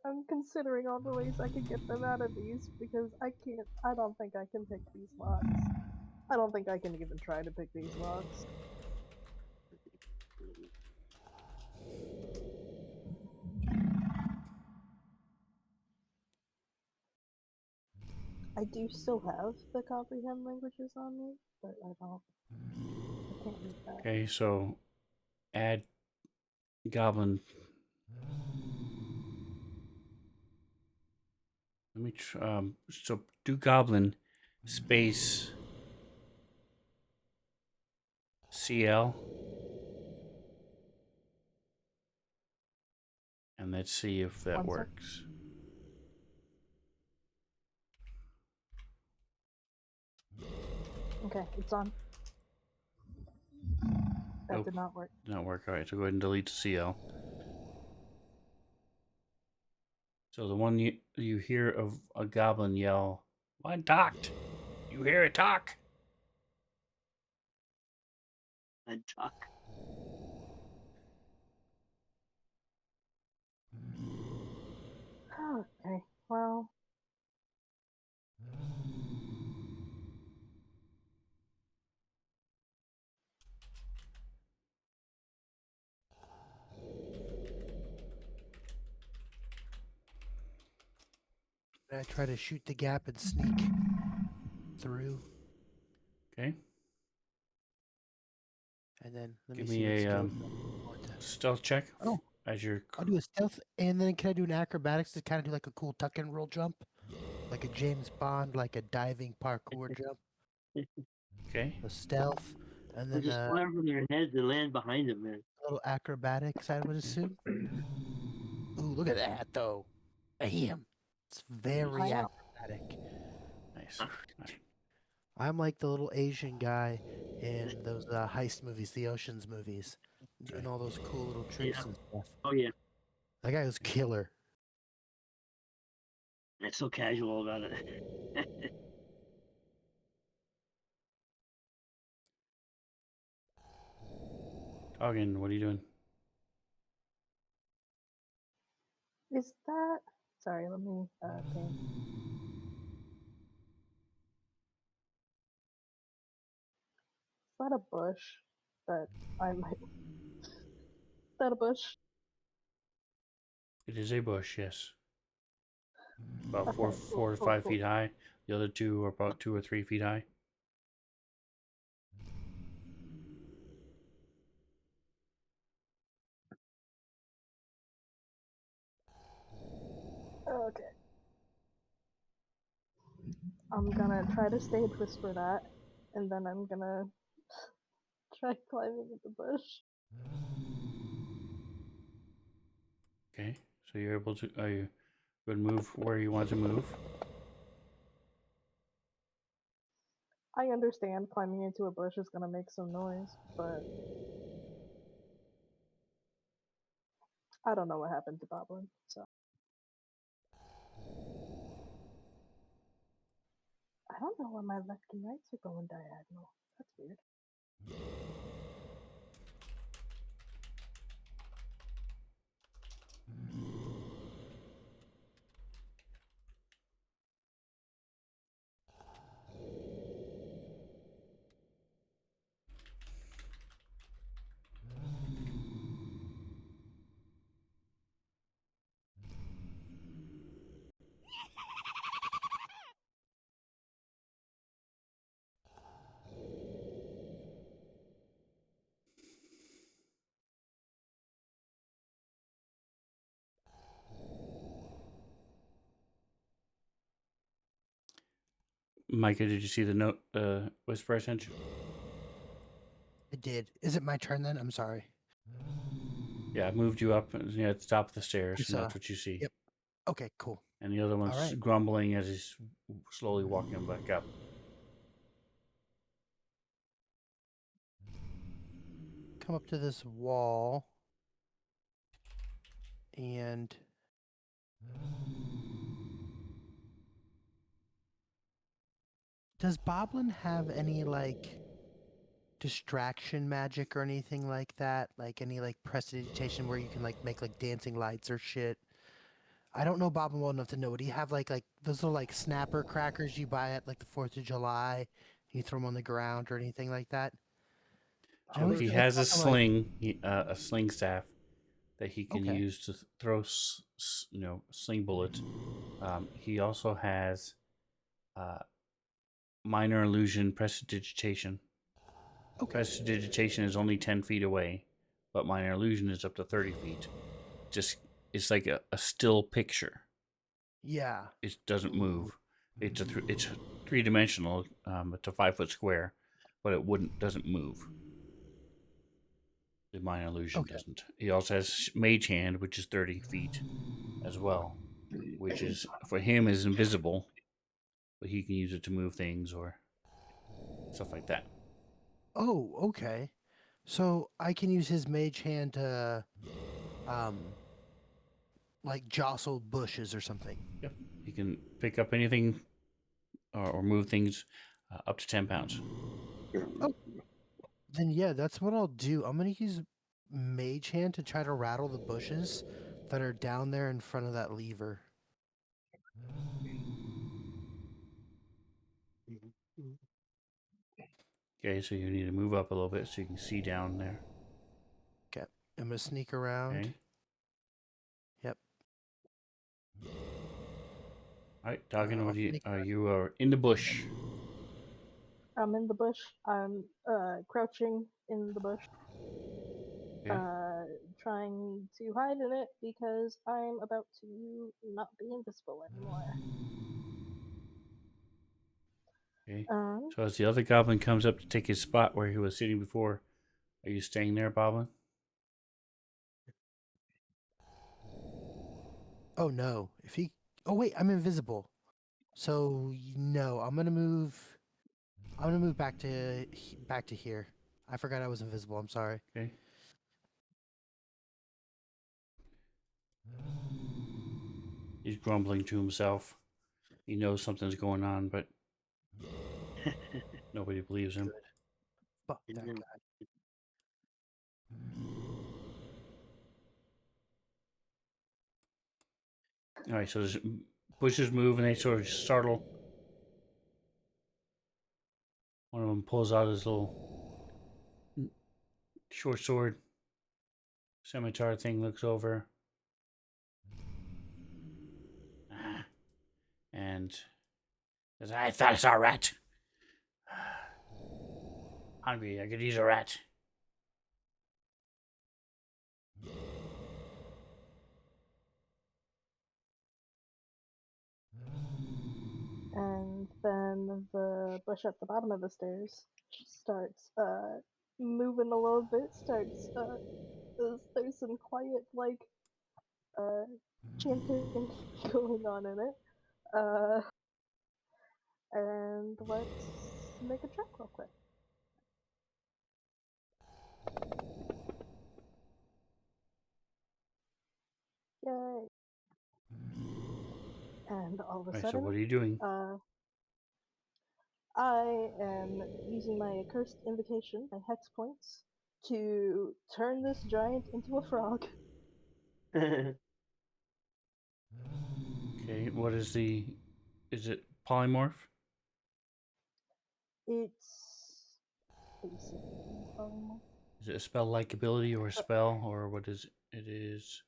I'm considering all the ways I could get them out of these because I don't think I can pick these locks. I don't think I can even try to pick these locks. I do still have the comprehend languages on me, but I can't read that. Okay, so add goblin. Let me so do goblin space CL, and let's see if that 1 sec. works. Okay, it's on. That Nope. did not work. Did not work. All right, so go ahead and delete the CL. So the one you hear of a goblin yell, "One talked." You hear it talk. And talk. Okay, well. I try to shoot the gap and sneak through, Okay, and then let give me see me what a skills. stealth check Oh, as you're. I'll do a stealth, and then can I do an acrobatics to kind of do like a cool tuck and roll jump, like a James Bond, like a diving parkour jump? Okay. A stealth, and They then just fly over their heads and land behind them, man. a little acrobatics, I would assume. Ooh, look at that though! Bam! It's very Wow. acrobatic. Nice. All right. I'm like the little Asian guy in those heist movies, the Ocean's movies, doing Okay. all those cool little tricks Yeah. and stuff. Oh yeah, That guy was killer. that's so casual about it. Ogden, what are you doing? Is that. Sorry, let me think. Is that a bush that I might. Is that a bush? It is a bush, yes. About Okay, four cool, to cool, 5 cool. feet high. The other two are about 2 or 3 feet high. Okay. I'm gonna try to stage whisper that, and then I'm gonna try climbing in the bush. Okay, so you're able to. Are you going to move where you want to move? I understand climbing into a bush is gonna make some noise, but I don't know what happened to Goblin, so I don't know why my left and rights are going diagonal. That's weird. Micah, did you see the note? Whisper I sent you? I did. Is it my turn then? I'm sorry. Yeah, I moved you up. Yeah, at the top of the I stairs, and saw. that's what you see. Yep. Okay, cool. And the other one's right. grumbling as he's slowly walking back up. Come up to this wall, and does Boblin have any like distraction magic or anything like that? Like any like prestidigitation where you can like make like dancing lights or shit? I don't know Boblin well enough to know. Do you have like those little like snapper crackers you buy at like the 4th of July? You throw them on the ground or anything like that? I So always he feel like has a kinda like sling, a sling staff that he can okay. use to throw, sling bullets. He also has minor illusion prestidigitation. Okay. Prestidigitation is only 10 feet away, but minor illusion is up to 30 feet. Just it's like a still picture. Yeah. It doesn't move. It's it's 3-dimensional. It's a 5-foot square, but it doesn't move. The minor illusion Okay. doesn't. He also has mage hand, which is 30 feet as well, which is for him is invisible, but he can use it to move things or stuff like that. Oh, okay. So I can use his mage hand to, like jostle bushes or something. Yep. He can pick up anything or move things up to 10 pounds. Oh, then yeah, that's what I'll do. I'm gonna use mage hand to try to rattle the bushes that are down there in front of that lever. Okay, so you need to move up a little bit so you can see down there. Okay. I'm gonna sneak around. Okay. Yep. All right, Doggin, I'll what do you sneak are in the bush? I'm in the bush. I'm crouching in the bush, Okay. trying to hide in it because I'm about to not be invisible anymore. Okay. Um, So as the other goblin comes up to take his spot where he was sitting before, are you staying there, Boblin? Oh no. If he Oh wait, I'm invisible. So no, I'm gonna move back to here. I forgot I was invisible. I'm sorry. Okay. He's grumbling to himself. He knows something's going on, but nobody believes him. Fuck that Mhm. guy. All right, so the bushes move and they sort of startle. One of them pulls out his little short sword, scimitar thing, looks over, and says, "I thought I saw a rat. Hungry, I could use a rat." and then the bush at the bottom of the stairs starts moving a little bit. Starts there's some quiet like chanting going on in it. Uh, and let's make a check real quick. Yay! And all of a All right, so what sudden, are you doing? I am using my accursed invitation, my hex points, to turn this giant into a frog. Okay, what is the? Is it polymorph? It's basically polymorph. Is it a spell-like ability or a spell, or what is it? It is.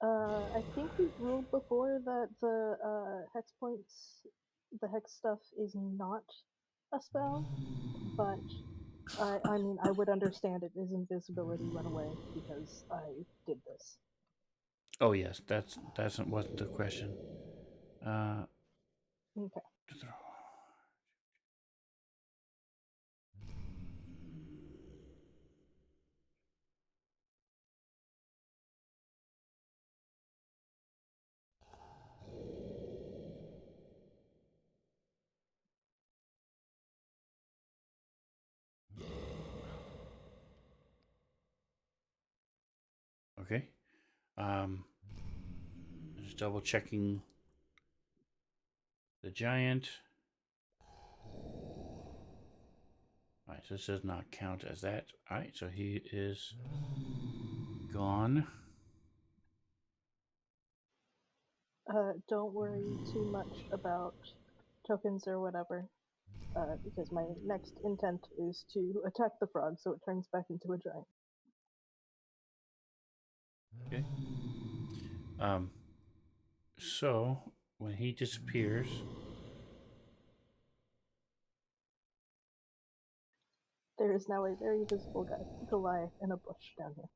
I think we've ruled before that the hex points, the hex stuff is not a spell, but I mean, I would understand it as invisibility run away because I did this. Oh yes, that's wasn't the question. Uh, Okay. okay. Um, just double checking the giant. All right, so this does not count as that. All right, so he is gone. Don't worry too much about tokens or whatever, because my next intent is to attack the frog so it turns back into a giant. Okay. So when he disappears, There is now a very visible Goliath in a bush down here.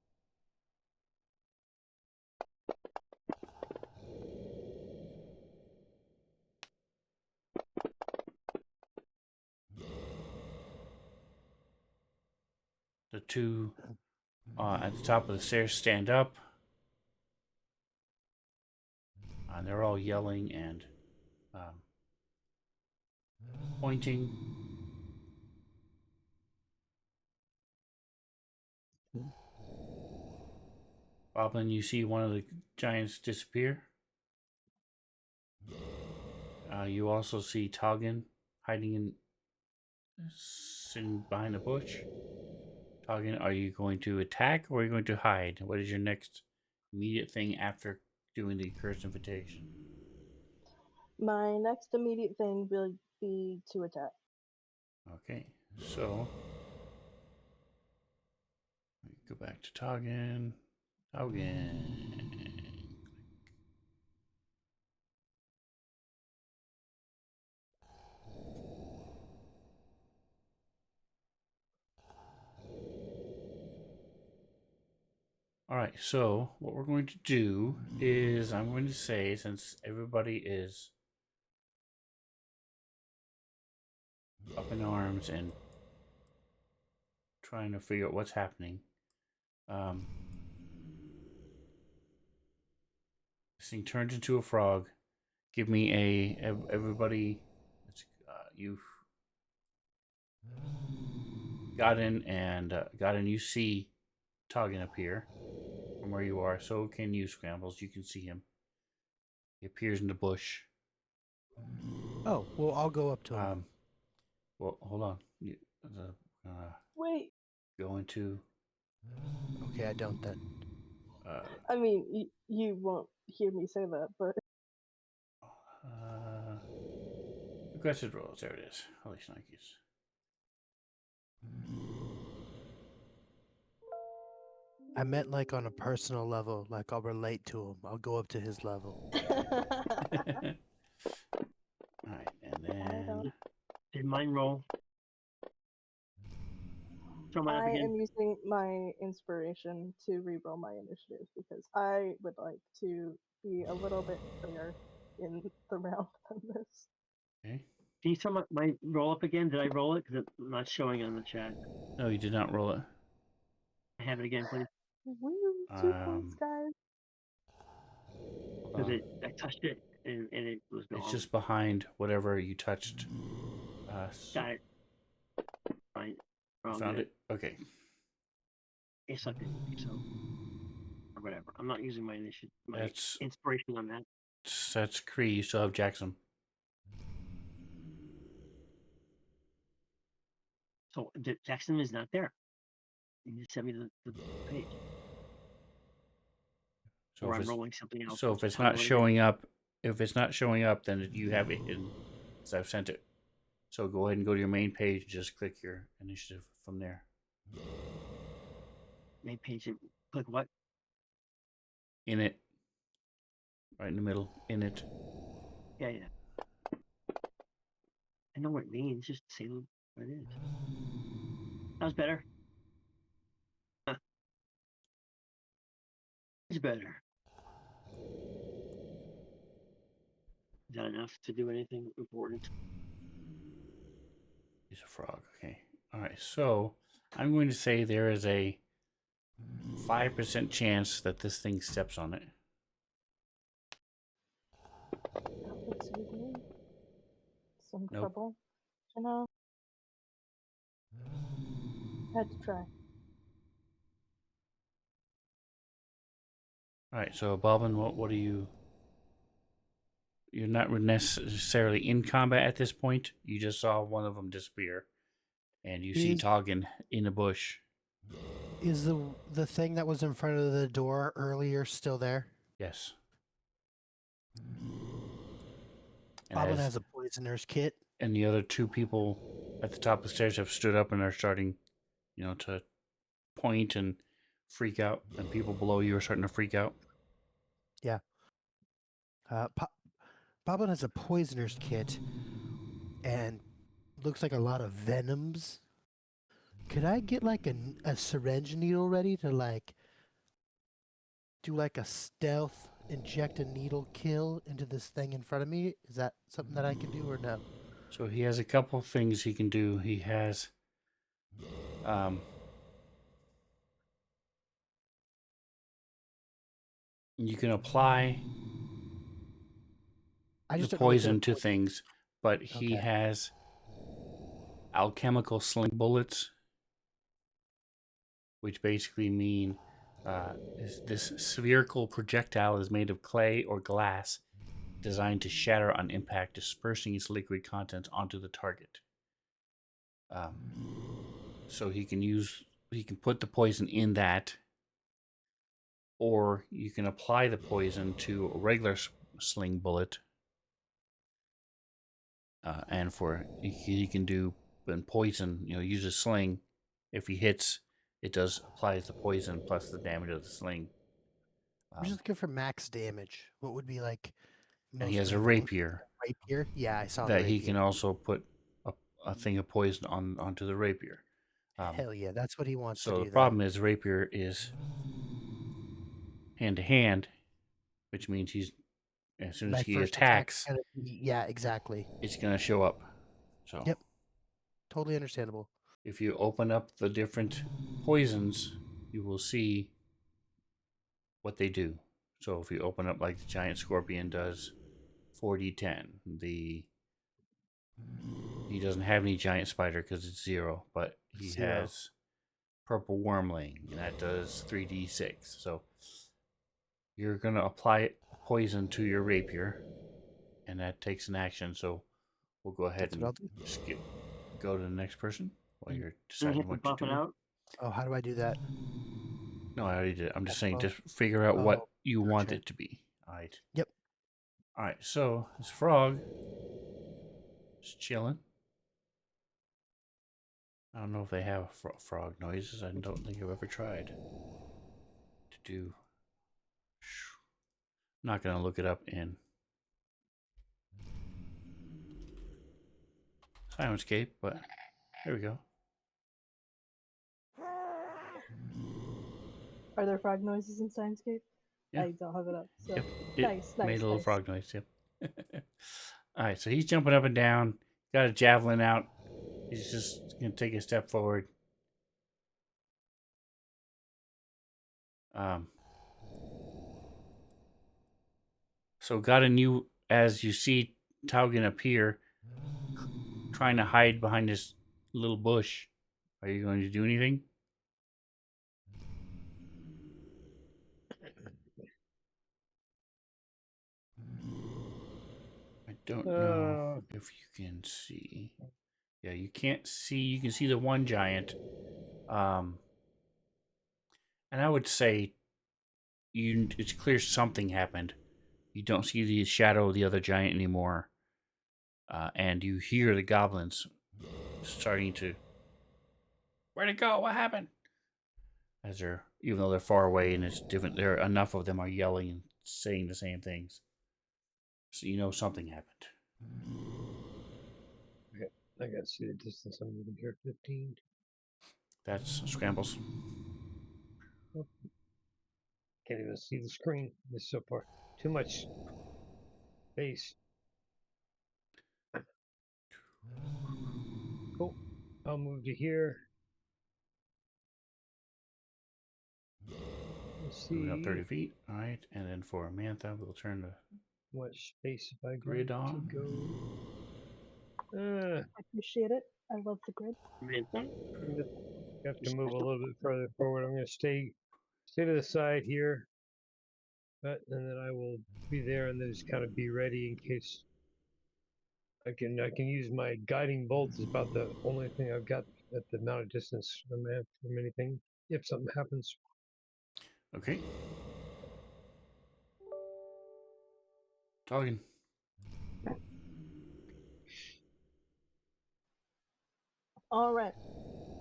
The two at the top of the stairs stand up. And they're all yelling and pointing. Boblin, you see one of the giants disappear. You also see Toggin hiding sitting behind a bush. Toggin, are you going to attack or are you going to hide? What is your next immediate thing after doing the cursed invitation? My next immediate thing will be to attack. Okay, so go back to Toggin. Toggin. All right, so what we're going to do is I'm going to say, since everybody is up in arms and trying to figure out what's happening, this thing turns into a frog. Give me everybody. You've gotten you see Toggin appear from where you are. So can you, Scrambles? You can see him. He appears in the bush. Oh, well, I'll go up to him. Well, hold on. Wait. Go into. Okay, I don't then. I mean, you won't hear me say that, but aggressive rolls. There it is. Holy shnikes. I meant like on a personal level, like I'll relate to him. I'll go up to his level. Alright, and then Did mine roll? Throw mine up I again. am using my inspiration to reroll my initiative because I would like to be a little bit clearer in the round than this. okay. Can you throw my roll up again? Did I roll it? Because it's not showing on the chat. No, you did not roll it. Have it again, please. Woo, 2 points, guys. Because I touched it and it was gone. It's just behind whatever you touched. Got it. Right. You found it? Okay. Yes, I did. So, or whatever. I'm not using my initiative, my That's inspiration on that. That's Cree. You still have Jackson. So Jackson is not there. You just send me the page. So or if I'm it's, rolling something else. so if it's not showing up, then you have it in. Because I've sent it. So go ahead and go to your main page. Just click your initiative from there. Main page. Click what? In it. Right in the middle. In it. Yeah. I know what it means. Just say what it is. That was better. It's better. Is that enough to do anything important? He's a frog. Okay. All right. So I'm going to say there is a 5% chance that this thing steps on it. That looks good to me. Some Nope. trouble, you know. Had to try. All right. So Bobbin, what are you? You're not necessarily in combat at this point. You just saw one of them disappear, and you see Toggin in a bush. Is the thing that was in front of the door earlier still there? Yes. Bobbin has a poisoner's kit. And the other two people at the top of the stairs have stood up and are starting, to point and freak out. And people below you are starting to freak out. Yeah. Bobbin has a poisoner's kit and looks like a lot of venoms. Could I get like a syringe needle ready to like do like a stealth inject a needle kill into this thing in front of me? Is that something that I can do or no? So he has a couple things he can do. He has you can apply I the just don't know what poison they're to things, but he Okay. has alchemical sling bullets, which basically mean this spherical projectile is made of clay or glass designed to shatter on impact, dispersing its liquid contents onto the target. So he can put the poison in that, or you can apply the poison to a regular sling bullet, and for he can do when poison, use a sling. If he hits, it does applies the poison plus the damage of the sling. I'm just looking for max damage. What would be like And he most has a lethal? rapier Rapier? Yeah, I saw the that he rapier. can also put a thing of poison onto the rapier. Hell yeah, that's what he wants to So the do then. problem is rapier is hand to hand, which means he's as soon as My he first attack's attacks, gonna be yeah, exactly. it's gonna show up. So Yep, totally understandable. if you open up the different poisons, you will see what they do. So if you open up like the giant scorpion does 4d10, he doesn't have any giant spider because it's 0, but he 0. has purple wormling and that does 3d6. So you're gonna apply poison to your rapier, and that takes an action. So we'll go ahead That's what and I'll do. go to the next person while you're Didn't deciding hit the what to buff it do. out. Oh, how do I do that? No, I already did. I'm just saying, Oh, just figure out what oh, you want gotcha. it to be. All right. Yep. All right. So this frog is chilling. I don't know if they have frog noises. I don't think I've ever tried to do. I'm not gonna look it up in Silenscape, but there we go. Are there frog noises in Signscape? Yeah. I don't have it up. So Yep. It nice, made nice, a little nice. frog noise. Yep. All right. So he's jumping up and down. Got a javelin out. He's just gonna take a step forward. So got a new, as you see Taugen appear, trying to hide behind this little bush. Are you going to do anything? I don't know if you can see. Yeah, you can't see. You can see the one giant. And I would say it's clear something happened. You don't see the shadow of the other giant anymore. And you hear the goblins starting to, where'd it go? What happened? As they're, even though they're far away and it's different, there enough of them are yelling and saying the same things. So you know something happened. Okay, I gotta see the distance I'm moving here. 15. That's Scrambles. Oh, can't even see the screen. It's so far. Too much space. Cool. I'll move to here. Let's Moving up 30 see feet. All right. And then for Mantha, we'll turn the what space have I got grid to on. go. I appreciate it. I love the grid. Have to move a little bit further forward. I'm going to stay to the side here, and then I will be there and then just kind of be ready in case I can use my guiding bolts. Is about the only thing I've got at the amount of distance I'm at from anything. If something happens, Okay. Talking. All right.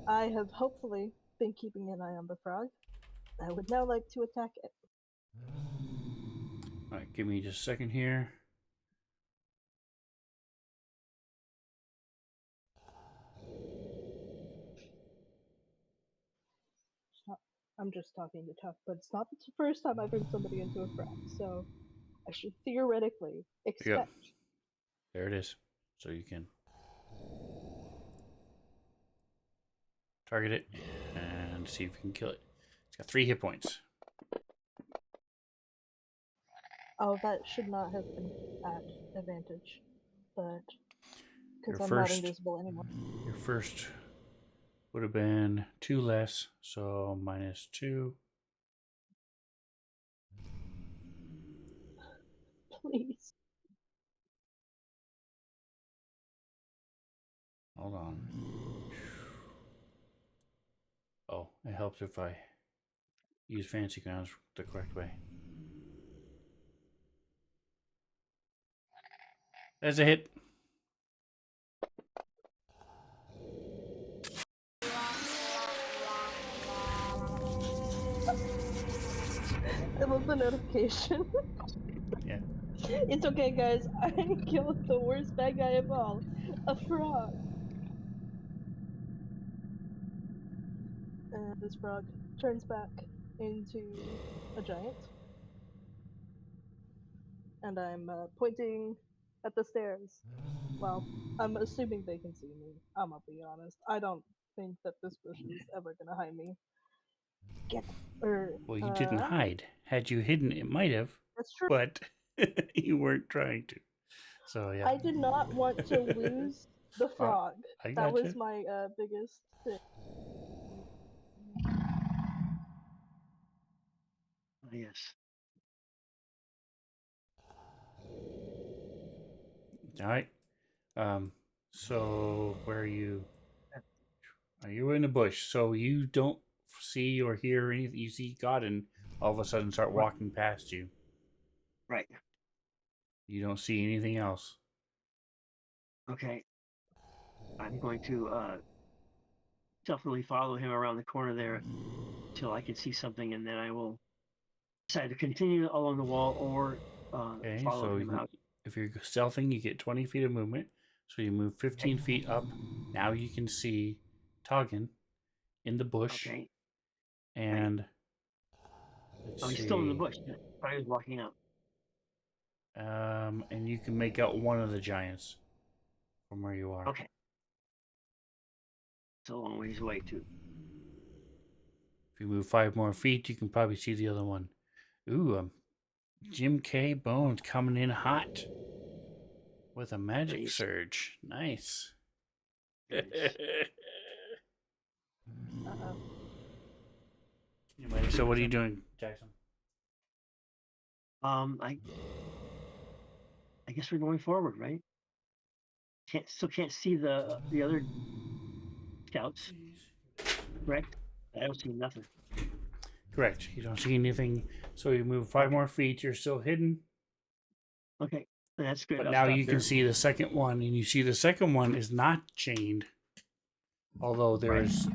I have hopefully been keeping an eye on the frog. I would now like to attack it. All right. Give me just a second here. I'm just talking to Tuck, but it's not the first time I've turned somebody into a frog, so I should theoretically expect. There it is. So you can target it and see if you can kill it. It's got 3 hit points. Oh, that should not have been at advantage, but because Your I'm not first- invisible anymore. Your first would have been 2 less, so -2. Please. Hold on. Oh, it helps if I use fancy grounds the correct way. There's a hit. I love the notification. Yeah. It's okay, guys. I killed the worst bad guy of all, a frog. And this frog turns back into a giant. And I'm pointing at the stairs. Well, I'm assuming they can see me. I'm gonna be honest. I don't think that this bush is ever gonna hide me. Well, you didn't hide. Had you hidden, it might have, That's true. but you weren't trying to. So yeah. I did not want to lose the frog. I That gotcha. was my biggest thing. Yes. All right. So where are you? Are you in the bush? So you don't see or hear anything. You see God and all of a sudden start walking past you. Right. You don't see anything else. Okay. I'm going to definitely follow him around the corner there until I can see something, and then I will decide to continue along the wall or Okay, follow so him out. if you're stealthing, you get 20 feet of movement. So you move 15 feet up. Now you can see Toggin in the bush. Okay. And let's Oh, he's see. still in the bush. I was walking out. And you can make out one of the giants from where you are. Okay. It's a long ways away too. If you move 5 more feet, you can probably see the other one. Ooh, Jim K. Bones coming in hot with a magic Nice. surge. Nice. Nice. Uh-oh. Anyway, so what are you doing, Jackson? I guess we're going forward, right? Still can't see the other scouts, correct? I don't see nothing. Correct. You don't see anything. So you move 5 more feet. You're still hidden. Okay, that's good. But I'll now stop you there. can see the second one, and you see the second one is not chained, although there is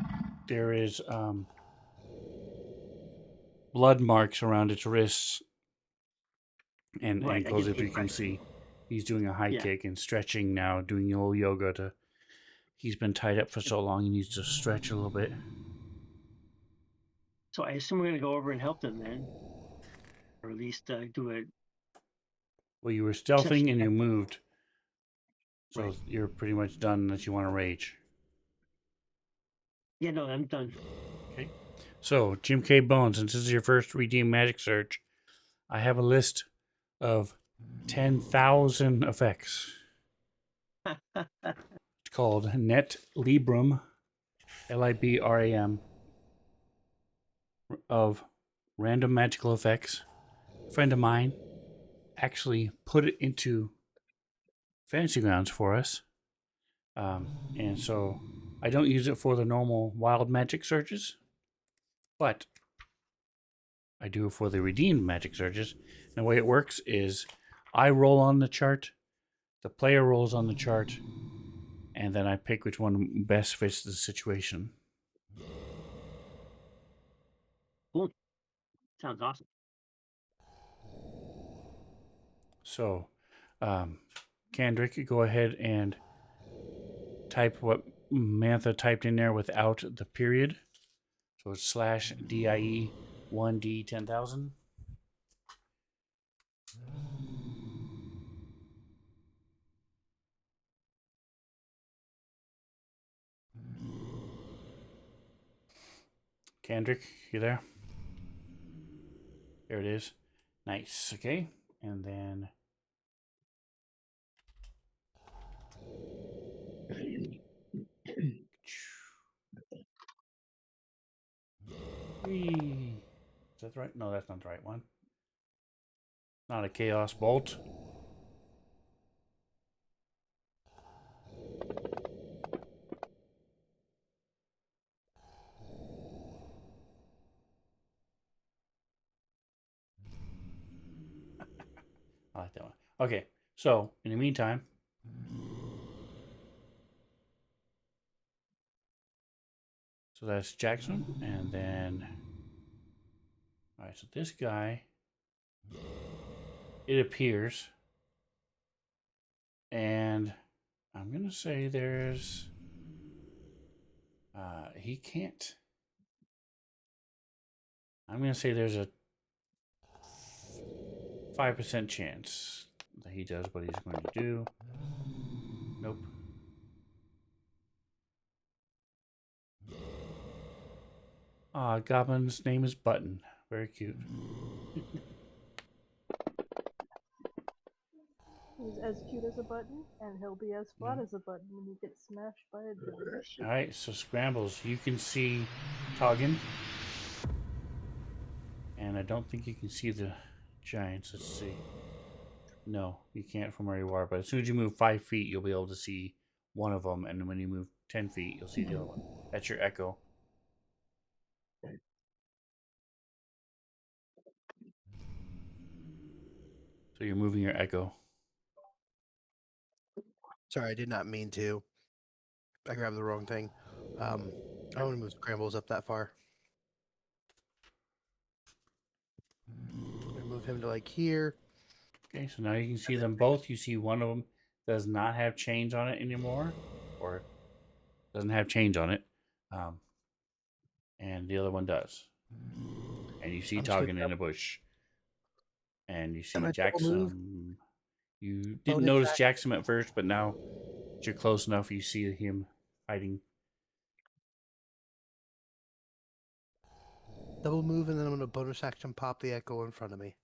blood marks around its wrists and Right, I ankles. can If see you can that. see, he's doing a high Yeah. kick and stretching now, doing a little yoga. He's been tied up for so long, he needs to stretch a little bit. So I assume we're going to go over and help them then, or at least do it. Well, you were stealthing and you check. moved, so Right. you're pretty much done unless you want to rage. Yeah, no, I'm done. Okay. So, Jim K. Bones, since this is your first redeem magic search, I have a list of 10,000 effects. It's called Net Librum, Libram, of random magical effects. A friend of mine actually put it into Fantasy Grounds for us. And so I don't use it for the normal wild magic searches, but I do it for the redeemed magic searches. And the way it works is I roll on the chart, the player rolls on the chart, and then I pick which one best fits the situation. Cool. Sounds awesome. So, Kendrick, go ahead and type what Mantha typed in there without the period. So it's slash DIE 1D 10,000. Kendrick, you there? There it is. Nice. Okay. And then whee. Is that the right? No, that's not the right one. Not a chaos bolt. I like that one. Okay, so in the meantime, so that's Jackson, and then all right. So this guy, it appears, and I'm gonna say there's, he can't. I'm gonna say there's a 5% chance that he does what he's going to do. Nope. Goblin's name is Button. Very cute. He's as cute as a button, and he'll be as flat as a button when he gets smashed by a giant. All right, so Scrambles, you can see Toggin, and I don't think you can see the giants. Let's see. No, you can't from where you are. But as soon as you move 5 feet, you'll be able to see one of them, and when you move 10 feet, you'll see the other one. That's your echo. So you're moving your echo. Sorry, I did not mean to. I grabbed the wrong thing. I don't want to move Scrambles up that far. I'm gonna move him to like here. Okay, so now you can see them both. You see one of them does not have chains on it anymore, or doesn't have chains on it, and the other one does. And you see Toggin in a bush, and you see Am I double move? Jackson. You didn't Bonus notice action. Jackson at first, but now that you're close enough, you see him fighting. Double move, and then I'm gonna bonus action pop the echo in front of me.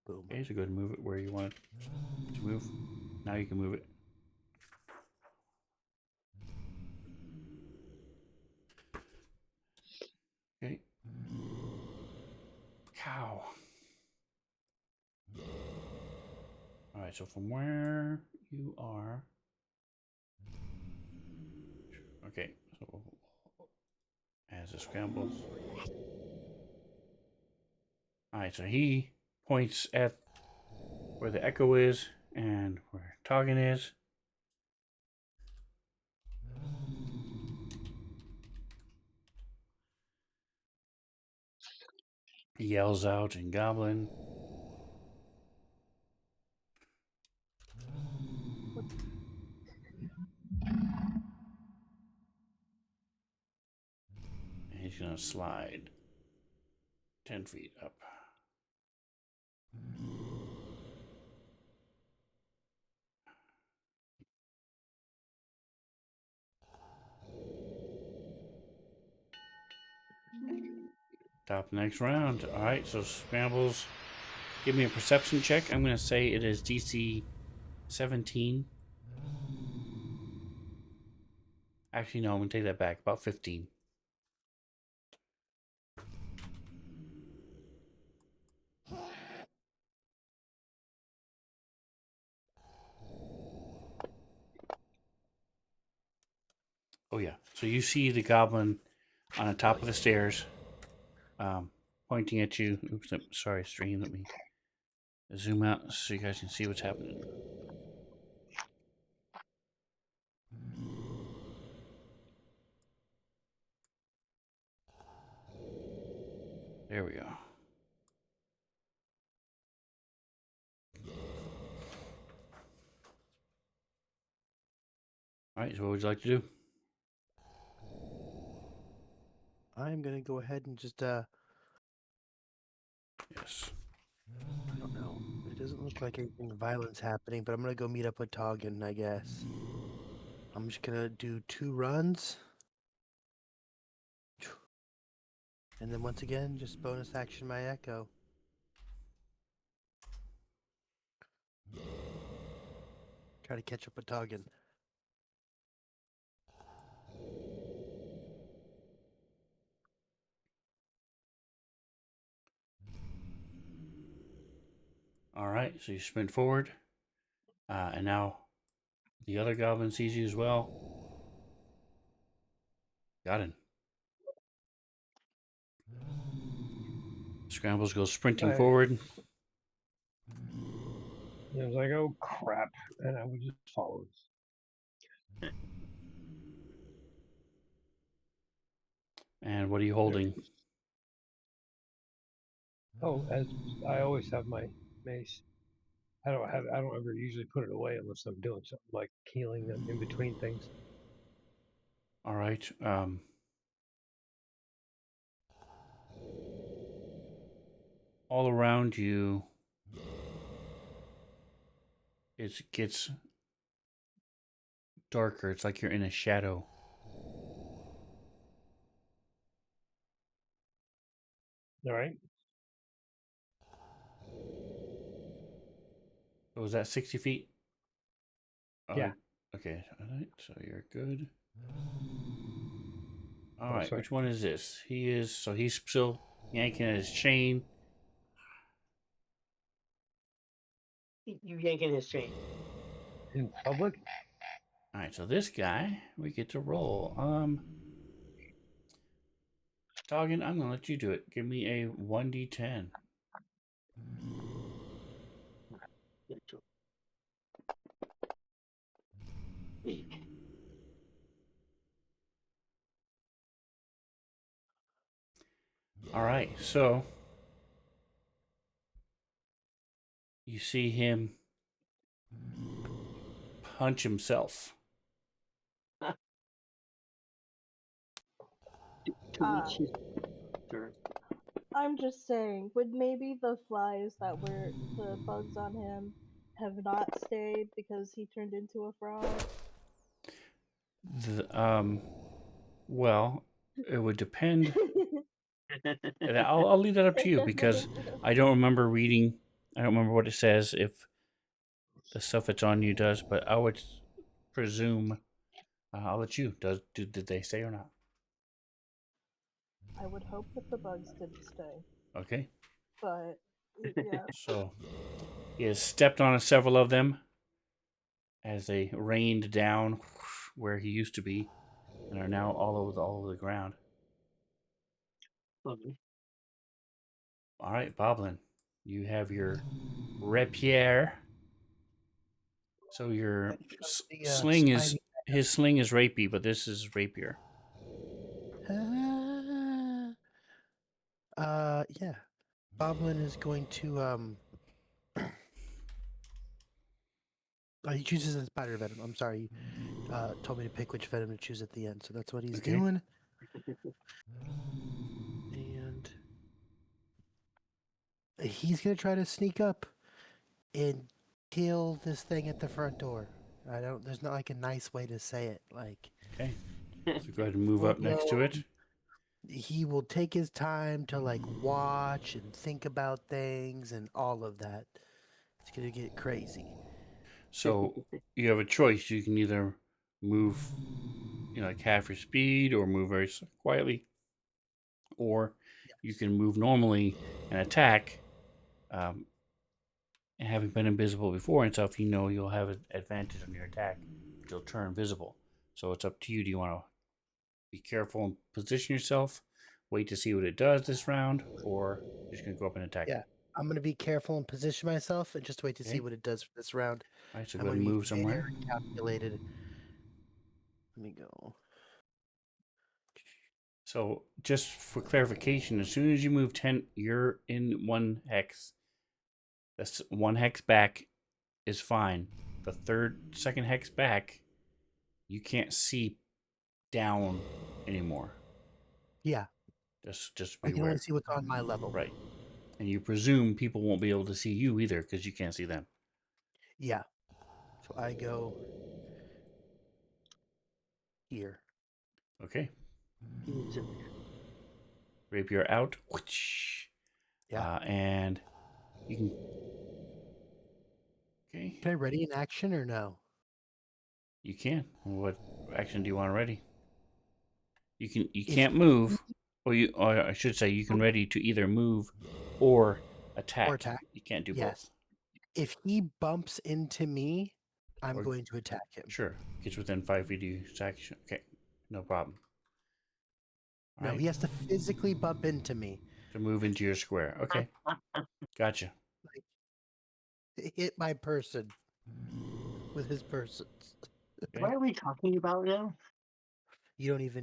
Boom. Okay, so go ahead and move it where you want it to move. Now you can move it. Okay. Cow. All right, so from where you are. Okay, so as it scrambles. All right, so he points at where the echo is and where Toggin is. He yells out in Goblin. And he's going to slide 10 feet up. Top next round. All right, so Scrambles, give me a perception check. I'm going to say it is DC 17. Actually, no, I'm going to take that back. About 15. Oh, yeah. So you see the goblin on the top of the stairs, pointing at you. Oops, sorry, stream. Let me zoom out so you guys can see what's happening. There we go. All right, so what would you like to do? I'm gonna go ahead and just Yes. I don't know. It doesn't look like anything violent's happening, but I'm gonna go meet up with Toggin, I guess. I'm just gonna do 2 runs. And then once again, just bonus action my echo. Try to catch up with Toggin. All right, so you sprint forward, and now the other goblin sees you as well. Got him. Scrambles goes sprinting Right. forward. And I was like, oh crap, and I would just follow. And what are you holding? Oh, as I always have my mace. I don't ever usually put it away unless I'm doing something like healing in between things. All right. All around you, it gets darker. It's like you're in a shadow. All right. So was that 60 feet? Yeah. Okay. All right. So you're good. All Oh, right. sorry. Which one is this? He's still yanking at his chain. You yanking his chain. In public? All right. So this guy, we get to roll. Doggin, I'm gonna let you do it. Give me a 1d10. All right. So you see him punch himself. To each his turn. I'm just saying, would maybe the flies that were the bugs on him have not stayed because he turned into a frog? Well, it would depend. And I'll leave that up to you because I don't remember reading. I don't remember what it says if the stuff that's on you does, but I would presume. I'll let you. Did they say or not? I would hope that the bugs didn't stay, Okay. but yeah. So he has stepped on several of them as they rained down where he used to be and are now all over the ground. Lovely. All right, Boblin, you have your rapier. So your The sling is spiny. his sling is rapey, but this is rapier. Yeah. Boblin is going to he chooses a spider venom. I'm sorry. Told me to pick which venom to choose at the end, so that's what he's Okay. doing. And he's gonna try to sneak up and kill this thing at the front door. There's not like a nice way to say it. Like, Okay. So go ahead and move up next to it. he will take his time to like watch and think about things and all of that. It's gonna get crazy. So you have a choice. You can either move, like half your speed, or move very quietly, or you can move normally and attack. And having been invisible before and stuff, you'll have an advantage on your attack. You'll turn visible. So it's up to you. Do you want to be careful and position yourself, wait to see what it does this round, or you're just going to go up and attack? Yeah, I'm gonna be careful and position myself and just wait to see what it does for this round. All right, so I'm go ahead gonna and be move somewhere. very calculated. Let me go. So just for clarification, as soon as you move 10, you're in 1 hex. That's 1 hex back is fine. The second hex back, you can't see down anymore. Yeah, Just I can only beware. see what's on my level. Right. And you presume people won't be able to see you either because you can't see them. Yeah. So I go here. Okay. Easily. Rapier out. Whoosh. Yeah. And you can. Okay. Can I ready an action or no? You can. What action do you want ready? You can. You If can't move, or I should say, you can ready to either move or attack. Or attack. You can't do Yes. both. If he bumps into me, I'm Or- going to attack him. Sure. Gets within 5 feet of you. Action. Okay. No problem. All No, right. he has to physically bump into me. To move into your square. Okay. Gotcha. Hit my person with his persons. Okay. What are we talking about now? You don't need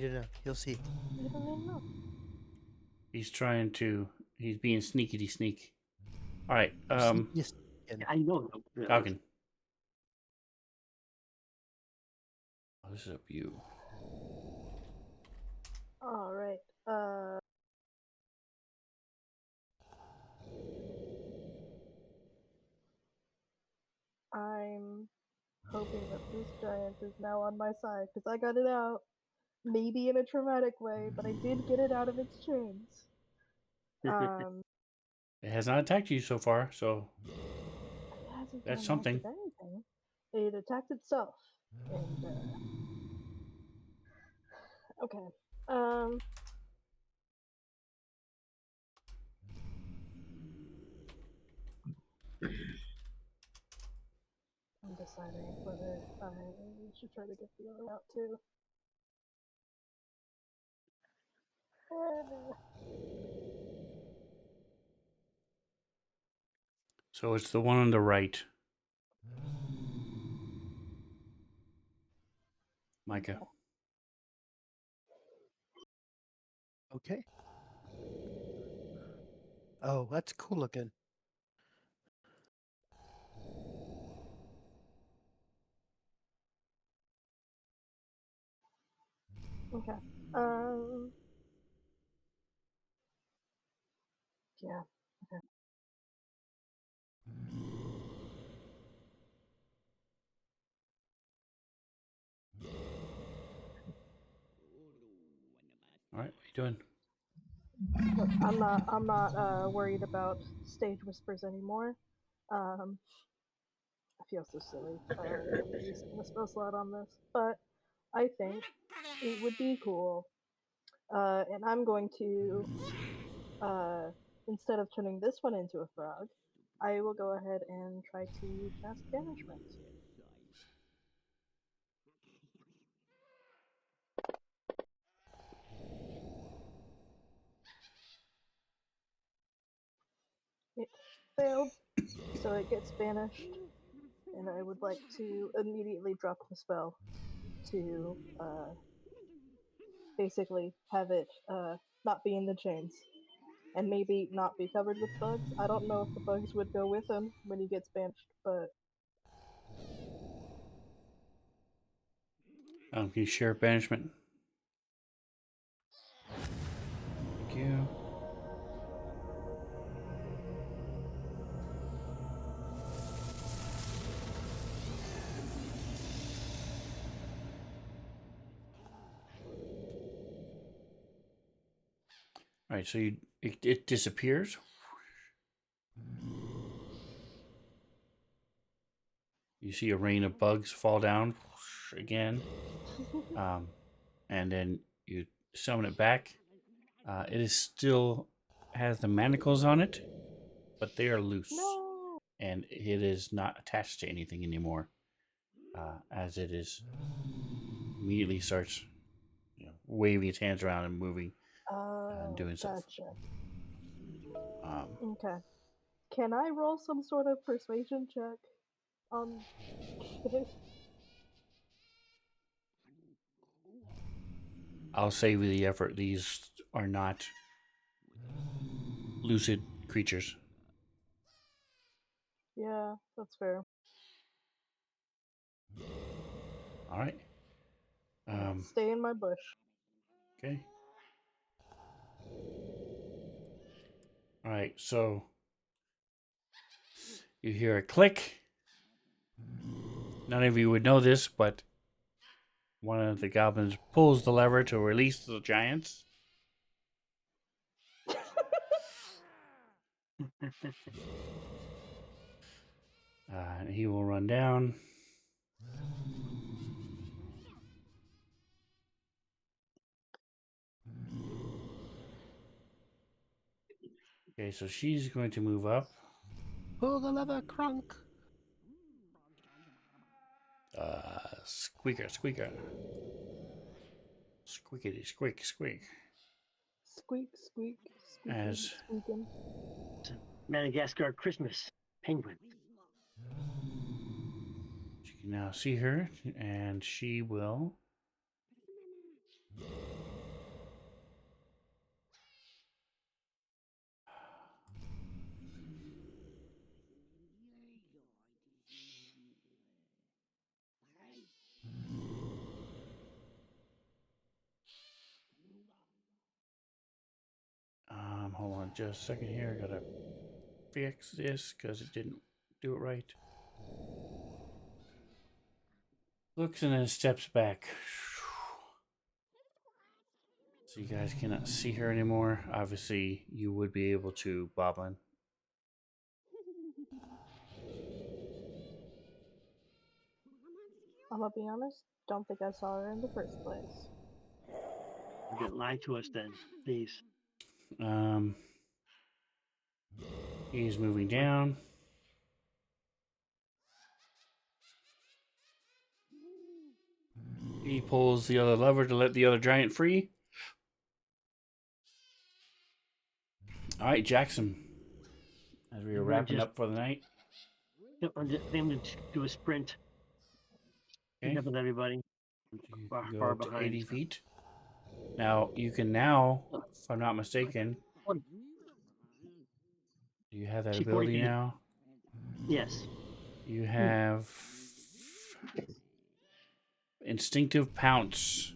to know. You'll see. You don't even know. He's trying to. He's being sneaky sneak. All right. Yes. I know. Really. Falcon. Oh, this is up you. All right. I'm hoping that this giant is now on my side because I got it out. Maybe in a traumatic way, but I did get it out of its chains. Um, It has not attacked you so far, so it hasn't that's done much something. of anything. It attacked itself, and okay. I'm deciding whether I should try to get the other out too. So it's the one on the right. Micah. Okay. Oh, that's cool looking. Okay. Yeah. Okay. All right, what are you doing? Look, I'm not worried about stage whispers anymore. I feel so silly using the spell slot on this, but I think it would be cool. And I'm going to instead of turning this one into a frog, I will go ahead and try to cast banishment. It failed, so it gets banished, and I would like to immediately drop the spell to basically have it not be in the chains and maybe not be covered with bugs. I don't know if the bugs would go with him when he gets banished, but Can you share banishment? Thank you. All right, so it disappears. You see a rain of bugs fall down again, and then you summon it back. It is still has the manacles on it, but they are loose, no. and it is not attached to anything anymore. As it is immediately starts, waving its hands around and moving and doing stuff. Gotcha. Okay. Can I roll some sort of persuasion check on this? I'll save you the effort. These are not lucid creatures. Yeah, that's fair. All right. Stay in my bush. Okay. All right, so you hear a click. None of you would know this, but one of the goblins pulls the lever to release the giants. And he will run down. Okay, so she's going to move up. Pull the lever, crunk. Squeaker, squeaker. Squeakity, squeak, squeak. Squeak, squeak, squeaking, As squeaking. Madagascar Christmas penguin. you can now see her, and she will. Hold on just a second here. I gotta fix this because it didn't do it right. Looks and then steps back. So you guys cannot see her anymore. Obviously, you would be able to, Boblin. I'm gonna be honest, don't think I saw her in the first place. Don't lie to us then, please. He's moving down. He pulls the other lever to let the other giant free. All right, Jackson. As we are wrapping up for the night. Yep, I'm going to do a sprint. Okay. Keep up with everybody. You Far, can go far up to behind. 80 feet. Now, you can now, if I'm not mistaken, do you have that See, 40 ability feet. now? Yes. You have Instinctive Pounce.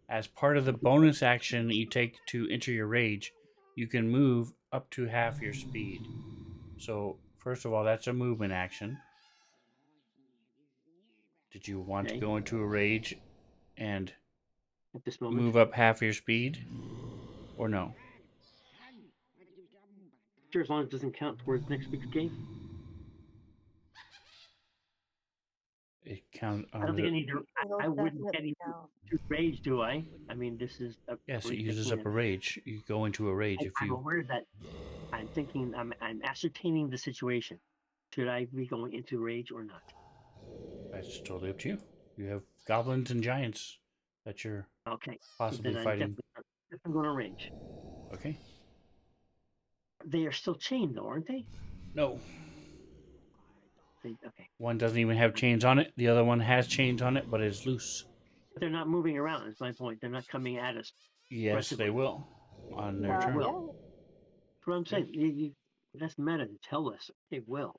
As part of the bonus action you take to enter your rage, you can move up to half your speed. So, first of all, that's a movement action. Did you want to go into a rage and At this moment. move up half your speed? Or no? Sure, as long as it doesn't count towards next week's game. It counts on I don't think I need to. It'll I wouldn't get definitely into count. rage, do I? I mean, this is. Yes, it uses up a rage. You go into a rage if I'm you. aware that. I'm thinking. I'm ascertaining the situation. Should I be going into rage or not? That's totally up to you. You have goblins and giants that you're Okay. possibly Then I'm fighting. definitely going to rage. Okay. They are still chained, though, aren't they? No. Okay. One doesn't even have chains on it. The other one has chains on it, but it's loose. But they're not moving around. Is my point. They're not coming at us. Yes, they will on their Not turn. yet. That's what I'm saying. That's meta to tell us. They will.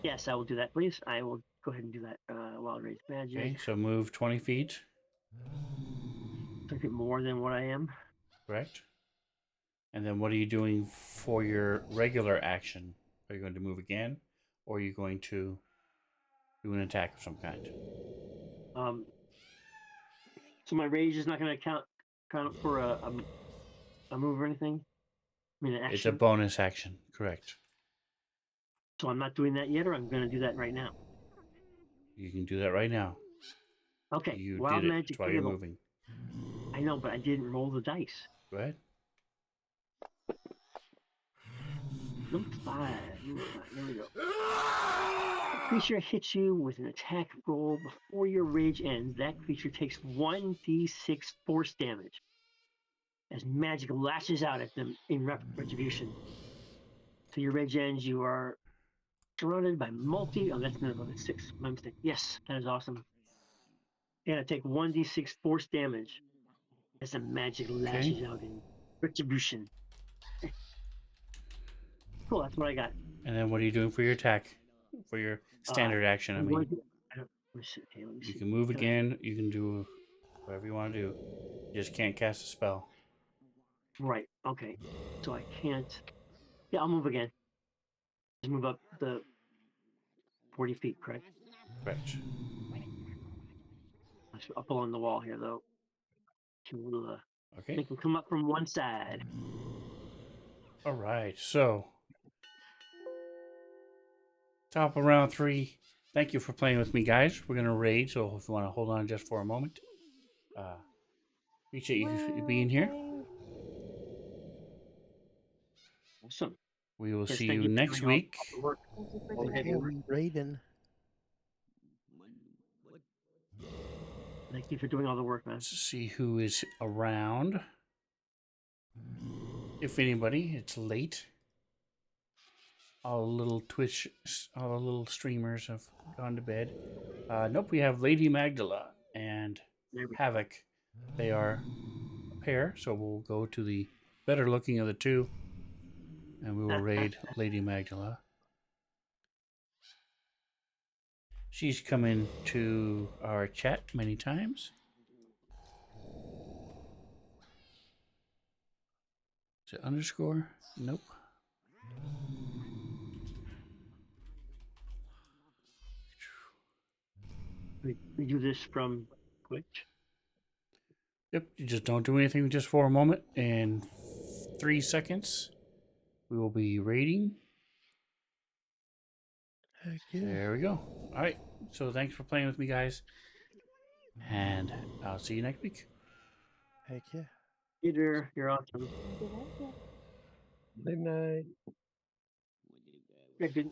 Yes, I will do that, please. I will go ahead and do that. Wild Rage Magic. Okay, so move 20 feet. Take it more than what I am. Correct. And then what are you doing for your regular action? Are you going to move again? Or are you going to do an attack of some kind? So my rage is not going to count for a move or anything? I mean, an action? It's a bonus action, correct. So I'm not doing that yet, or I'm going to do that right now? You can do that right now. Okay. You Wild did it. Magic That's why you're Table. moving. I know, but I didn't roll the dice. Go ahead. Number 5. There we go. A creature hits you with an attack roll before your rage ends. That creature takes 1d6 force damage as magic lashes out at them in retribution. So your rage ends, you are surrounded by Oh, that's another 6. My mistake. Yes, that is awesome. You're going to take 1d6 force damage as the magic lashes out in retribution. Cool, that's what I got. And then what are you doing for your attack? For your standard action, I mean. Let me see. You can move again. You can do whatever you want to do. You just can't cast a spell. Right. Okay. So I can't. Yeah, I'll move again. Just move up the 40 feet, correct? Correct. Up along the wall here, though. To Okay. make them come up from one side. All right. So, top of round 3. Thank you for playing with me, guys. We're gonna raid. So if you want to hold on just for a moment, appreciate you being here. Awesome. We will Yes, see thank you you for next doing all week. the work. Thank you for All the doing heavy it. work. Raiden. Thank you for doing all the work, man. Let's see who is around. If anybody, it's late. All the little all the little streamers have gone to bed. Nope, we have Lady Magdala and There we Havoc. They are a pair, so we'll go to the better looking of the two, and we will raid Lady Magdala. She's come into our chat many times. Is it underscore? Nope. we do this from Twitch. Yep, you just don't do anything just for a moment. In 3 seconds, we will be raiding. Heck yeah. There we go. All right. So thanks for playing with me, guys. And I'll see you next week. Heck yeah. Peter, you're awesome. Good night, yeah. Good night. Yeah, good.